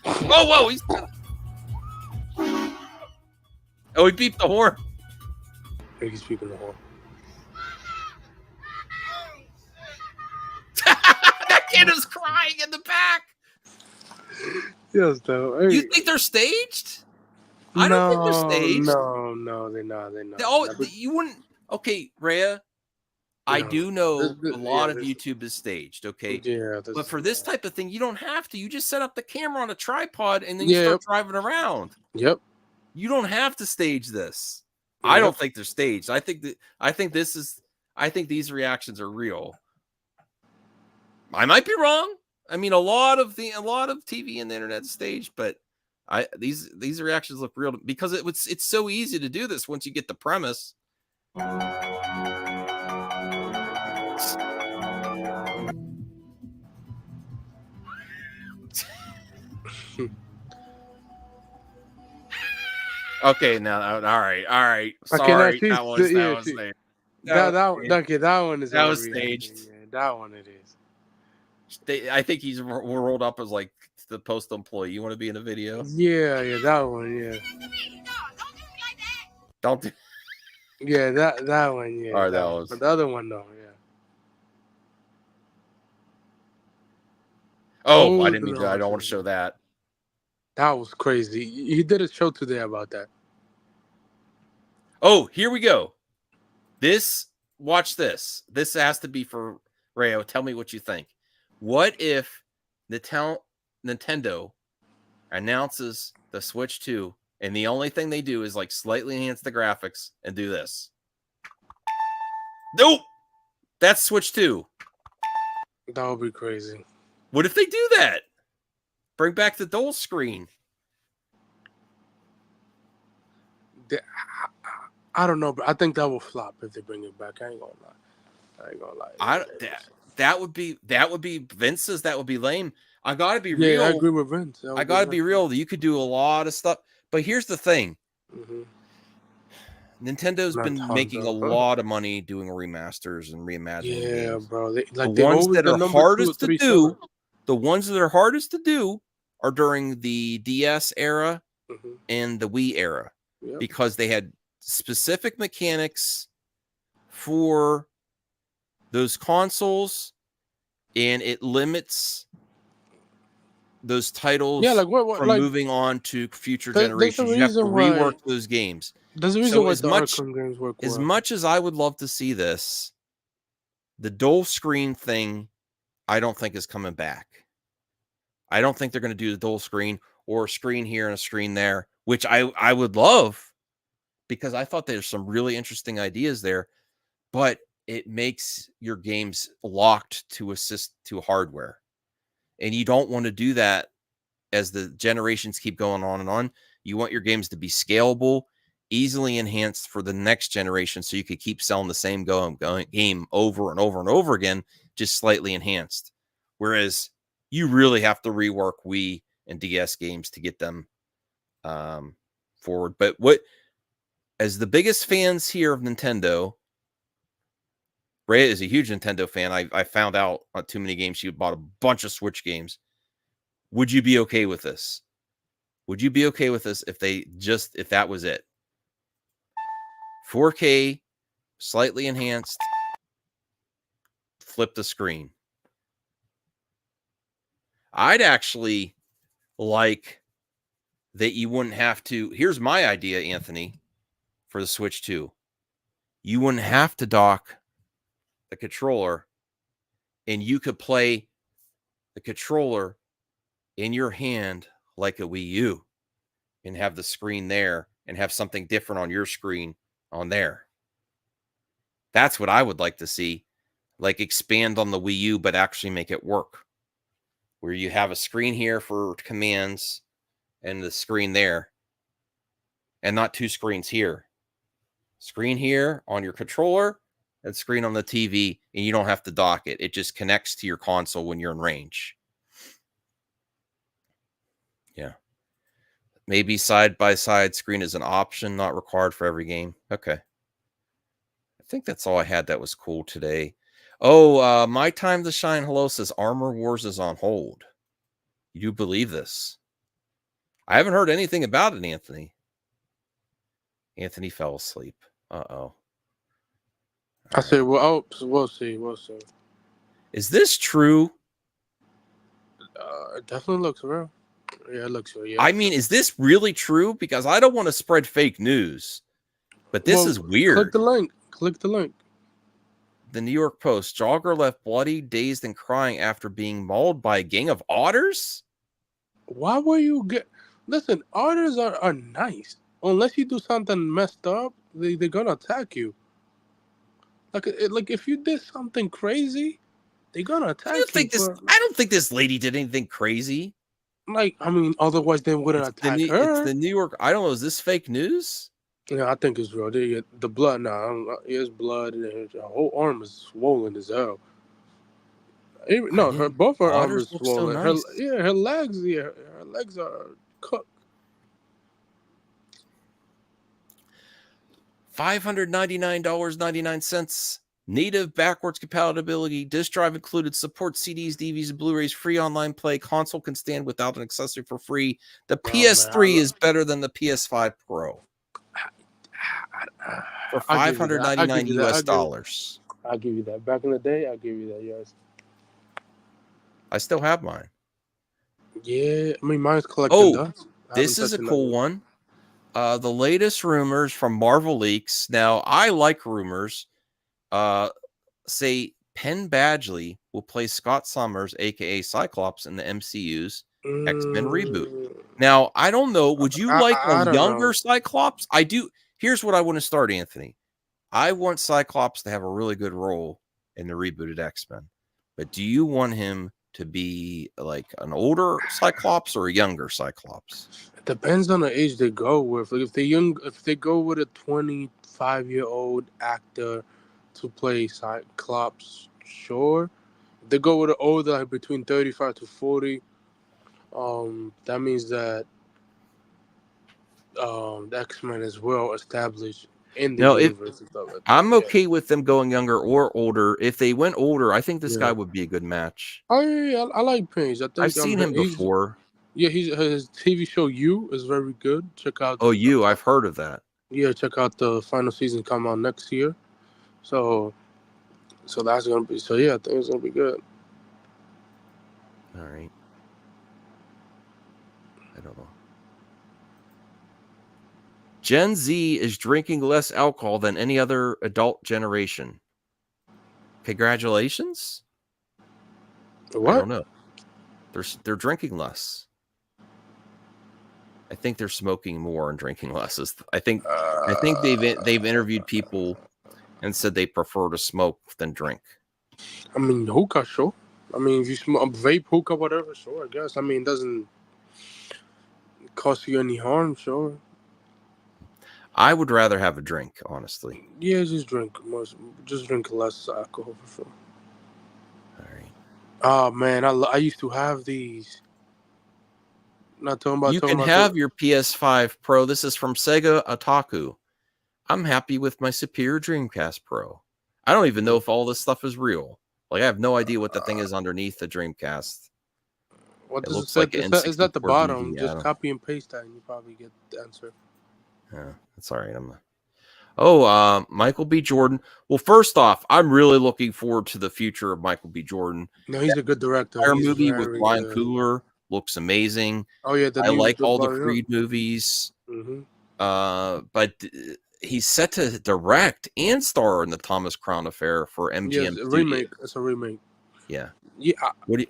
Whoa! He's. Oh, he beeped the horn. He's beeping the horn. That kid is crying in the back. Yes, though. Hey. You think they're staged? I don't think they're staged. No, they're not. They're not. You wouldn't. Okay, Rhea. I do know a lot of YouTube is staged. Okay. Yeah. But for this type of thing, you don't have to. You just set up the camera on a tripod and then you start driving around. Yep. You don't have to stage this. I don't think they're staged. I think these reactions are real. I might be wrong. I mean, a lot of TV and the internet staged, but these reactions look real because it's so easy to do this once you get the premise. Okay, now all right. Sorry, okay, that one is staged. That one it is. I think he's rolled up as like the postal employee. You want to be in a video? Yeah, that one, yeah. Don't do. Yeah, that one, yeah. All right, that was. But the other one, though, yeah. Oh, I didn't mean to. I don't want to show that. That was crazy. He did a show today about that. Oh, here we go. Watch this. This has to be for Rayo. Tell me what you think. What if Nintendo announces the Switch 2 and the only thing they do is like slightly enhance the graphics and do this? Nope. That's Switch 2. That would be crazy. What if they do that? Bring back the dual screen. I don't know, but I think that will flop if they bring it back. I ain't gonna lie. That would be Vince says that would be lame. I gotta be real. Yeah, I agree with Vince. I gotta be real. You could do a lot of stuff, but here's the thing. Mm-hmm. Nintendo's been making a lot of money doing remasters and reimagining. Yeah, games. bro. The ones that are hardest to do. The ones that are hardest to do are during the DS era and the Wii era because they had specific mechanics for those consoles and it limits those titles from moving on to future generations. You have to rework those games. There's a reason why the Arkham games work well. As much as I would love to see this, the dual screen thing I don't think is coming back. I don't think they're going to do the dual screen or a screen here and a screen there, which I would love because I thought there's some really interesting ideas there, but it makes your games locked to hardware. And you don't want to do that as the generations keep going on and on. You want your games to be scalable, easily enhanced for the next generation so you could keep selling the same game over and over and over again, just slightly enhanced. Whereas you really have to rework Wii and DS games to get them forward. But as the biggest fans here of Nintendo, Ray is a huge Nintendo fan. I found out on Too Many Games she bought a bunch of Switch games. Would you be okay with this? Would you be okay with this if that was it? 4K, slightly enhanced, flip the screen. I'd actually like that you wouldn't have to. Here's my idea, Anthony, for the Switch 2. You wouldn't have to dock the controller, and you could play the controller in your hand like a Wii U and have the screen there and have something different on your screen on there. That's what I would like to see. Like expand on the Wii U, but actually make it work. Where you have a screen here for commands and the screen there. And not two screens here. Screen here on your controller and screen on the TV, and you don't have to dock it. It just connects to your console when you're in range. Yeah. Maybe side-by-side screen is an option, not required for every game. Okay. I think that's all I had that was cool today. Oh, My Time to Shine Hello says Armor Wars is on hold. You believe this? I haven't heard anything about it, Anthony. Anthony fell asleep. Uh-oh. I said, well, we'll see. We'll see. Is this true? It definitely looks real. Yeah, it looks real. Yeah. I mean, is this really true? Because I don't want to spread fake news, but this is weird. Click the link. Click the link. The New York Post, jogger left bloody, dazed, and crying after being mauled by a gang of otters? Why would you get... Listen, otters are nice. Unless you do something messed up, they're going to attack you. Like if you did something crazy, they're going to attack you. I don't think this lady did anything crazy. Like, I mean, otherwise they wouldn't attack her. It's the New York... I don't know, is this fake news? Yeah, I think it's real. The blood, it's blood. And her whole arm is swollen as hell. Both her arms are swollen. So nice. Her legs, her legs are cooked. $599.99. Native backwards compatibility. Disk drive included. Support CDs, DVDs, and Blu-rays. Free online play. Console can stand without an accessory for free. The PS3 is better than the PS5 Pro. For $599 US dollars. I'll give you that. Back in the day, I'll give you that, yes. I still have mine. Yeah, I mean, mine's collecting dust. This is a cool one. The latest rumors from Marvel Leaks. Now, I like rumors. Say Penn Badgley will play Scott Summers, a.k.a. Cyclops, in the MCU's X-Men reboot. Now, I don't know. Would you like a younger Cyclops? I do. Here's what I want to start, Anthony. I want Cyclops to have a really good role in the rebooted X-Men. But do you want him to be like an older Cyclops or a younger Cyclops? It depends on the age they go with. Like if they go with a 25-year-old actor to play Cyclops, sure. If they go with an older, like between 35 to 40, that means that the X-Men is well established in the universe. I'm okay with them going younger or older. If they went older, I think this guy would be a good match. Oh yeah, I like Page. I've seen him before. Yeah, his TV show You is very good. Check out. Oh, You, I've heard of that. Yeah, check out the final season come out next year. So that's gonna be. So yeah, I think it's gonna be good. All right. I don't know. Gen Z is drinking less alcohol than any other adult generation. Congratulations. What? I don't know. They're drinking less. I think they're smoking more and drinking less. I think they've interviewed people and said they prefer to smoke than drink. I mean, hookah, sure. I mean, if you smoke a vape, hookah, whatever, sure, I guess. I mean, it doesn't cause you any harm, sure. I would rather have a drink, honestly. Yeah, just drink less alcohol for sure. All right. Oh man, I used to have these. Not talking about. You can have your PS5 Pro. This is from Sega Otaku. I'm happy with my superior Dreamcast Pro. I don't even know if all this stuff is real. Like I have no idea what the thing is underneath the Dreamcast. What does it say? Is that the bottom? Just copy and paste that, and you probably get the answer. Yeah, that's all right. Michael B. Jordan. Well, first off, I'm really looking forward to the future of Michael B. Jordan. No, he's a good director. Our movie with Ryan Coogler looks amazing. Oh yeah, I like all the Creed movies. Mm-hmm. But he's set to direct and star in the Thomas Crown Affair for MGM. Yeah, it's a remake. It's a remake. Yeah. Yeah. What do you?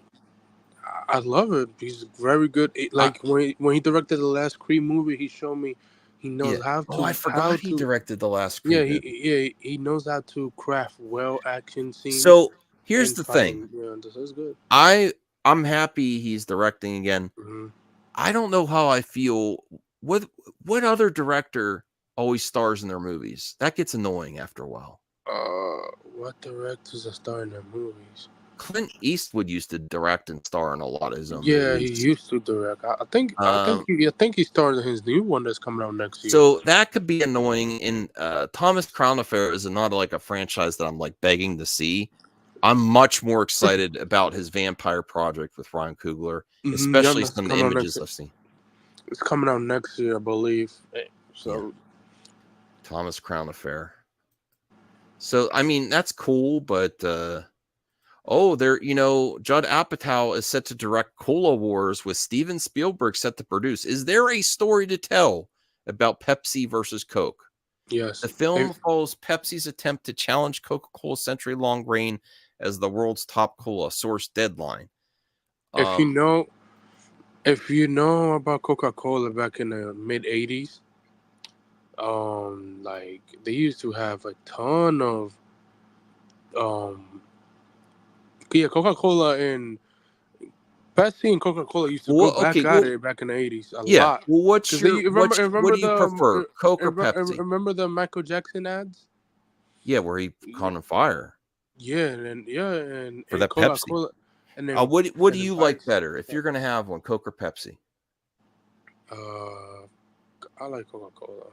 I love it. He's very good. Like when he directed the last Creed movie, he showed me he knows how to. Oh, I forgot he directed the last Yeah, Creed movie. he knows how to craft well action scenes. So here's and the fighting. thing. Yeah, this is good. I'm happy he's directing again. Mm-hmm. I don't know how I feel. What other director always stars in their movies? That gets annoying after a while. What directors are starring their movies? Clint Eastwood used to direct and star in a lot of his own Yeah, movies. he used to direct. I think he starred in his new one that's coming out next year. So that could be annoying. And Thomas Crown Affair is not like a franchise that I'm like begging to see. I'm much more excited about his vampire project with Ryan Coogler, especially some of the images I've seen. It's coming out next year, I believe. So Thomas Crown Affair. So I mean that's cool, but Judd Apatow is set to direct Cola Wars with Steven Spielberg set to produce. Is there a story to tell about Pepsi versus Coke? Yes. The film follows Pepsi's attempt to challenge Coca-Cola's century-long reign as the world's top cola source Deadline. If you know about Coca-Cola back in the mid '80s, like they used to have a ton of Coca-Cola and Pepsi and Coca-Cola used to go back at it back in the '80s a lot. Well, what do you prefer, Coke or Pepsi? Remember the Michael Jackson ads? Yeah, where he caught on fire. Yeah, and for that Coca-Cola. Pepsi. And then what do you like better if you're gonna have one, Coke or Pepsi? I like Coca-Cola.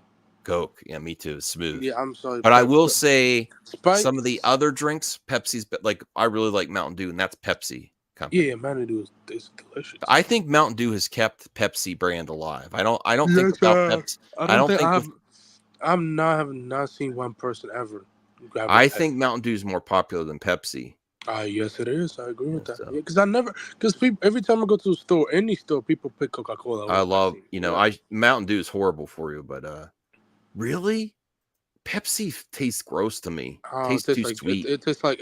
Coke, yeah, me too. Smooth. Yeah, I'm sorry, but I will say Sprite, some of the other drinks, Pepsi's, but like I really like Mountain Dew, and that's Pepsi company. Yeah, Mountain Dew is delicious. I think Mountain Dew has kept Pepsi brand alive. I don't think about Pepsi. I've not seen one person ever. I think Mountain Dew is more popular than Pepsi. Yes, it is. I agree with that. Because every time I go to the store, any store, people pick Coca-Cola. I love, Mountain Dew is horrible for you, but really, Pepsi tastes gross to me. Tastes too sweet. It tastes like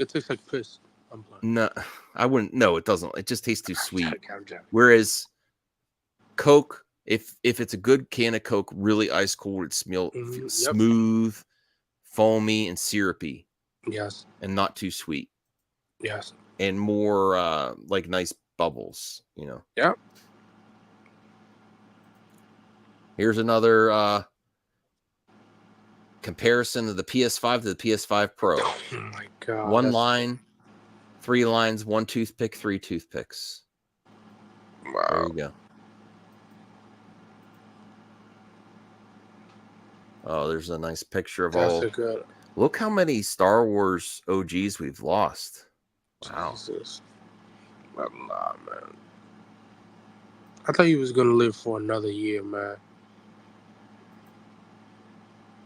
piss. No, I wouldn't. No, it doesn't. It just tastes too sweet. Whereas Coke, if it's a good can of Coke, really ice cold, it's smooth, foamy, and syrupy. Yes. And not too sweet. Yes. And more like nice bubbles, Yeah. Here's another comparison of the PS5 to the PS5 Pro. Oh my God. One line, 3 lines, 1 toothpick, 3 toothpicks. Wow. There you go. Oh, there's a nice picture of all. Good. Look how many Star Wars OGs we've lost. Wow. Jesus. Nah, man. I thought he was gonna live for another year, man.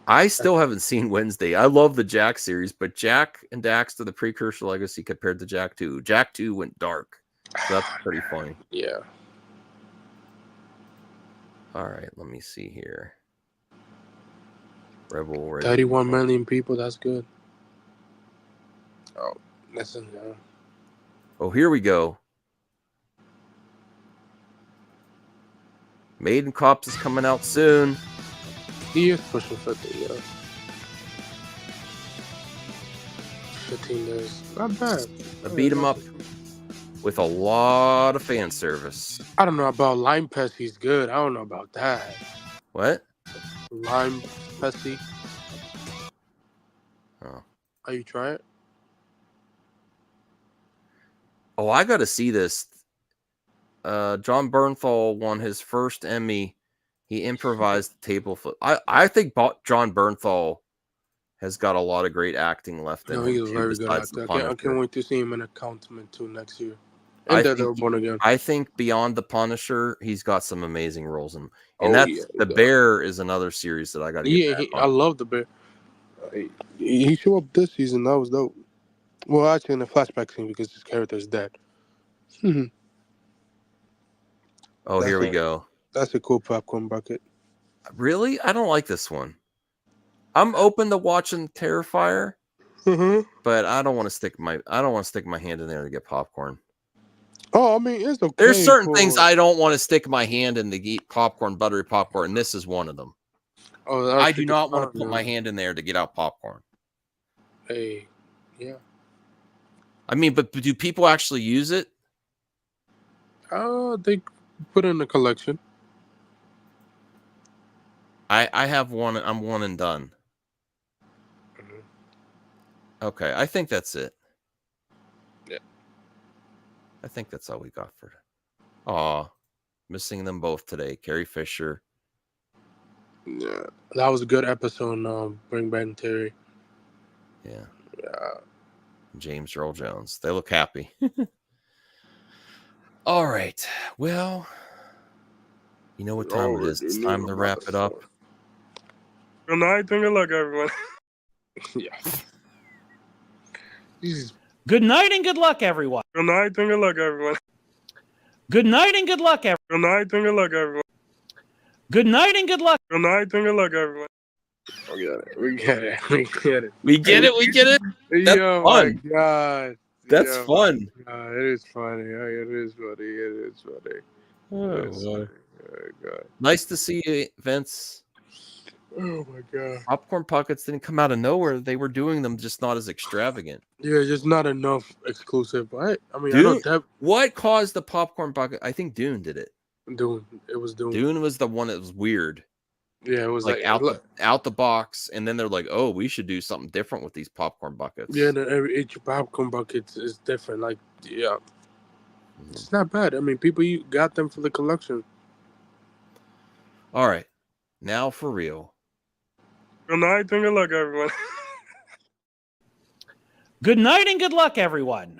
I still haven't seen Wednesday. I love the Jack series, but Jack and Dax to the precursor legacy compared to Jack 2. Jack 2 went dark. So that's pretty funny. Yeah. All right, let me see here. Rebel 31 million people, that's good. Oh, listen. Oh, here we go. Maiden Cops is coming out soon. He is pushing 50, yeah. 15 days. Not bad. I beat him up with a lot of fan service. I don't know about Lime Pest. He's good. I don't know about that. What? Lime Pesty. Oh. Are you try it? Oh, I got to see this. John Bernthal won his first Emmy. He improvised the table flip. I think John Bernthal has got a lot of great acting left in him. He's a very good actor. I can't wait to see him in Accountant 2 next year. I think beyond The Punisher, he's got some amazing roles in. And The Bear is another series that I got to get back on. I love The Bear. He showed up this season. That was dope. Well, actually, in the flashback scene because his character is dead. Here we go. That's a cool popcorn bucket. Really? I don't like this one. I'm open to watching Terrifier, but I don't want to stick my hand in there to get popcorn. Oh, I mean, it's okay. There's certain things for- I don't want to stick my hand in to eat popcorn, buttery popcorn, and this is one of them. Oh, I do not want to put my hand in there to get out popcorn. Hey, yeah. I mean, but do people actually use it? They put in a collection. I have one. I'm one and done. Okay, I think that's it. Yeah. I think that's all we got for. Aw, missing them both today. Carrie Fisher. Yeah, that was a good episode. Bring back Terry. Yeah. Yeah. James Earl Jones. They look happy. All right. Well, you know what time it is. It's time to wrap it up. Good night. Good luck, everyone. Yeah. Jesus. Good night and good luck, everyone. Good night. Good luck, everyone. Good night and good luck, everyone. Good night. Good luck, everyone. Good night and good luck. Good night. Good luck, everyone. We get it. We get it. We get it. We get it. We get it. That's Yo, fun. my God. That's Yo, fun. it is funny. It is funny. It is funny. Oh, It is boy. funny. Oh, God. Nice to see you, Vince. Oh, my God. Popcorn pockets didn't come out of nowhere. They were doing them, just not as extravagant. Yeah, just not enough exclusive. I mean, I know Dune, that what caused the popcorn pocket? I think Dune did it. Dune. It was Dune. Dune was the one that was weird. Yeah, it was Like out the box, and then they're like, "Oh, we should do something different with these popcorn buckets." Yeah, each popcorn bucket is different. Like, yeah, it's not bad. I mean, people got them for the collection. All right, now for real. Good night and good luck, everyone. Good night and good luck, everyone.